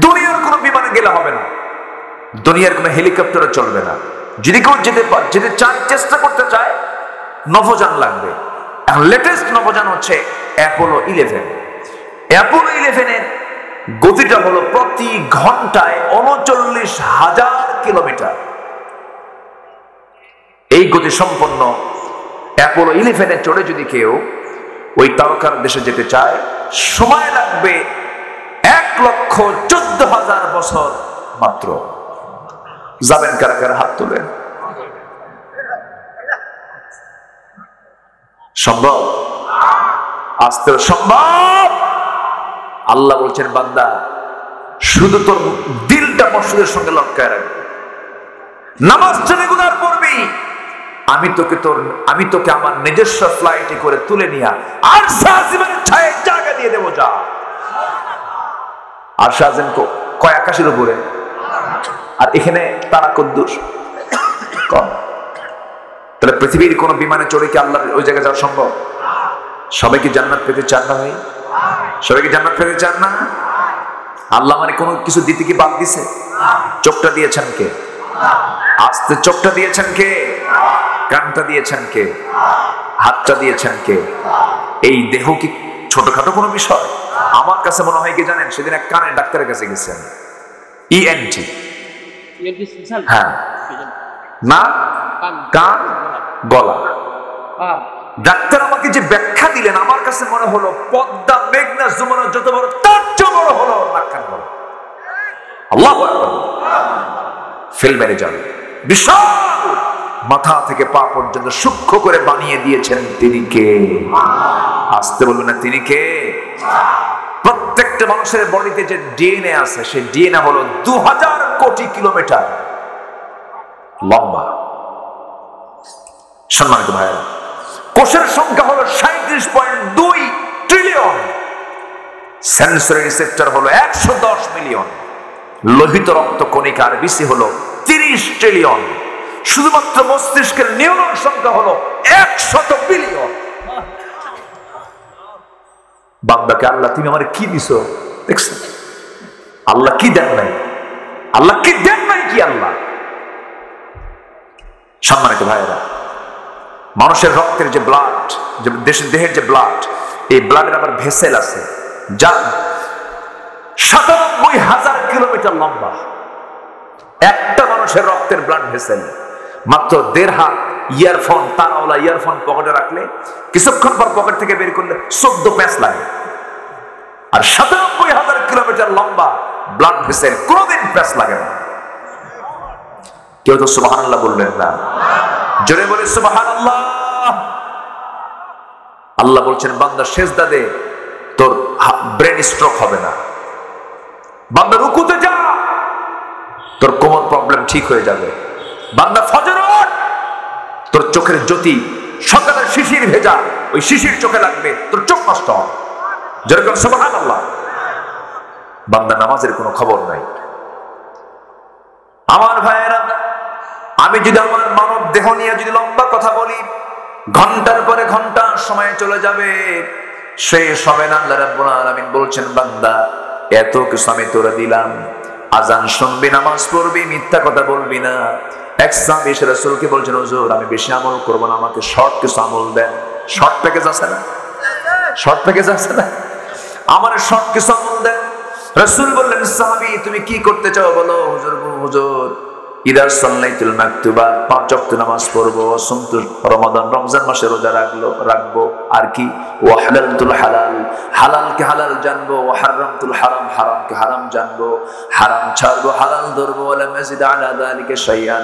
দুনিয়ার কোনো বিমানে গেলে হবে না, দুনিয়ার কোনো হেলিকপ্টারও চলবে না। যদি কেউ যেতে চায়, চেষ্টা করতে চায়, নভোযান লাগবে। এখন লেটেস্ট নভোযান হচ্ছে অ্যাপোলো 11। অ্যাপোলো 11 এর গতিটা হলো প্রতি ঘন্টায় 39,000 কিলোমিটার। এই গতি সম্পন্ন অ্যাপোলো 11 চড়ে যদি কেউ ওই তারকার দেশে যেতে চায়, সময় লাগবে 1,14,000 বছর মাত্র। যাবেন কারা কারা? হাত তোলেন। সম্ভব? আসতে সম্ভব। আল্লাহ বলছেন, বান্দা শুধু তোর দিলটা মসজিদের সঙ্গে লটকায় রাখবি, নামাজ রেগুলার পড়বি, আমি তোকে আমার নিজস্ব ফ্লাইটে করে তুলে নিয়ে আর শাহজিমের ছায়ে জায়গা দিয়ে দেবো। যা। আর শাহজিম কয় আকাশের উপরে, আর এখানে তারা কদ্দুর কম। তাহলে পৃথিবীর কোন বিমানে চড়ে কি আল্লাহর ওই জায়গায় যাওয়া সম্ভব? সবাই কি জান্নাত পেতে চান না ভাই? সবাই কি জান্নাত পেতে চান না? আল্লাহ মানে কোনো কিছু দিতে কি বাদ দিছে? চোখটা দিয়েছেন কে? আস্তে চোখটা দিয়েছেন কে? কানটা দিয়েছেন কে? হাতটা দিয়েছেন কে? এই দেহ কি ছোটখাটো কোনো বিষয়? আমার কাছে মনে হয় কি জানেন, সেদিন এক কানের ডাক্তারের কাছে গেছেন, ইএনটি। হ্যাঁ, না, কান, গলা। ডাক্তার আমাকে যে ব্যাখ্যা দিলেন, আমার কাছে মনে হলো পদ্মা, মেঘনা, যমুনা যত বড়, তার চেয়ে বড় হলো নাক কান গলা। আল্লাহু আকবার। ফেল মেরে যাবে, বিশাল মাথা থেকে পা পর্যন্ত সূক্ষ্ম করে বানিয়ে দিয়েছেন তিনি কে? আসতে বলবেন না, তিনি কে? প্রত্যেকটা মানুষের বডিতে যে ডিএনএ আছে, সেই ডিএনএ হলো 2000 কোটি কিলোমিটার লম্বা। সম্মানিত ভাইরা, কোষের সংখ্যা হলো 37.2 ট্রিলিয়ন, সেন্সরি রিসেপ্টর হলো 110 মিলিয়ন, লোহিত রক্ত কণিকা আরবিসি হলো 30 ট্রিলিয়ন, শুধুমাত্র মস্তিষ্কের নিউরন সংখ্যা হলো 100 বিলিয়ন। বান্দাকে আল্লাহ তুমি আমার কি দিছো দেখছেন? আল্লাহ কি দেন নাই? আল্লাহ কি দেন নাই? কি আল্লাহ? সম্মানিত ভাইয়েরা, মানুষের রক্তের যে ব্লাড, যে দেহের যে ব্লাড, এই ব্লাডের আবার ভেসেল আছে যা 97,000 কিলোমিটার লম্বা। একটা মানুষের রক্তের ব্লাড ভেসেল মাত্র 1.5 হাত ইয়ারফোন, তারাওয়ালা ইয়ারফোন পকেটে রাখলে কিছুক্ষণ পর পকেট থেকে বের করলে 14 প্যাঁচ লাগে। আর 97,000 কিলোমিটার লম্বা ব্লাড ভেসেল কোনোদিন প্যাঁচ লাগে না। কেউ তো সুবহানাল্লাহ বললেন না? জোরে বলে সুবহানাল্লাহ। আল্লাহ বলছেন, বান্দা সেজদা দে, তোর ব্রেন স্ট্রোক হবে না। বান্দা রুকুতে যা, তোর কোমর প্রবলেম ঠিক হয়ে যাবে। বান্দা ফজর ওঠ, তোর চোখের জ্যোতি সকালের শিশির ভেজা, ওই শিশির চোখে লাগবে, তোর চোখ নষ্ট হবে। যেরকম সুবহানাল্লাহ। বান্দা নামাজের কোনো খবর নাই। আমার ভাইয়েরা, আমি যদি আমার মানব দেহ নিয়ে যদি লম্বা কথা বলি, ঘন্টার পরে ঘন্টা সময় চলে যাবে, শেষ হবে না। আল্লাহ রাব্বুল আলামিন বলছেন, বান্দা এত কিছু আমি তোরা দিলাম, আজান শুনবি, নামাজ পড়বি, মিথ্যা কথা বলবি না। এক সাহাবী এসে রাসূলকে বলছেন, হুজুর আমি বেশি আমল করব না, আমাকে শর্ট কিছু আমল দেন। শর্ট প্যাকেজ আছে না? শর্ট প্যাকেজ আছে না? আমার শর্ট কিছু আমল দেন। রাসূল বললেন, সাহাবী তুমি কি করতে চাও বলো? হুজুর ইদা সাল্লাইতুল মাকতুবা, 5 ওয়াক্ত নামাজ পড়বো, সুমতু রমাদান, রমজান মাসে রোজা রাখবো, আর কি ওয়া হালালতুল হালাল, হালালকে হালাল জানবো, ওয়া হারামতুল হারাম, হারামকে হারাম জানবো, হারাম ছাড়বো, হালাল ধরবো, ওয়ালা মাজিদ আলা যালিকা শাইআন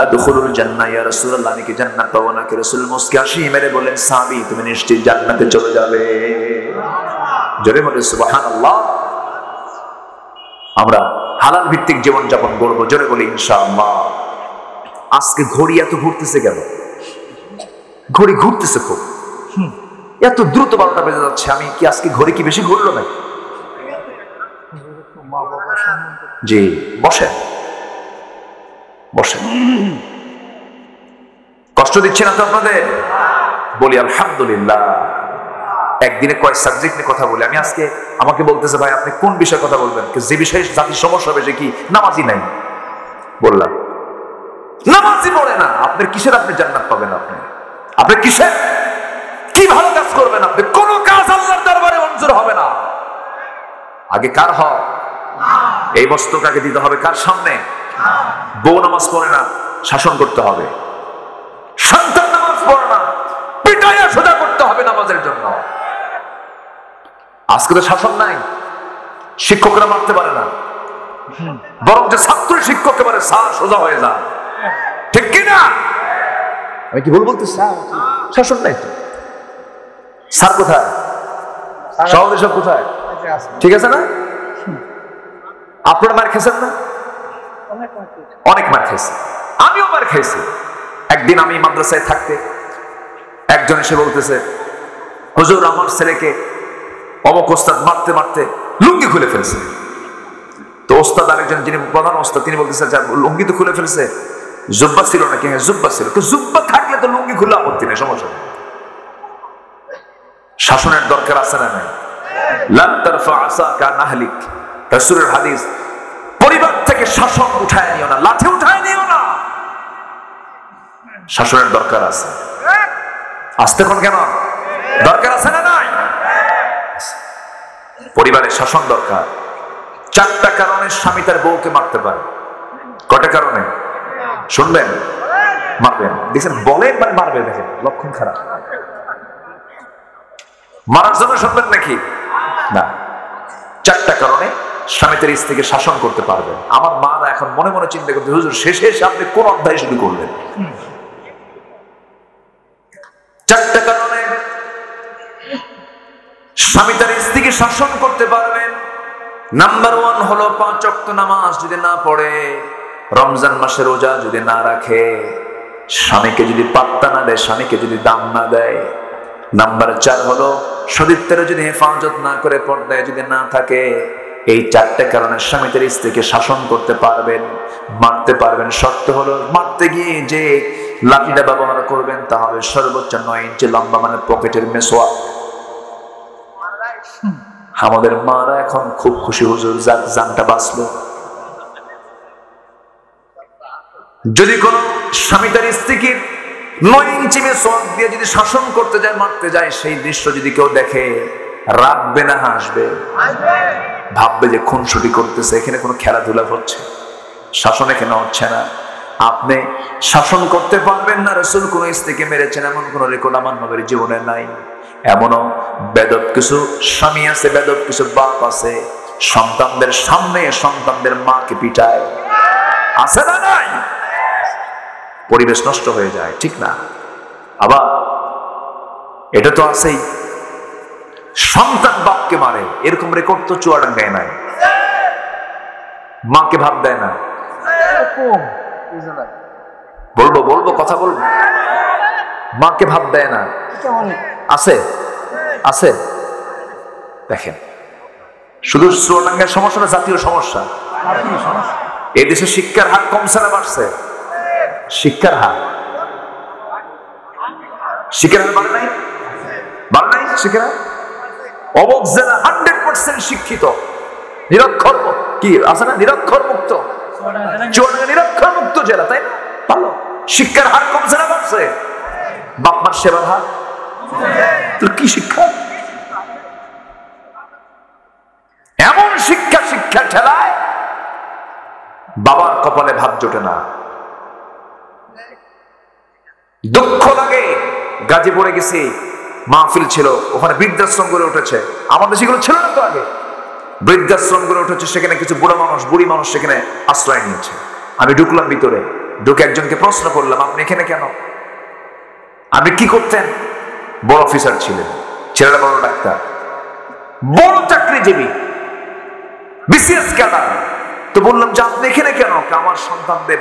আদখুলুল জান্নাহ। ইয়া রাসূলুল্লাহ আমি কি জান্নাত পাবো নাকি? রাসূল মুস্কি হাসি মেরে বললেন, সাহাবী তুমি নিশ্চয়ই জান্নাতে চলে যাবে। জোরে বলে সুবহানাল্লাহ। আমরা হালাল ভিত্তিক জীবন যাপন করবো, জোরে বলি ইনশাআল্লাহ। আজকে ঘড়ি এত ঘুরতেছে কেন? ঘড়ি ঘুরতেছে খুব, এত দ্রুত 12টা বেজে যাচ্ছে। আমি কি আজকে ঘড়ি কি বেশি ঘুরলো না? জি বসেন, বসেন। কষ্ট দিচ্ছে না তো আপনাদের? বলি আলহামদুলিল্লাহ। একদিনে কয় সাবজেক্ট নিয়ে কথা বলি। আমি আজকে আমাকে বলতেছে, ভাই আপনি কোন বিষয়ে কথা বলবেন? যে বিষয়ে জাতির সমস্যা হবে, সে কি নামাজি নাই। বললাম নামাজি পড়ে না, আপনার কিসের আপনি জান্নাত পাবেন? আপনি কিসের, কি ভালো কাজ করবেন? আপনি কোন কাজ আল্লাহর দরবারে মঞ্জুর হবে না। আগে কার হক, এই বস্তু কাকে দিতে হবে? কার সামনে? বউ নামাজ পড়ে না, শাসন করতে হবে। সন্তান নামাজ পড়ে না, পিটাইয়া সোজা করতে হবে নামাজের জন্য। আজকে তো শাসন নাই, শিক্ষকরা মারতে পারে না, বরং যে ছাত্র শিক্ষক এবারে সোজা হয়ে যায়। ঠিক কিনা? আমি কি ভুল বলতেছি? শাসন নাই তো। স্যার কোথায়? সহজে সব কোথায়? ঠিক আছে না? আপনারা মার খেয়েছেন না? অনেক মার খেয়েছে, আমিও মার খেয়েছি। একদিন আমি মাদ্রাসায় থাকতে একজন এসে বলতেছে, হুজুর আমার ছেলেকে অমুক ওস্তাদ মারতে মারতে লুঙ্গি খুলে ফেলছে। তো ওস্তাদ আরেকজন, যিনি প্রধান ওস্তাদ, তিনি বলতেছে, লুঙ্গি তো খুলে ফেলছে, জুব্বা ছিল নাকি? হ্যাঁ জুব্বা ছিল। তো জুব্বা থাকলে তো লুঙ্গি খুলে আপত্তি নেই, সমস্যা নেই। শাসনের দরকার আছে না নাই? লান তারফা আসাকা আন আহলিক, রাসূলের হাদিস। পরিবার থেকে শাসন উঠায় নিও না, লাঠি উঠায় নিও না। শাসনের দরকার আছে। আসতে কোন কেন দরকার আছে না নাই? পরিবারে শাসন দরকার। 4টা কারণে স্বামী তার বউকে মারতে পারে। কয়টা কারণে শুনবেন? মারবেন, দেখছেন বলেন মানে মারবে, দেখেন লক্ষণ খারাপ। মারার জন্য শুনবেন নাকি? না। 4টা কারণে স্বামী তার স্ত্রীকে শাসন করতে পারবেন। আমার মা না এখন মনে মনে চিন্তা করতে, হুজুর শেষে এসে আপনি কোন অধ্যায় শুরু করলেন? শাসন করতে পারবেন? নাম্বার 1 হলো 5 ওয়াক্ত নামাজ যদি না পড়ে, রমজান মাসে রোজা যদি না রাখে, স্বামীকে যদি পাত্তা না দেয়, স্বামীকে যদি দাম না দেয়। নাম্বার 4 হলো শরীরটার যদি হেফাজত না করে, পর্দায় যদি না থাকে। এই 4টে কারণে স্বামী তার স্ত্রীকে শাসন করতে পারবেন, মারতে পারবেন। শর্ত হলো মারতে গিয়ে যে লাঠিটা ব্যবহার করবেন তা হবে সর্বোচ্চ 9 ইঞ্চি লম্বা, মানে পকেটের মেসোয়া। আমাদের মারা এখন খুব খুশি, হুজুর যাক জানটা বাঁচলো। যদি কোন স্বামী তার স্ত্রীকে 9 ইঞ্চি মেসোয়াক দিয়ে যদি শাসন করতে যায়, মারতে যায়, সেই দৃশ্য যদি কেউ দেখে, রাখবে না হাসবে? ভাববে যে খুনসুটি করতেছে, এখানে কোনো খেলাধুলা হচ্ছে, শাসন এখানে হচ্ছে না। আপনি শাসন করতে পারবেন না। রাসূল কোন স্ত্রীকে মেরেছেন এমন কোন রেকর্ড আমার নবীর জীবনে নাই। এমনও বেদব কিছু স্বামী আছে, বেদব কিছু বাপ আছে, সন্তানদের সামনে সন্তানদের মাকে পিটায়। আছে না নাই? পরিবেশ নষ্ট হয়ে যায়, ঠিক না? আবার এটা তো আছেই, সন্তান বাপকে মারে, এরকম রেকর্ড তো চুয়াডাঙ্গায় নাই। মাকে ভাব দেয় না। বলবো কথা বলবো, মাকে ভাব দেয় না। আছে আছে, দেখেন, শুধু চুয়াডাঙ্গার সমস্যা না, জাতীয় সমস্যা। এই দেশে শিক্ষার হার কমছে না বাড়ছে? শিক্ষার হার বাড়ে নাই? শিক্ষার অবক জেলা 100% শিক্ষিত, নিরক্ষর কি আছে না, নিরক্ষর মুক্ত। চুয়াডাঙ্গা নিরক্ষর মুক্ত জেলা, তাই না? ভালো। শিক্ষার হার কমছে না বাড়ছে? বাপ মার সেবার হার কি শিক্ষা? এমন শিক্ষা ঠেলায় বাবার কপালে ভাত জোটে না। দুঃখ লাগে। গাজীপুরে গেছি, মাহফিল ছিল, ওখানে বৃদ্ধাশ্রম গড়ে উঠেছে। আমাদের সেগুলো ছিল না তো আগে। বৃদ্ধাশ্রম গড়ে উঠেছে, সেখানে কিছু বুড়ি মানুষ সেখানে আশ্রয় নিয়েছে। আমি ঢুকলাম ভিতরে, ঢুকে একজনকে প্রশ্ন করলাম, আপনি এখানে কেন? আপনি কি করতেন? বড় অফিসার ছিলেন, ছেলেরা বড় ডাক্তার, বড় চাকরিজীবী, বিসিএস ক্যাডার। তো বললাম যে আপনি এখানে কেন? আমার সন্তানদের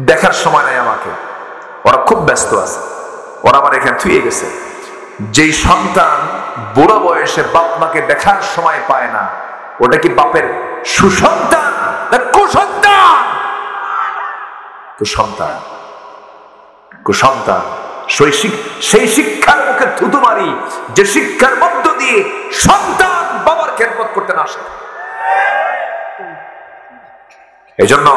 দেখার সময় নাই আমাকে, ওরা খুব ব্যস্ত আছে, ওরা আমার এখানে থুয়ে গেছে। যেই সন্তান বুড়ো বয়সে বাপ মাকে দেখার সময় পায় না, ওটা কি বাপের সুসন্তান না কুসন্তান? কুসন্তান। সেই শিক্ষার মুখে থুতু মারি যে শিক্ষার মধ্য দিয়ে সন্তান বাবার খেদমত করতে না আসে। এজন্য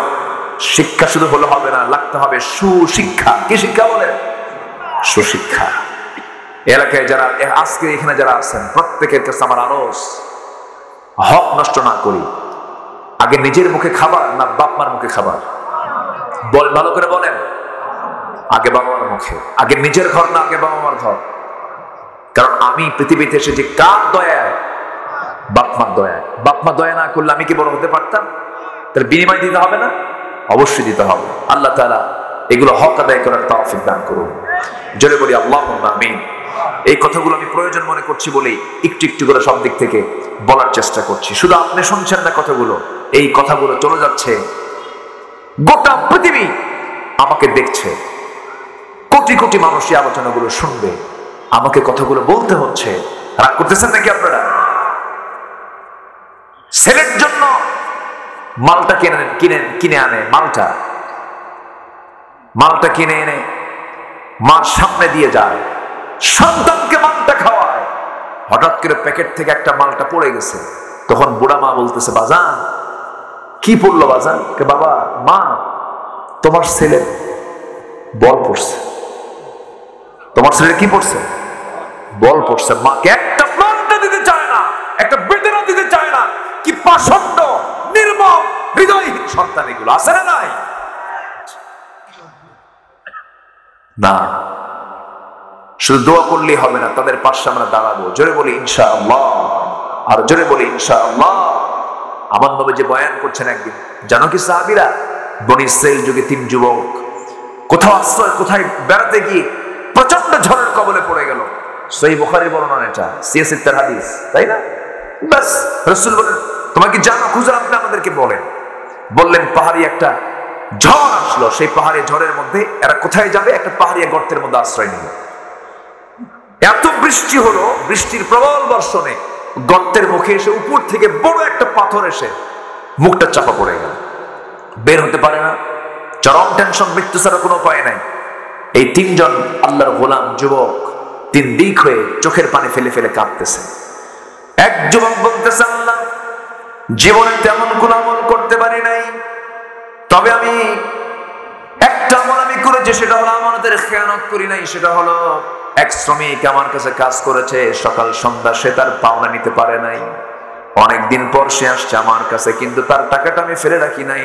শিক্ষা শুধু হলে হবে না, লাগতে হবে সুশিক্ষা। কি শিক্ষা বলে? সুশিক্ষা। এলাকায় যারা আজকে এখানে যারা আছেন, প্রত্যেকের কাছে আমার আরজ, হক নষ্ট না করি। আগে নিজের মুখে খাবার না বাপ মার মুখে খাবার? ভালো করে বলেন। আগে বাবা মার মুখে, আগে নিজের ঘর না আগে বাবা মার ঘর? কারণ আমি পৃথিবীতে এসেছি কার দয়ায়? বাপ মার দয়ায়। বাপ মা দয়া না করলে আমি কি বড় হতে পারতাম? তার বিনিময় দিতে হবে না? অবশ্যই দিতে হবে। আল্লাহ তাআলা এগুলো হক আদায় করার তৌফিক দান করুন। জোরে বলি আল্লাহুম্মা আমিন। এই কথাগুলো আমি প্রয়োজন মনে করছি বলেই একটু একটু করে সব দিক থেকে বলার চেষ্টা করছি। শুধু আপনি শুনছেন না কথাগুলো, এই কথাগুলো চলে যাচ্ছে, গোটা পৃথিবী আমাকে দেখছে, কোটি কোটি মানুষ এই আলোচনাগুলো শুনবে, আমাকে কথাগুলো বলতে হচ্ছে। রাগ করতেছেন নাকি আপনারা? ছেলের জন্য মালটা কিনে আনে, মালটা কিনে এনে মার সামনে দিয়ে যায়, সন্তানকে মালটা খাওয়ায়। হঠাৎ করে প্যাকেট থেকে একটা মালটা পড়ে গেছে, তখন বুড়া মা বলতেছে, বাজান কি পড়লো বাজান? বাবা, মা তোমার ছেলে বল পড়ছে। তোমার ছেলে কি পড়ছে? বল পড়ছে। মাকে একটা মালটা দিতে চায় না, একটা বেদনা দিতে চায় না। কি পাষণ্ড, নির্মম, হৃদয়হীন সন্তান এগুলো। আছে না নাই? না, শুধু দোয়া করলেই হবে না, তাদের পাশে আমরা দাঁড়াবো। জোরে বলি ইনশাআল্লাহ, আর জোরে বলি ইনশাআল্লাহ। আমার নবী যে বয়ান করছেন একদিন, জানো কি সাহাবীরা, বনী ইসরাইল যুগে 3 যুবক কোথাও আশ্রয়, কোথায় বেড়াতে গিয়ে প্রচন্ড ঝড়ের কবলে পড়ে গেল। সহিহ বুখারীর বর্ণনা, এটা সিয়াসিত্তার হাদিস, তাই না? বাস রাসূল বলেন তোমাকে জানো খুঁজে আপনি আমাদেরকে বলেন। বললেন পাহাড়ি একটা ঝড় আসলো, সেই পাহাড়ি ঝড়ের মধ্যে এরা কোথায় যাবে? একটা পাহাড়ি গর্তের মধ্যে আশ্রয় নিল। এত বৃষ্টি হলো, বৃষ্টির প্রবল বর্ষণে গর্তের মুখে এসে উপর থেকে বড় একটা পাথর এসে মুখটা চাপা পড়ে গেল, বের হতে পারে না। চরম টেনশন, মৃত্যু ছাড়া কোনো উপায় নাই। এই তিনজন আল্লাহর গোলাম যুবক তিন দিক হয়ে চোখের পানি ফেলে ফেলে কাঁদতেছে। এক যুবক বলতেছে আল্লাহ জীবনে তেমন কোন আমল করতে পারি নাই, তবে আমি একটা আমল আমি করেছি, সেটা হলো আমানতের খেয়ানত করি নাই। সেটা হলো এক শ্রমিক আমার কাছে কাজ করেছে সকাল সন্ধ্যা, সে তার পাওনা নিতে পারে নাই। অনেকদিন পর সে আসছে আমার কাছে, কিন্তু তার টাকাটা আমি ফেলে রাখি নাই।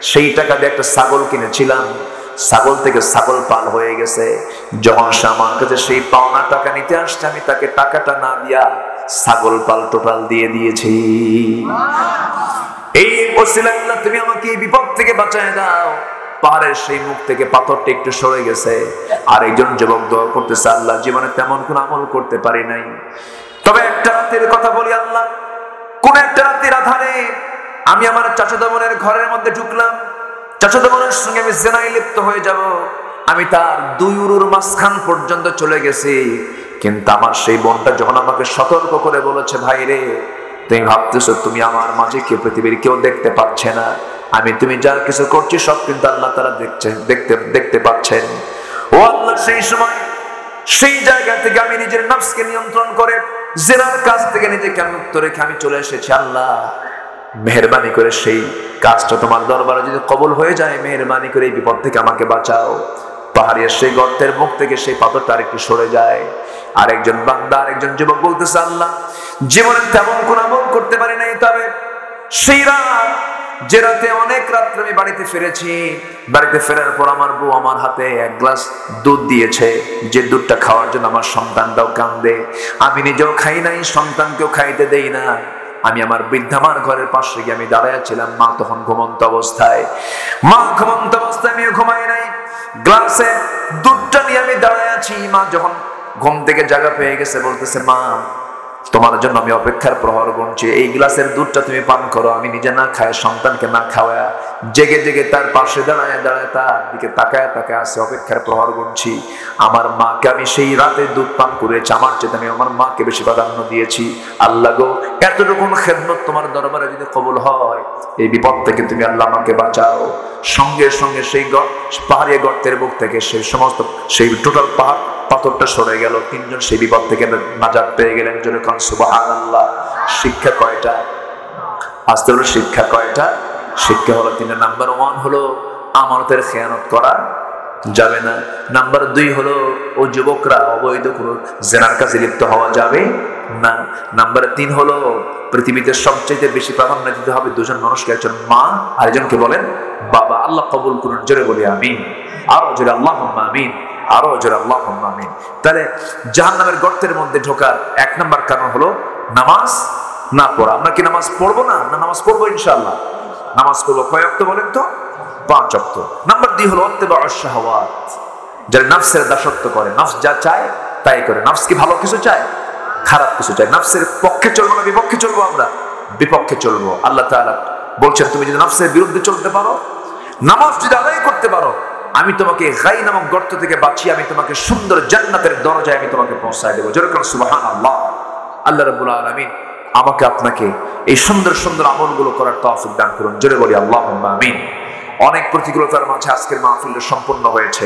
সেই টাকা দিয়ে একটা ছাগল কিনেছিলাম, ছাগল থেকে ছাগল পাল হয়ে গেছে। যখন সে আমার কাছে সেই পাওনা টাকা নিতে আসছে, আমি তাকে টাকাটা না দিয়া ছাগল পাল টোটাল দিয়ে দিয়েছি। এই ওসিলায় আল্লাহ তুমি আমাকে এই বিপদ থেকে বাঁচায় দাও। পাহাড়ের সেই মুখ থেকে পাথরটা একটু সরে গেছে। আর একজন যুবক দোয়া করতেছে আল্লাহ জীবনে তেমন কোন আমল করতে পারি নাই, তবে একটা রাতের কথা বলি আল্লাহ, কোন একটা রাতের আধারে আমি আমার চাচাতো বোনের ঘরের মধ্যে ঢুকলাম। চাচাতো বোনের সঙ্গে আমি জিনায় লিপ্ত হয়ে যাব। আমি তার দুই উরুর মাঝখান পর্যন্ত চলে গেছি, কিন্তু আমার সেই বোনটা যখন আমাকে সতর্ক করে বলেছে ভাই রে তুমি ভাবতেছো তুমি আমার মাঝে কেউ পৃথিবীর কেউ দেখতে পাচ্ছে না, আমি তুমি যা কিছু করছি সব কিন্তু আল্লাহ তাআলা দেখতে পাচ্ছেন। ও আল্লাহ সেই সময় সেই জায়গা থেকে আমি নিজের নফসকে নিয়ন্ত্রণ করে জিনার কাজ থেকে নিজেকে মুক্ত রেখে আমি চলে এসেছি। আল্লাহ মেহেরবানি করে সেই কাজটা তোমার দরবারে যদি কবুল হয়ে যায়, মেহেরবানি করে এই বিপদ থেকে আমাকে বাঁচাও। পাহাড়ের সেই গর্তের মুখ থেকে সেই পাথরটা আরেকটু সরে যায়। আরেকজন বান্দা আরেকজন যুবক বলতেছে আল্লাহ জীবনে তেমন কোন আমল করতে পারি নাই, তবে সেই রাত যে রাতে অনেক রাত্রে আমি বাড়িতে ফিরেছি, বাড়িতে ফেরার পর আমার বউ আমার হাতে এক গ্লাস দুধ দিয়েছে, যে দুধটা খাওয়ার জন্য আমার সন্তানটাও কান্দে। আমি নিজেও খাই নাই, সন্তানকেও খাইতে দেই না। আমি আমার বৃদ্ধামার ঘরের পাশে গিয়ে আমি দাঁড়াইছিলাম, মা তখন ঘুমন্ত অবস্থায়। মা ঘুমন্ত অবস্থায় আমিও ঘুমাই নাই, গ্লাসে দুধটা নিয়ে আমি দাঁড়ায় আছি। মা যখন ঘুম থেকে জায়গা পেয়ে গেছে বলতেছে মা তোমার জন্য আমি অপেক্ষার প্রহর গুনছি, এই গ্লাসের দুধটা তুমি পান করো। আমি নিজে না খায় সন্তানকে না খাওয়া জেগে জেগে তার পাশে দাঁড়ায় দাঁড়ায় তার দিকে তাকায় তাকায় আসে, অপেক্ষার প্রহর গুনছি। আমার মাকে আমি সেই রাতে দুধ পান করেছি, আমার চেয়ে আমি আমার মাকে বেশি প্রাধান্য দিয়েছি। আল্লাহ গো এতটুকু খেদমত তোমার দরবারে যদি কবুল হয়, এই বিপদ থেকে তুমি আল্লাহ আমাকে বাঁচাও। সঙ্গে সঙ্গে সেই পাহাড়ি গর্তের বুক থেকে সেই সমস্ত সেই টোটাল পাহাড় পাথরটা সরে গেল। তিনজন সেই বিপদ থেকে নাজাত পেয়ে গেলেন। জোরে কোন সুবহানাল্লাহ। শিক্ষা কয়টা? আস্তে হলো শিক্ষা কয়টা? শিক্ষা হলো তিনটা। নাম্বার 1 হলো আমানতের খেয়ানত করা যাবে না। নাম্বার 2 হলো ও যুবকরা অবৈধ কোনো জিনার কাজে লিপ্ত হওয়া যাবে না। নাম্বার 3 হলো পৃথিবীতে সবচেয়ে বেশি প্রাধান্য দিতে হবে দুজন মানুষকে, একজন মা আর একজনকে বলেন বাবা। আল্লাহ কবুল করুন, জোরে বলি আমিন। আরো জোরে আল্লাহুম্মা আমিন, আরো জোরে আল্লাহুম্মা আমিন। তাহলে জাহান্নামের গর্তের মধ্যে ঢোকার 1 নম্বর কারণ হলো নামাজ না পড়া। আমরা কি নামাজ পড়বো না? নামাজ পড়বো ইনশাআল্লাহ। নামাজ পড়বো কয় ওয়াক্ত বলেন তো? 5 ওয়াক্ত। নাম্বার 2 হলো ইত্তিবাউশ শাহাওয়াত, যারা নফসের দাসত্ব করে, নফস যা চায় তাই করে। নফস কি ভালো কিছু চায়? খারাপ কিছু চায়। নফসের পক্ষে চলবো না বিপক্ষে চলবো? আমরা বিপক্ষে চলবো। আল্লাহ তাআলা বলছেন তুমি যদি নফসের বিরুদ্ধে চলতে পারো, নামাজ যদি আদায় করতে পারো, আমি তোমাকে গাই নামক গর্ত থেকে বাঁচিয়ে আমি তোমাকে সুন্দর জান্নাতের দরজায় আমি তোমাকে পৌঁছায় দেবো। জোরে করে সুবহানাল্লাহ। আল্লাহ রাব্বুল আলামিন আমাকে আপনাকে এই সুন্দর সুন্দর আমলগুলো করার তৌফিক দান করুন। জোরে বলি আল্লাহুম্মা আমিন। অনেক প্রতিকূলতার মাঝে আজকের মাহফিলটা সম্পন্ন হয়েছে।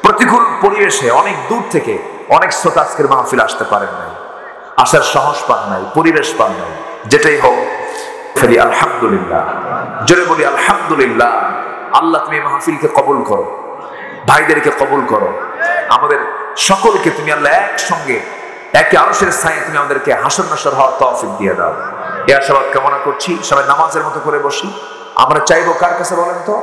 প্রতিকূল পরিবেশে অনেক দূর থেকে অনেক শ্রোতা আজকের মাহফিল আসতে পারেন নাই, আসার সাহস পান নাই, পরিবেশ পান নাই। যেটাই হোক ফেরি আলহামদুলিল্লাহ। জোরে বলি আলহামদুলিল্লাহ। আল্লাহ তুমি মাহফিলকে কবুল করো, ভাইদেরকে কবুল করো, আমাদের সকলকে তুমি আল্লাহ একসঙ্গে একে আরশের ছায়ায় তুমি আমাদেরকে হাসর নাসর হওয়ার তৌফিক দিয়ে দাও। এই আশাবাদ কামনা করছি। সবাই নামাজের মতো করে বসি। আমরা চাইবো কার কাছে বলেন তো?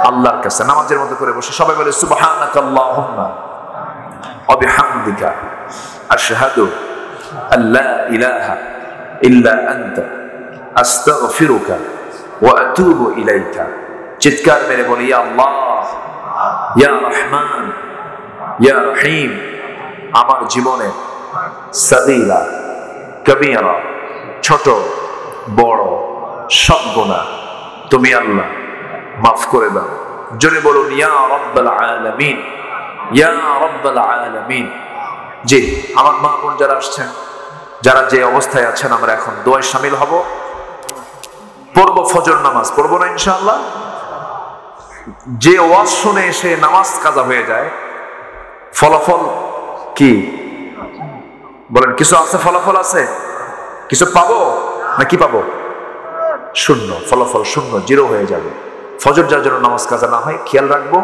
আল্লাহর কাছে। নামাজের মতো করে বসি। সবাই বলে সুবহানাকাল্লাহুম্মা ওয়া বিহামদিকা আশহাদু আল্লা ইলাহা ইল্লা আনতা আস্তাগফিরুকা ওয়া আতুবু ইলাইকা। চিৎকার মেরে বলি ইয়া আল্লাহ, ইয়া রহমান, ইয়া রহিম, আমার জীবনে সাগীরা, কবীরা, ছোট বড় সব গুনাহ তুমি আল্লাহ মাফ করে দাও। জোরে বলুন ইয়া রাব্বাল আলামিন, ইয়া রাব্বাল আলামিন। জি, আমার মা বোন যারা আসছেন, যারা যে অবস্থায় আছেন, আমরা এখন দোয়ায় শামিল হব। পড়ব ফজর নামাজ, পড়ব না ইনশাআল্লাহ? যে ওয়াজ শুনে এসে নামাজ কাজা হয়ে যায়, ফলাফল কি বলেন? কিছু আছে, ফলাফল আছে? কিছু পাবো না কি পাবো? শূন্য, ফলাফল শূন্য, জিরো হয়ে যাবে। ফজর যার জন্য নামাজ কাজা না হয় খেয়াল রাখবো,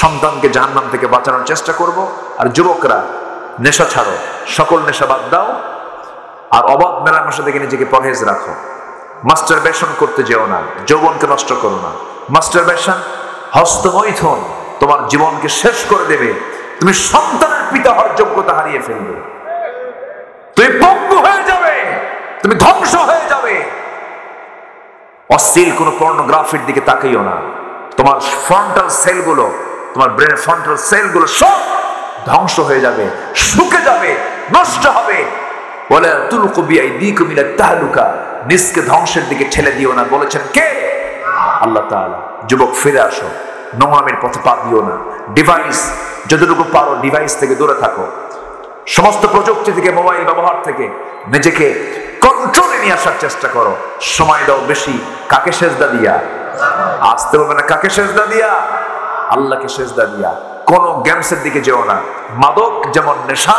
সন্তানকে জাহান্নাম থেকে বাঁচানোর চেষ্টা করব। আর যুবকরা নেশা ছাড়ো, সকল নেশা বাদ দাও, আর অবাধ মেলামেশা থেকে নিজেকে পরহেজ রাখো। মাস্টারবেশন করতে যেও না, যৌবনকে নষ্ট করো না। মাস্টারবেশন, হস্তমৈথুন তোমার জীবনকে শেষ করে দেবে। তুমি সন্তানের পিতা হওয়ার যোগ্যতা হারিয়ে ফেলবে, তুমি পঙ্গু হয়ে যাবে, তুমি ধ্বংস হয়ে যাবে। অশ্লীল কোন পর্নোগ্রাফির দিকে তাকাইও না। তোমার ফ্রন্টাল সেলগুলো, তোমার ব্রেনের ফ্রন্টাল সেলগুলো সব ধ্বংস হয়ে যাবে, শুকে যাবে, নষ্ট হবে। বলে তুলকু বিআইদিকুম ইলা তাহলুকা, নিজকে ধ্বংসের দিকে ঠেলে দিও না, বলেছেন কে? আল্লাহ তাআলা। যুবক ফিরে আসো, নোংরামির পথে পা দিও না। ডিভাইস যতটুকু পারো ডিভাইস থেকে দূরে থাকো। সমস্ত প্রযুক্তি থেকে, মোবাইল ব্যবহার থেকে নিজেকে কন্ট্রোলে নিয়ে আসার চেষ্টা করো। সময় দাও বেশি কাকে সেজদা দিয়া? আসতে হবে না, কাকে সেজদা দিয়া? আল্লাহকে সেজদা দিয়া। কোন গেমসের দিকে যেও না। মাদক যেমন নেশা,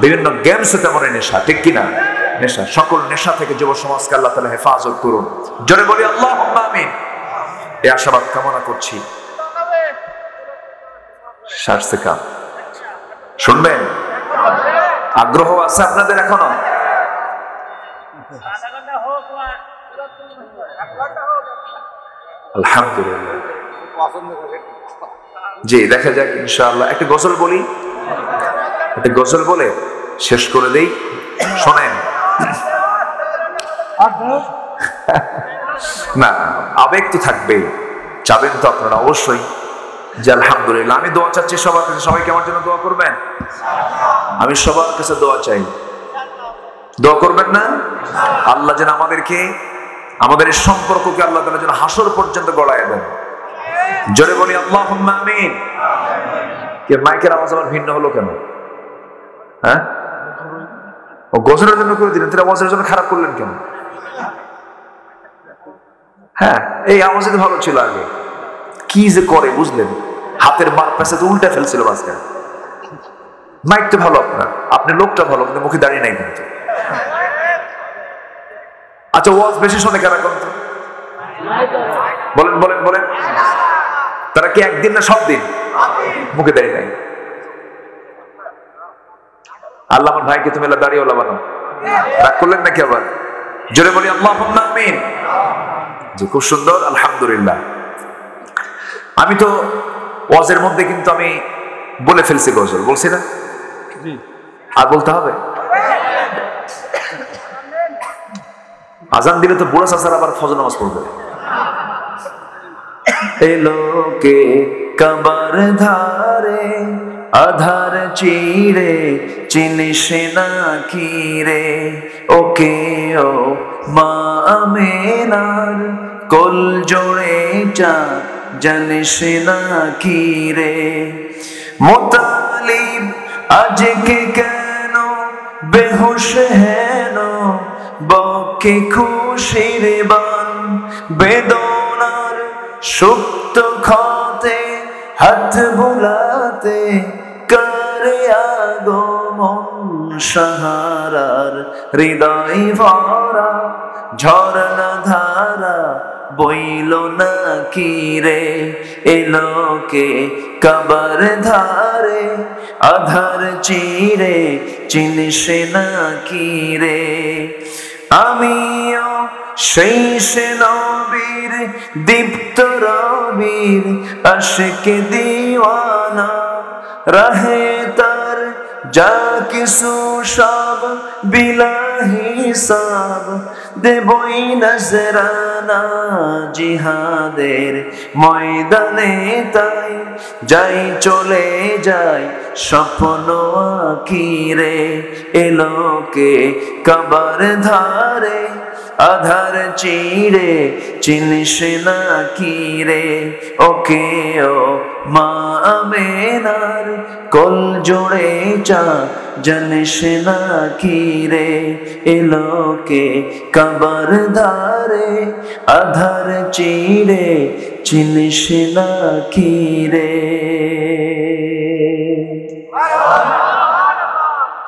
বিভিন্ন গেমস তেমনই নেশা, ঠিক কিনা? নেশা, সকল নেশা থেকে যুব সমাজকে আল্লাহ তাআলা হেফাজত করুন। জোরে বলি আল্লাহুম্মা আমিন। এই আশাবাদ কামনা করছি। শুনবেন? আগ্রহ আছে আপনাদের এখনো? আলহামদুলিল্লাহ। জি, দেখা যাক ইনশাআল্লাহ। একটা গজল বলি, একটা গজল বলে শেষ করে দেই। শোনেন না, আবেগ তো থাকবেই। চাবেন তো আপনারা অবশ্যই যে আলহামদুলিল্লাহ। আমি দোয়া চাচ্ছি সবার কাছে, সবাইকে আমার জন্য দোয়া করবেন। আমি সবার কাছে দোয়া চাই, দোয়া করবেন না? আল্লাহ যেন আমাদেরকে, আমাদের এই সম্পর্ককে আল্লাহ তাআলা যেন হাসর পর্যন্ত গড়ায় দেন। জোরে বলি আল্লাহুম্মা আমিন। কে মাইকের আওয়াজ আবার ভিন্ন হলো কেন? হ্যাঁ, ও গজলের জন্য করে দিলেন, তাহলে আওয়াজের জন্য খারাপ করলেন কেন? হ্যাঁ, এই আওয়াজই তো ভালো ছিল আগে। কি যে করে বুঝলেন? হাতের মার পেছে তো উল্টা ফেলছিল মাঝখানে। মাইক তো ভালো আপনার, আপনি লোকটা ভালো, কিন্তু মুখে দাঁড়িয়ে নাই কিন্তু। আচ্ছা, ওয়াজ বেশি শোনে কারা কোন? বলেন বলেন বলেন। তারা কি একদিন না সব দিন মুখে দাঁড়িয়ে নাই? আল্লাহ আমার ভাইকে তুমি দাঁড়িয়েওয়ালা বানো। রাগ করলেন নাকি আবার? জোরে বলি আল্লাহুম্মা আমিন। জি, খুব সুন্দর, আলহামদুলিল্লাহ। আমি তো ওয়াজের মধ্যে কিন্তু আমি বলে ফেলছি গজল, বলছি না? আর বলতে হবে? আজান দিলে তো বুড়া চাচার আবার ফজর নামাজ পড়বে। এলোকে কাবার ধারে আধার চিরে চিনিস না কি রে, ওকে ও মা আমেনার কোল জোড়ে চা জানিস না কি রে। মুতালিব আজকে কেন বেহুশ হেন, বকে খুশির বান বেদনার সুপ্ত ক্ষতে হাত বুলাতে করে আগমন সাহারার হৃদয় ভরা ঝরনা ধারা বইল না কি রে। এলোকে কাবার ধারে আধার চিরে চিনিস না কি রে। আমিও সেই সে নবীর দীপ্ত রবির আশিক দিওয়ানা, রাহে তার যা কিছু সব বিলাহি সব দেবই নজরানা জিহাদের ময়দানে তাই যাই চলে যাই স্বপ্ন আঁকিরে এলোকে কবর ধারে আধার চিরে চিনিস না কি রে ওকে ও মা আমেনার কল জোড়ে চা জানিস না কি রে এলোকে কবর ধারে আধার চিরে চিনিস না কি রে।